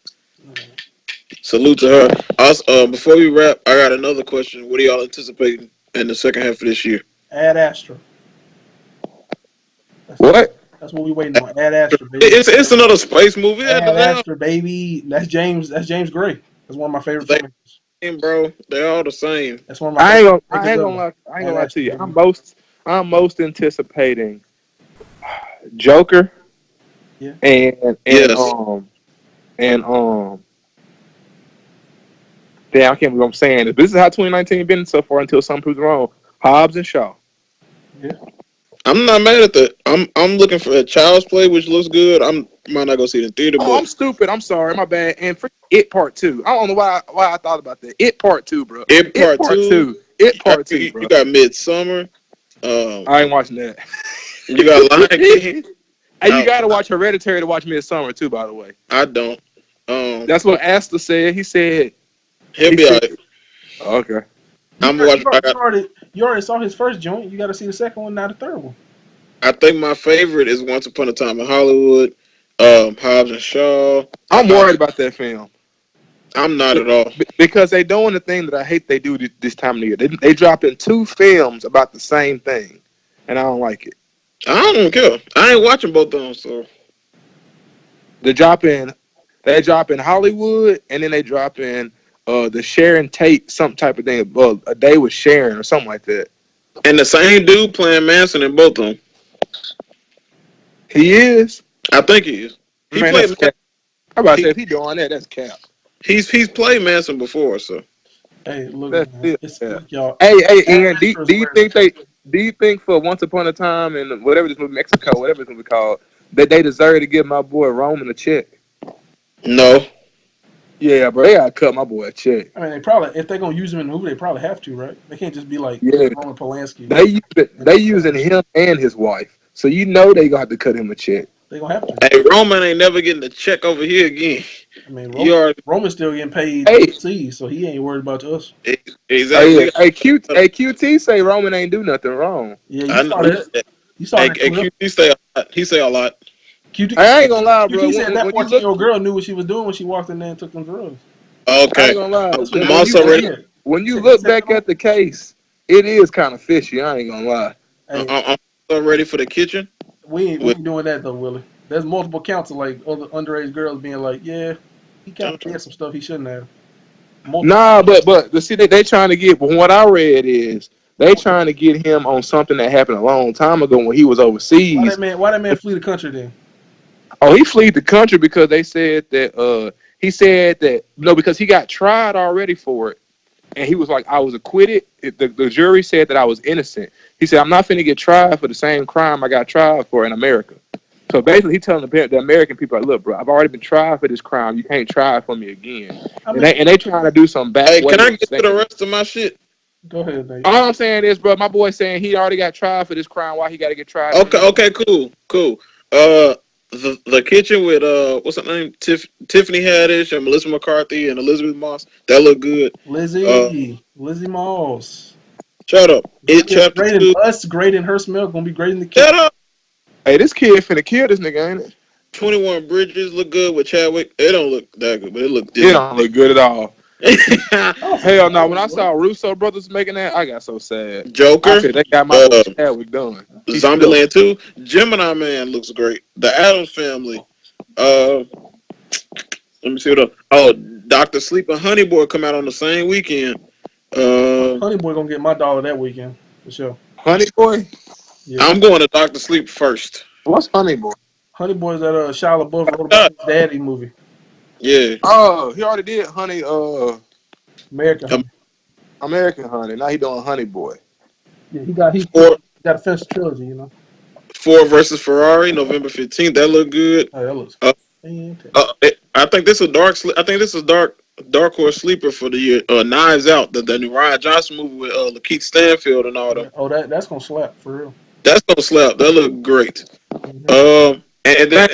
salute to her. Also, before we wrap, I got another question. What are y'all anticipating in the second half of this year? Ad Astra. That's what? that's what we waiting on. Ad Astra, baby. It's another space movie. Yeah, Ad they're all Astra, baby. That's James Gray. That's one of my favorite the filmmakers. same, bro. They're all the same. That's one of my favorite filmmakers ever. I ain't Ad gonna lie to Astra, you. baby. I'm most anticipating Joker Yeah. and Yes, and damn, I can't believe I'm saying this. This is how 2019 been so far until something proves wrong. Hobbs and Shaw. Yeah. I'm not mad at that. I'm looking for a Child's Play, which looks good. Might not go see it in theater, Oh, but I'm stupid. I'm sorry. My bad. And for It Part Two. I don't know why I thought about that. It Part Two, bro. it It part Part two. Two. It Part Two, You bro. got Midsummer. Um, I ain't watching that. you got Lion King. Hey, you I, gotta watch Hereditary to watch Midsummer too. By the way, I don't. Um, that's what Asta said. He said. he'll He be said. alright. Okay. You I'm got watching. you already saw his first joint. You got to see the second one, not the third one. I think my favorite is Once Upon a Time in Hollywood. Hobbs and Shaw. I'm worried about that film I'm not at all. because they doing the thing that I hate they do this time of the year. They dropping two films about the same thing, and I don't like it. I don't care. I ain't watching both of them, so They drop in, they drop in Hollywood, and then they drop in the Sharon Tate some type of thing. A day with Sharon or something like that. and the same dude playing Manson in both of them. He is. I think he is. He Man, played. that's cap. I'm about to say He if he doing that, that's cap. he's played Manson before, so Hey, look, That's man. still It's cap. look, y'all. Hey, Ian, Actors do you wear the think suit. they? Do you think for Once Upon a Time in whatever this movie, Mexico, whatever it's gonna be called, that they deserve to give my boy Roman a check? no. Yeah, bro, they gotta cut my boy a check. I mean, they probably if they're gonna use him in the movie, they probably have to, right? They can't just be like Yeah, Roman Polanski and they no using credits. him and his wife, so you know they gonna have to cut him a check. They gonna have to. Hey, Roman ain't never getting a check over here again. I mean, You already Roman's still getting paid Hey, overseas, so he ain't worried about us. exactly. Hey, QT say Roman ain't do nothing wrong. Yeah, you I saw know he that. said. You saw Hey, that hey, clip. QT say a lot. He say a lot. QT, I ain't gonna lie, bro. QT said that When you look, 14-year-old girl knew what she was doing when she walked in there and took them drugs. I ain't Okay, gonna lie, That's what I'm because QT also ready. said. when you He look said, back at the case, it is kind of fishy. I ain't gonna lie. "Hey, I'm also ready for the kitchen. we With ain't doing that though, Willie. There's multiple counts of like other underage girls being like, yeah, he kind of did some stuff he shouldn't have. Multiple. Nah, but see, they trying to get. But what I read is they trying to get him on something that happened a long time ago when he was overseas. Why that man flee the country then? Oh, he fled the country because they said that he said that no, because he got tried already for it, and he was like, I was acquitted. The jury said that I was innocent. He said, I'm not finna get tried for the same crime I got tried for in America. So basically, he telling the American people, like, look, bro, I've already been tried for this crime. You can't try it for me again. I And mean, they trying to do some back hey, can way I of get to the saying it. rest of my shit? go ahead, Nate. All I'm saying is, bro, my boy saying he already got tried for this crime. Why he got to get tried Okay, again? okay, cool. The kitchen with what's her name? Tiffany Haddish and Melissa McCarthy and Elizabeth Moss. That look good. Uh, Lizzie Moss. shut up. It Great, chapter great in two. us, great in her smell. Gonna be great in the kitchen. Shut up. Hey, this kid finna kill this nigga, ain't it? 21 Bridges look good with Chadwick. It don't look that good, but It it look don't look good at all. I don't think Hell it no! When does. I What? saw Russo brothers making that, I got so sad. I Joker. said they got my boy Uh, Chadwick done. He stuck. Zombieland 2. Gemini Man looks great. The Addams Family. Uh, let me see what else. Oh, Doctor Sleep and Honey Boy come out on the same weekend. Uh, Honey Boy gonna get my dollar that weekend for sure. Honey boy, Yeah, I'm going to Doctor Sleep first. what's Honey boy? Honey Boy's that Shia LaBeouf wrote about Uh, his daddy movie, yeah. Oh, he already did Honey. American Um, Honey. American Honey. Now he doing Honey boy. Yeah, he Ford, got to finish the trilogy. You know, Ford versus Ferrari, November 15th. That look good. oh, that looks Uh, fantastic. I think this is I think this is dark horse sleeper for the year. Knives Out, the new Ryan Johnson movie with Lakeith Stanfield and all them. Oh, that's gonna slap for real. That's gonna slap. That look great. Hmm. Man, And then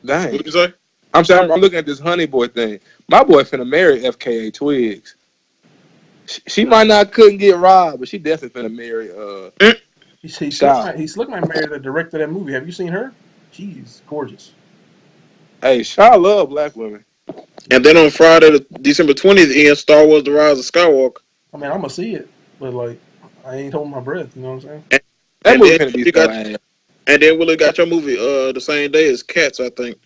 dang. what you say? I'm saying I'm looking at this Honey boy thing. My boy finna marry FKA Twigs. She might not couldn't get robbed, but she definitely finna marry Mm. Shy. He's looking like married the director of that movie. Have you seen her? She's gorgeous. Hey, Shy love black women. And then on Friday, December 20th, in Star Wars: The Rise of Skywalker. I mean, I'm gonna see it, but like, I ain't holding my breath. You know what I'm saying? And, That and movie then finna be you so got ass. and then Willie got your movie the same day as Cats, I think.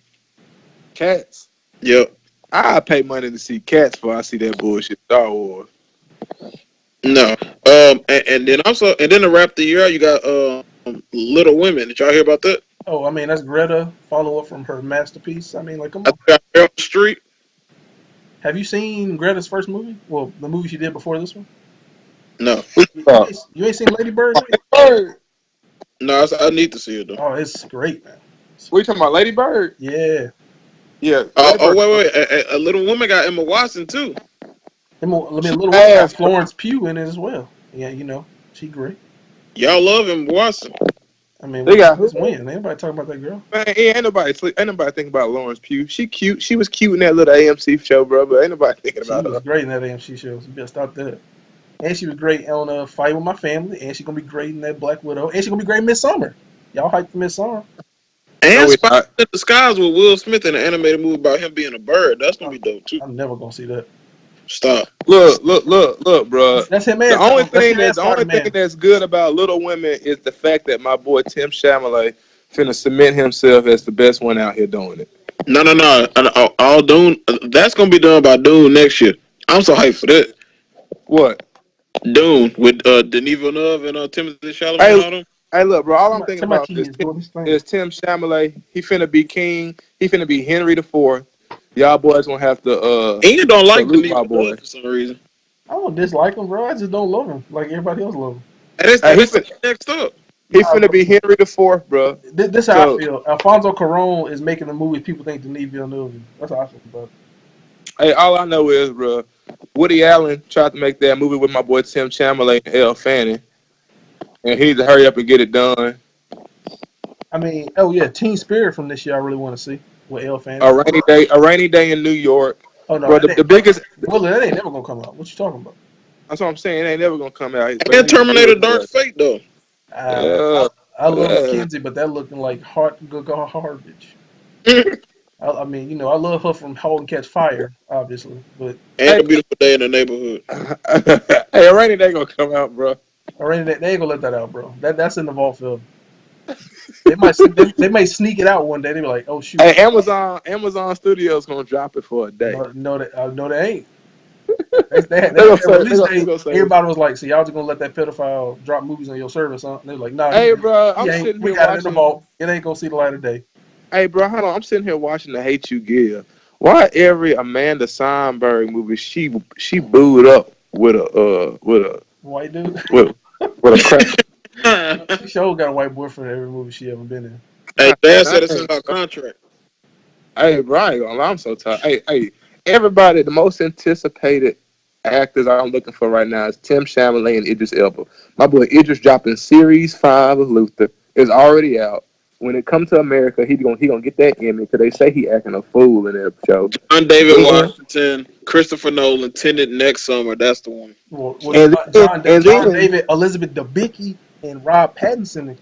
Cats. Yep. I pay money to see Cats before I see that bullshit Star Wars. No. And then to wrap the year out, you got Little Women. Did y'all hear about that? Oh, I mean, that's Greta follow up from her masterpiece. I mean, like, come I on. think I heard on the street. Have you seen Greta's first movie? Well, the movie she did before this one. No. What you thought? You ain't seen Lady Bird yet? Bird. No, I need to see it though. Oh, it's great, man. What you talking about, Lady Bird? Yeah. Yeah, Oh, Lady oh Bird. wait, wait. A Little Woman got Emma Watson too. I mean, She Little Woman got ass, bro. Florence Pugh in it as well. Yeah, she great. Y'all love Emma Watson. I mean, They got since who? when? Ain't nobody talking about that girl. Man, ain't nobody thinking about Lawrence Pugh. She cute. She was cute in that little AMC show, bro. But ain't nobody thinking She about was her. great in that AMC show. So you better stop that. And she was great on Fight with My Family. And she's gonna be great in that Black Widow. And she's gonna be great in Midsummer. Y'all hyped for Midsummer. And No, it's Spider not. in the Skies with Will Smith in an animated movie about him being a bird. That's gonna I'm, be dope too. I'm never gonna see that. Stop. Look, bro. That's him The and only that's thing him and that the only Spider thing Man. that's good about Little Women is the fact that my boy Tim Chalamet finna cement himself as the best one out here doing it. No, no, no. All Dune. That's gonna be done by Dune next year. I'm so hyped for that. What? Dune with Denis Villeneuve and Timothy Chalamet and Hey, all them. hey, look, bro. All I'm thinking Tell my about kids doing this thing. is Tim Chalamet. He finna be king. He finna be Henry the Fourth. Y'all boys gonna have to Ian don't like salute Denis my Villeneuve boy. for some reason. I don't dislike him, bro. I just don't love him like everybody else love him. Hey, And they say next up. he Nah, finna bro. be Henry the Fourth, bro. This how I So, feel. Alfonso Cuarón is making the movies people think Denis Villeneuve is. That's how I feel about it. hey, all I know is, bro, Woody Allen tried to make that movie with my boy Tim Chalamet and Elle Fanning, and he need to hurry up and get it done. I mean, oh yeah, Teen Spirit from this year I really want to see with Elle Fanning. A rainy day in New York, Oh no, bro. that ain't, The biggest. Willie, that ain't never gonna come out. What you talking about? That's what I'm saying. It ain't never gonna come out, but he And need to do Terminator it, Dark bro. Fate though. I Yeah, I love yeah. Mackenzie, but that looking like garbage. And I mean, I love her from *Halt and Catch Fire*, obviously, but Hey, A Beautiful Day in the Neighborhood. hey, a rainy day gonna come out, bro. they ain't gonna let that out, bro. That's in the vault film. They might sneak it out one day. They be like, oh shoot, Hey, Amazon Studios gonna drop it for a day. no, they ain't. They They had gonna their say, release they date. gonna say, Everybody was like, "So y'all just gonna let that pedophile drop movies on your service?" Huh? And they were like, "Nah, hey, bro, he I'm ain't. sitting We here got it in the watching. vault. It ain't gonna see the light of day." Hey, bro, hold on. I'm sitting here watching The Hate You Give. Why every Amanda Seinberg movie she booed up White dude. with with a crack? She sure got a white boyfriend in every movie she ever been in. Hey, God Dad said it's in dang. our contract. Hey, bro, I ain't gonna lie, I'm so tired. Hey, everybody, the most anticipated actors I'm looking for right now is Tim Chalamet and Idris Elba. My boy Idris dropping series 5 of Luther is already out. When it comes to America, he gonna get that Emmy because they say he acting a fool in that show. John David Then Washington, Christopher Nolan, Tenet next summer. That's the one. Well, and then and John then David, Elizabeth Debicki, and Rob Pattinson.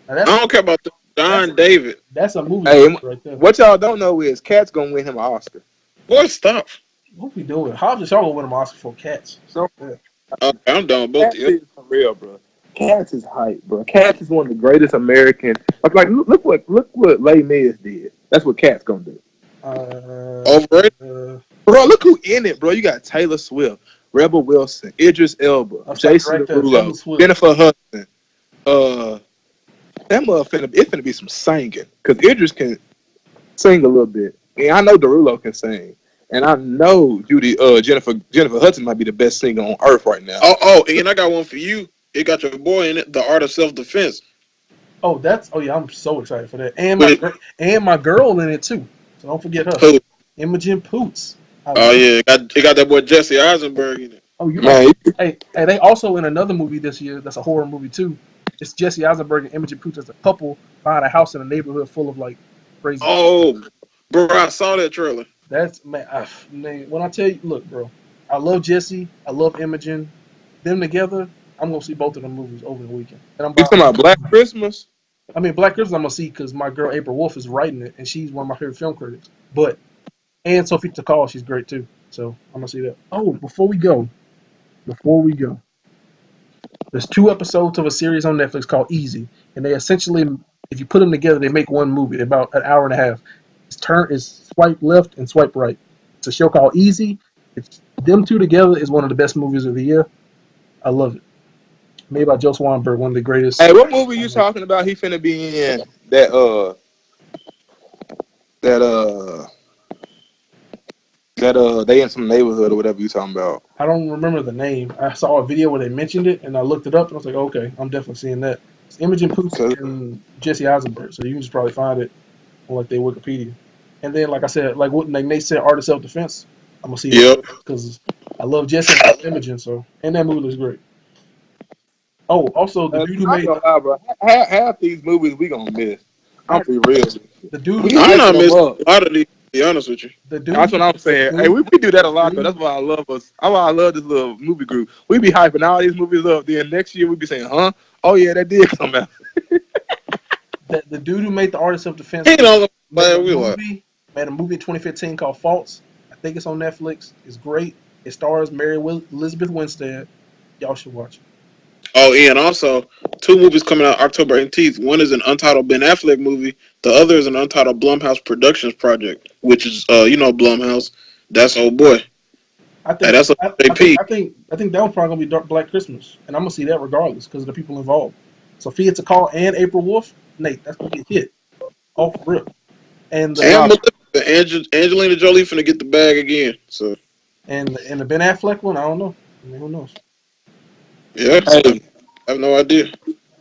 Now I don't care about the that's John David. that's a movie hey, maker right there. what y'all don't know is Cat's gonna win him an Oscar. Boy, stop. What we doing? Hobbs and Shaw gonna win an Oscar for Cats. So Yeah. Okay, I'm done with both of Cats you. is for real, bro. Cats is hype, bro. Cats is one of the greatest American. Like look what Les Mis did. That's what Cats gonna do, Overrated? bro. Look who in it, bro. You got Taylor Swift, Rebel Wilson, Idris Elba, I'll stop you Jason right there. Taylor Derulo, Swift. Jennifer Hudson. That motherfucker, it's finna be some singing because Idris can sing a little bit, and I know Derulo can sing, and I know Jennifer Hudson might be the best singer on earth right now. And I got one for you. It got your boy in it, The Art of Self Defense. Oh yeah, I'm so excited for that. And With my girl in it too. So don't forget her. who? Imogen Poots. I Oh love. yeah, it got that boy Jesse Eisenberg in it. Oh, you gonna Man, hey, they also in another movie this year that's a horror movie too. It's Jesse Eisenberg and Imogen Poots as a couple buying a house in a neighborhood full of like crazy shit. Oh, bro, I saw that trailer. That's man, when I tell you, look, bro, I love Jesse, I love Imogen. Them together, I'm gonna see both of them movies over the weekend. And I'm you buying talking about Black Christmas? I mean, Black Christmas I'm gonna see because my girl April Wolf is writing it, and she's one of my favorite film critics. But and Sophie Takal, she's great too. So I'm gonna see that. Oh, before we go, there's 2 episodes of a series on Netflix called Easy, and they essentially, if you put them together, they make one movie. They're about an hour and a half. It's swipe left and swipe right. It's a show called Easy. It's them two together is one of the best movies of the year. I love it. Made by Joe Swanberg, one of the greatest. Hey, what movie you talking about? He finna be in that they in some neighborhood or whatever you talking about. I don't remember the name. I saw a video where they mentioned it, and I looked it up, and I was like, okay, I'm definitely seeing that. It's Imogen Poots Cause and Jesse Eisenberg, so you can just probably find it on like their Wikipedia. And then, like I said, like Nate said, Art of Self Defense. I'm gonna see that Yep. because I love Jesse and I love Imogen. So, and that movie looks great. Oh, also the dude who I ain't made gonna lie, bro. Half these movies we gonna miss. I'm I, be real. the dude We who I'm hyping not them missing up. a lot of these. To be honest with you. the That's dude what I'm the saying. Hey, dude we do that a the lot though. dude That's why I love us. That's why I love this little movie group. We be hyping all these movies up. Then next year we be saying, "Huh? Oh yeah, that did come out." the dude who made the Art of Self He Defense ain't on the made a glad we like. movie made a movie in 2015 called Faults. I think it's on Netflix. It's great. It stars Elizabeth Winstead. Y'all should watch it. Oh, and also two movies coming out October 18th. One is an untitled Ben Affleck movie. The other is an untitled Blumhouse Productions project, which is Blumhouse. That's old boy. I Hey, think that's a I, I think JP. I think I think that one's probably gonna be Dark Black Christmas, and I'm gonna see that regardless because of the people involved. Sophia Takal and April Wolf, Nate, that's gonna be a hit off rip. And Hey, the And y'all. Angelina Jolie finna get the bag again. So and the Ben Affleck one, I don't know. I mean, who knows? yeah, I Hey, have no idea.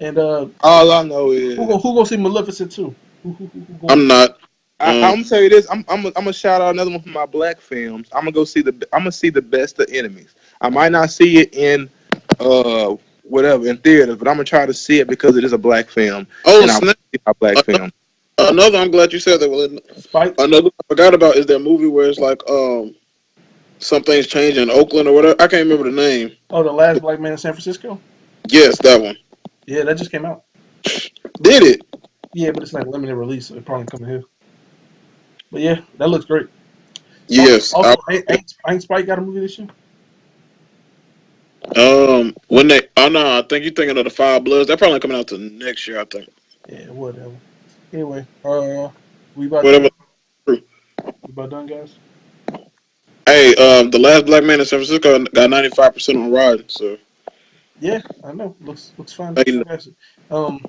And all I know is who gonna see Maleficent too? Who going? I'm not. I'm Um, gonna tell you this. I'm gonna shout out another one from my black films. I'm gonna see the best of enemies. I might not see it in whatever in theaters, but I'm gonna try to see it because it is a black film, oh and I want snap! to see my black film. Another. I'm glad you said that. Well, Spike? another I forgot about is that movie where it's like some things change in Oakland or whatever. I can't remember the name. Oh, the last black man in San Francisco. Yes, that one. Yeah, that just came out. Did it? Yeah, but it's like limited release, so it probably coming here. But yeah, that looks great. Also, Yes. also ain't Spike got a movie this year? When they oh no, I think you're thinking of the Five Bloods. They're probably coming out to next year. I think. Yeah, whatever. Anyway, we about Whatever. done. We about done, guys. Hey, the last black man in San Francisco got 95% on Rotten. So Yeah, I know. Looks fun, hey, fantastic. Um,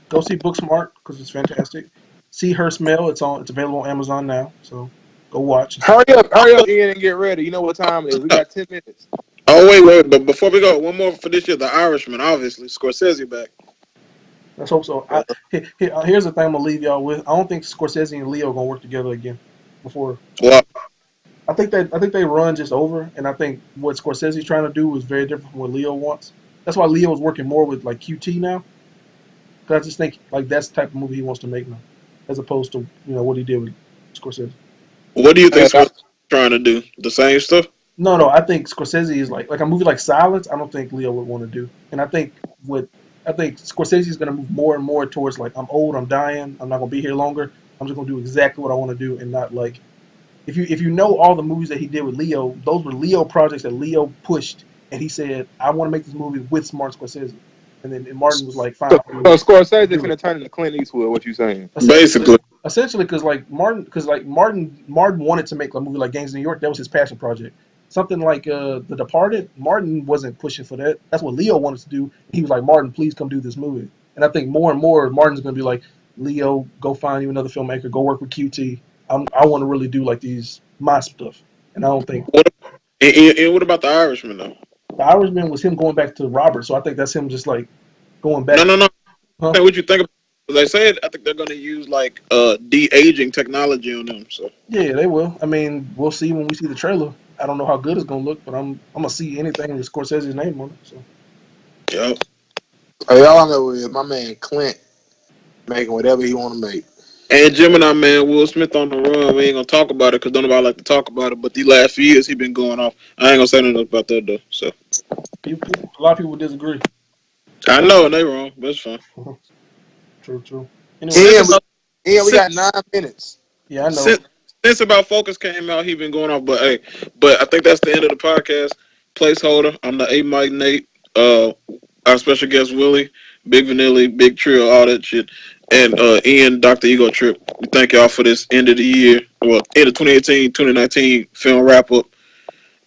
go see Booksmart because it's fantastic. See Her Smell. It's available on Amazon now. So go watch and support. Hurry up, Ian, and get ready. You know what time it is. We got 10 minutes. oh wait, but before we go, one more for this year. The Irishman, obviously. Scorsese back. Let's hope so. Here's the thing I'm gonna leave y'all with. I don't think Scorsese and Leo gonna work together again. Before Well, I think they run just over, and I think what Scorsese's trying to do is very different from what Leo wants. That's why Leo is working more with like QT now. Because I just think like that's the type of movie he wants to make now, as opposed to what he did with Scorsese. what do you think Hey, Scorsese is trying to do? The same stuff? No, I think Scorsese is like a movie like Silence. I don't think Leo would want to do, and I think Scorsese is going to move more and more towards like I'm old, I'm dying, I'm not going to be here longer. I'm just going to do exactly what I want to do, and not like if you know all the movies that he did with Leo, those were Leo projects that Leo pushed, and he said I want to make this movie with Martin Scorsese, and Martin was like, fine, so Scorsese do it. finna turn into Clint Eastwood. What you saying? Essentially, Basically. essentially, because Martin wanted to make a movie like Gangs of New York. That was his passion project. Something like The Departed. Martin wasn't pushing for that. That's what Leo wanted to do. He was like, Martin, please come do this movie. And I think more and more Martin's going to be like, Leo, go find you another filmmaker. Go work with QT. I want to really do like these my stuff. And I don't think What and what about the Irishman though? The Irishman was him going back to Robert. So I think that's him just like going No, back. no, no. Huh? What you think about? They said I think they're going to use like de aging technology on them. So Yeah, they will. I mean, we'll see when we see the trailer. I don't know how good it's gonna look, but I'm gonna see anything with Scorsese's name on it. So yeah. Hey, all I know is my man Clint making whatever he want to make. And Gemini man, Will Smith on the run. We ain't gonna talk about it because don't nobody like to talk about it. But the last few years he been going off. I ain't gonna say nothing about that though. So a lot of people disagree. I know and they wrong, but it's fine. True, true. Anyway, Since And we, about and we since got 9 minutes. yeah, I know. since, since about Focus came out, he been going off. But hey, but I think that's the end of the podcast. Placeholder. I'm the A Mike Nate. Our special guest Willie, Big Vanilli, Big Trill, all that shit, and Ian, Dr. Ego Trip. We thank y'all for this end of the year, well, end of 2018, 2019 film wrap up.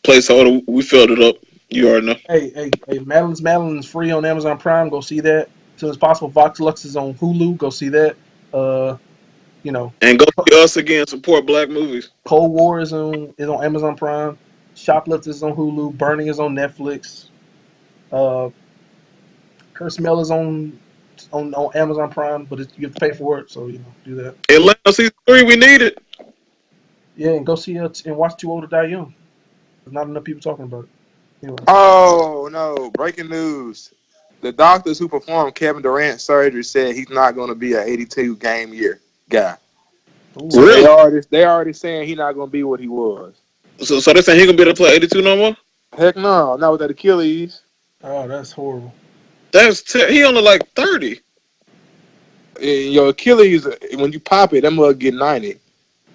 Placeholder. We filled it up. You already know. Hey, Madeline's free on Amazon Prime. Go see that. As soon as possible. Vox Lux is on Hulu. Go see that. Uh, you know, And go see us again. Support black movies. Cold War is on Amazon Prime. Shoplifters is on Hulu. Burning is on Netflix. Uh, Her Smell is on on Amazon Prime, but you have to pay for it, so do that. Atlanta season 3, we need it. Yeah, and go see it and watch Too Old to Die Young. There's not enough people talking about it. Anyway, Oh no! Breaking news: the doctors who performed Kevin Durant's surgery said he's not going to be an 82 game year guy. So ooh, they Really? already saying he's not going to be what he was. So they saying he gonna be able to play 82 no more? Heck no, not with that Achilles. oh, that's horrible. He only like 30. Your Achilles, when you pop it, that mug get 90.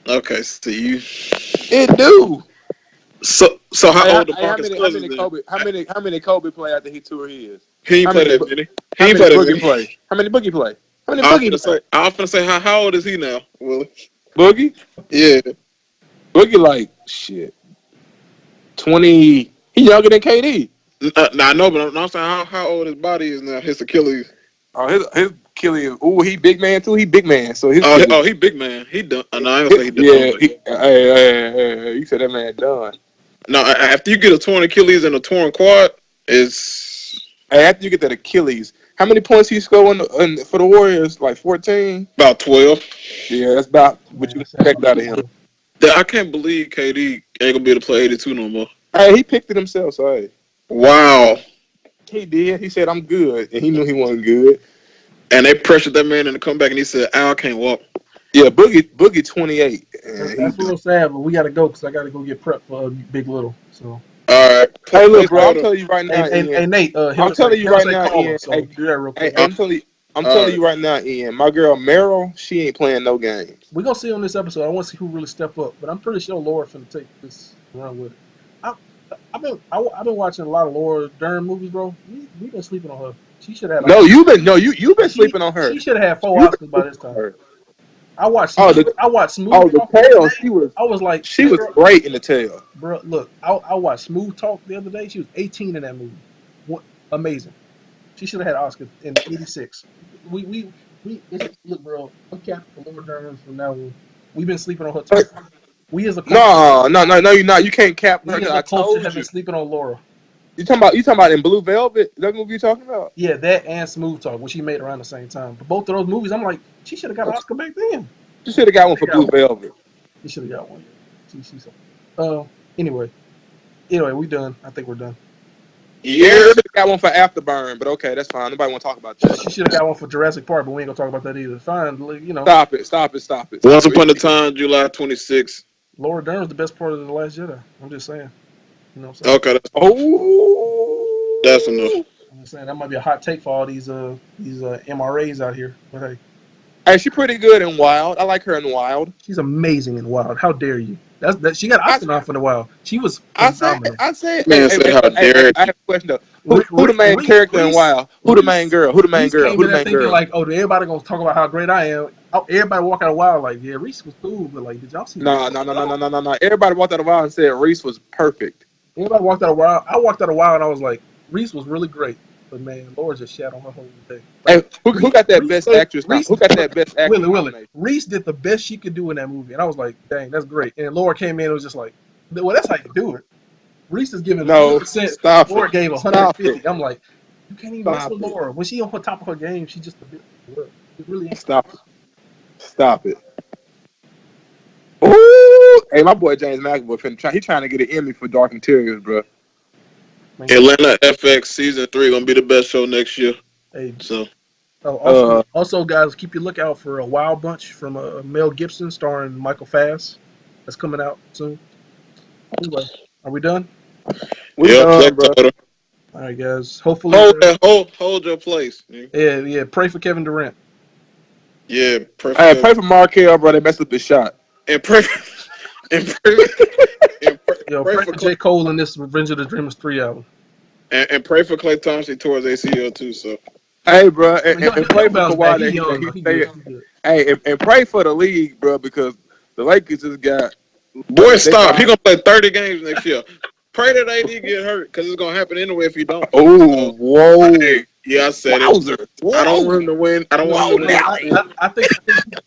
Okay, so you. It do. So how Hey, old the how Marcus many Cousins then? how many Kobe play after he tore his? He ain't How play many that many. He how ain't many play that Boogie many. play? How many Boogie play? How many I'm Boogie finna play? say. I'm finna say how old is he now, Willie? Boogie? Yeah. Boogie like shit. 20. He younger than KD. Nah, I know, but I'm saying how old his body is now. His Achilles. Oh, his Achilles. Ooh, he big man too. He big man. So his Achilles. He big man. He done. No, I ain't gonna say he done. Yeah. But Hey, you said that man done. no, after you get a torn Achilles and a torn quad, it's Hey, after you get that Achilles, how many points he scored for the Warriors? Like 14. about 12. Yeah, that's about what Man, you that sounds expect about out of him. horrible. I can't believe KD ain't gonna be able to play 82 no more. Hey, he picked it himself. So hey, Wow. he did. He said I'm good, and he knew he wasn't good. And they pressured that man into come back, and he said, "Al, I can't walk." Yeah, Boogie 28, That's, and he that's done. real sad, but we got to go because I got to go get prepped for Big Little. So, All right, Hey, look, bro, I'm placeholder. telling you right now, hey, Ian. Nate, I'm telling you him right say now, caller. Ian. So Hey, do that real hey, quick. All I'm telling right. you right now, Ian. My girl Meryl, she ain't playing no games. We're gonna see on this episode. I want to see who really step up, but I'm pretty sure Laura finna take this run with it. I, I've been watching a lot of Laura Dern movies, bro. We've been sleeping on her. She should have had No, you've been sleeping on her. she should have had 4 Oscars You've by been this sleeping on time. her. I Oh, watched Smooth the Talk the other tail. day. I was like, She was bro, great in the tail. look, I watched Smooth Talk the other day. She was 18 in that movie. What amazing. She should have had Oscar in '86. Look, bro. I'm capping for Laura Dern from now on. We've been sleeping on her too. We as a culture, No, you're not. You can't cap her we because as a I culture told have been you. sleeping on Laura. You talking about in Blue Velvet? Is that movie you talking about? Yeah, that and Smooth Talk, which she made around the same time. But both of those movies, I'm like, she should have got an Oscar back then. You should have got one She for got Blue one. Velvet. She should have got one. Yeah. She's so. Anyway, we done. I think we're done. And Yeah. she should have got one for Afterburn, but okay, that's fine. Nobody want to talk about that. She should have got one for Jurassic Park, but we ain't gonna talk about that either. Fine, Once upon a time, July 26th. Laura Dern's the best part of the Last Jedi. I'm just saying. You know what I'm saying? Okay, that's enough. That's enough. Oh, I'm just saying that might be a hot take for all these MRAs out here. But hey, hey, she pretty good in Wild. I like her in Wild. she's amazing in Wild. How dare you? She got I Oscar nom for the Wild. She was I say phenomenal. I say hey, Man hey, said, hey, "How hey, hey, dare I have a question though. Who the main Reese character in Reese Wild? Who the main Reese girl? Who the main Reese girl? came Who in the there main thinking girl? like, oh, everybody gonna talk about how great I am. Oh, everybody walk out of Wild like, yeah, Reese was cool, but like, did y'all see Reese? No. No. Everybody walked out of Wild and said Reese was perfect. Everybody walked out of Wild. I walked out of Wild and I was like, Reese was really great, but man, Laura just shat on her whole day. Like Hey, who got that best actress? Reese, Who got that best actor Willie, nominated? Reese did the best she could do in that movie, and I was like, dang, that's great. And Laura came in and was just like, well, that's how you do it. Reese is giving No, 100%. stop it, Laura gave stop it, 150. I'm like, you can't even mess with stop it, Laura when she on her top of her game. She's just the best in the world. She really ain't. stop it, stop it. Ooh, hey, my boy James McAvoy finna try. He trying to get an Emmy for Dark Interiors, bro. Man, Atlanta FX season 3 gonna be the best show next year." hey, So Uh, also, guys, keep your lookout for a Wild Bunch from Mel Gibson starring Michael Fass. That's coming out soon. Anyway, are we done? we yeah, done, bro. placeholder. All right, guys. Hopefully, Hold your place. yeah. Pray for Kevin Durant. Yeah, pray for Hey, Kevin pray for Markel, bro. They messed up his shot. and pray and pray and Yo, pray pray for for Clay J. Cole in this Revenge of the Dreamers 3 album. and pray for Clay Thompson towards ACL too. So Hey, bro, I mean, and he'll pray for bounce back. Kawhi He that young he though. He stay. good. He good. Hey, and pray for the league, bro, because the Lakers just got boy, they stop. He got. gonna play 30 games next year. Pray that AD get hurt because it's gonna happen anyway if he don't. Oh, So whoa, hey, yeah, I said it. wowzer, I don't whoa, want him to win. I don't want him Look, to win the Willie, Nelly. championship. I think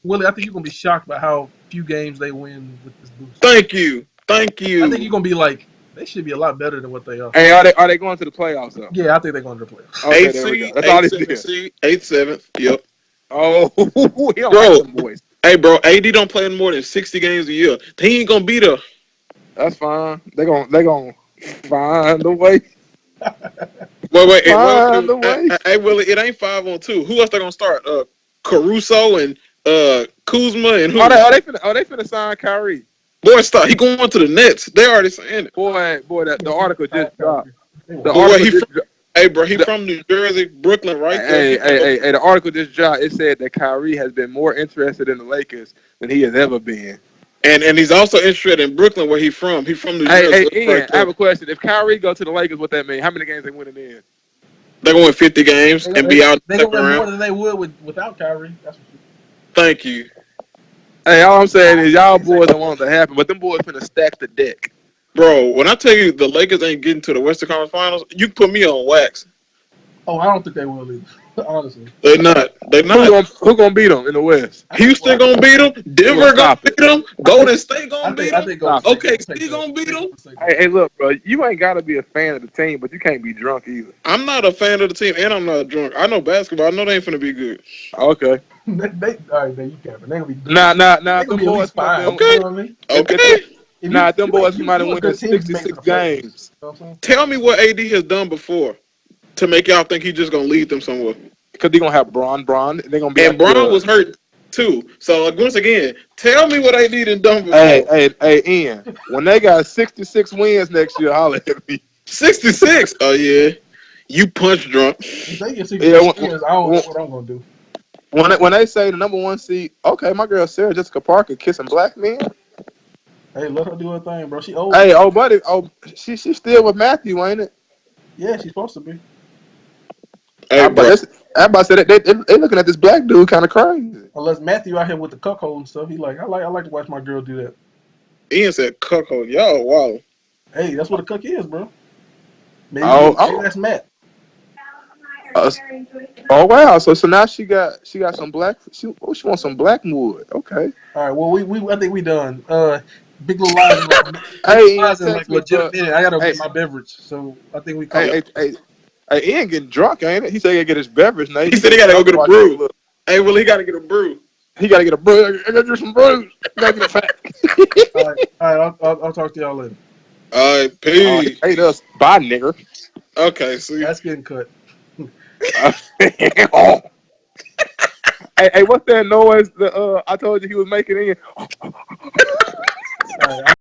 Willie, I think you're gonna be shocked by how few games they win with this boost. Thank you. Thank I think you're you. gonna be like They should be a lot better than what they are. Hey, are they going to the playoffs though? Yeah, I think they're going to the playoffs. Okay, Eighth there we go. seed, That's all eighth, they seventh did. seed, eighth, seventh. Yep. Oh, he don't like Bro, them boys. hey, bro, AD don't play in more than 60 games a year. He ain't gonna be there. That's fine. They gonna find a way. Wait, Find a way. hey, Willie, it ain't 5-on-2. Who else they gonna start? Caruso and Kuzma and who? They finna sign Kyrie. Boy, stop. He going to the Nets. They already saying it. Boy, the article just dropped. They The But won't. where article he just from? Hey, bro, he the, from New Jersey, Brooklyn, right there. hey, the article just dropped. It said that Kyrie has been more interested in the Lakers than he has ever been. And he's also interested in Brooklyn, where he from. He from New Hey, Jersey, right Ian, I there. have a question. If Kyrie go to the Lakers, what that mean? How many games they winning in? They gonna win 50 games They and gonna be out in they the gonna second win more round. than they would without Kyrie. That's for sure. Thank you. Hey, all I'm saying is I y'all can't say boys don't want it to happen, but them boys finna stack the deck. Bro, when I tell you the Lakers ain't getting to the Western Conference Finals, you put me on wax. Oh, I don't think they will either. Honestly, They not. They not. Who gonna beat them in the West? Houston gonna beat them. Denver gonna Stop beat it. them. I think Golden State gonna beat I them. think Golden Stop State it. gonna take OKC the gonna beat take them. Golden State gonna Hey, take it. look, bro. You ain't gotta be a fan of the team, but you can't be drunk either. I'm not a fan of the team, and I'm not drunk. I know basketball. I know they ain't finna be good. Okay. They all right, man, you capping. They gonna be Nah. they If gonna them be at boys least come out fine. there, You Okay, know what I mean? okay. if them boys come out and You a win in good team to make it 66 the playoffs. games, You know what I'm saying? Tell me what AD has done before to make y'all think he's just gonna lead them somewhere. because they gonna have Braun, they're gonna be And like Brown the. was hurt too. So like, once again, tell me what AD done before. Hey, Ian. When they got 66 wins next year, holler at me. 66. Oh yeah, you punch drunk. If they get Yeah, 66 years, I don't know what I'm gonna do. when they say the number one seed, okay, my girl Sarah Jessica Parker kissing black men. Hey, let her do her thing, bro. She old. Hey, oh buddy, she still with Matthew, ain't it? Yeah, she's supposed to be. Hey, bro. Everybody said they looking at this black dude kind of crazy. Unless Matthew out here with the cuckold and stuff, he like I like to watch my girl do that. Ian said cuckold. Y'all, wow. Hey, that's what a cuck is, bro. Oh, Maybe oh, that's Matt. uh, oh wow! So now she got some black. She wants some black wood. Okay. All right, well we I think we done. Big Little Lies in like Big Little Hey, Ian, Lies in like text me, legit a but minute. I gotta hey, get my beverage, so I think we hey, call Yep. it. hey, hey, hey, Ian getting drunk, ain't it? He said he gotta get his beverage. Now He he said he getting gotta go drunk. get a Watching a brew. little. Hey, well, he gotta get a brew. He gotta get a brew. I gotta get some brews. I gotta get a fat. All right. I'll talk to y'all later. All right, Oh, he peace. hate us. Bye, nigger. Okay, see. That's getting cut. hey, what's that noise? I told you he was making in. All right.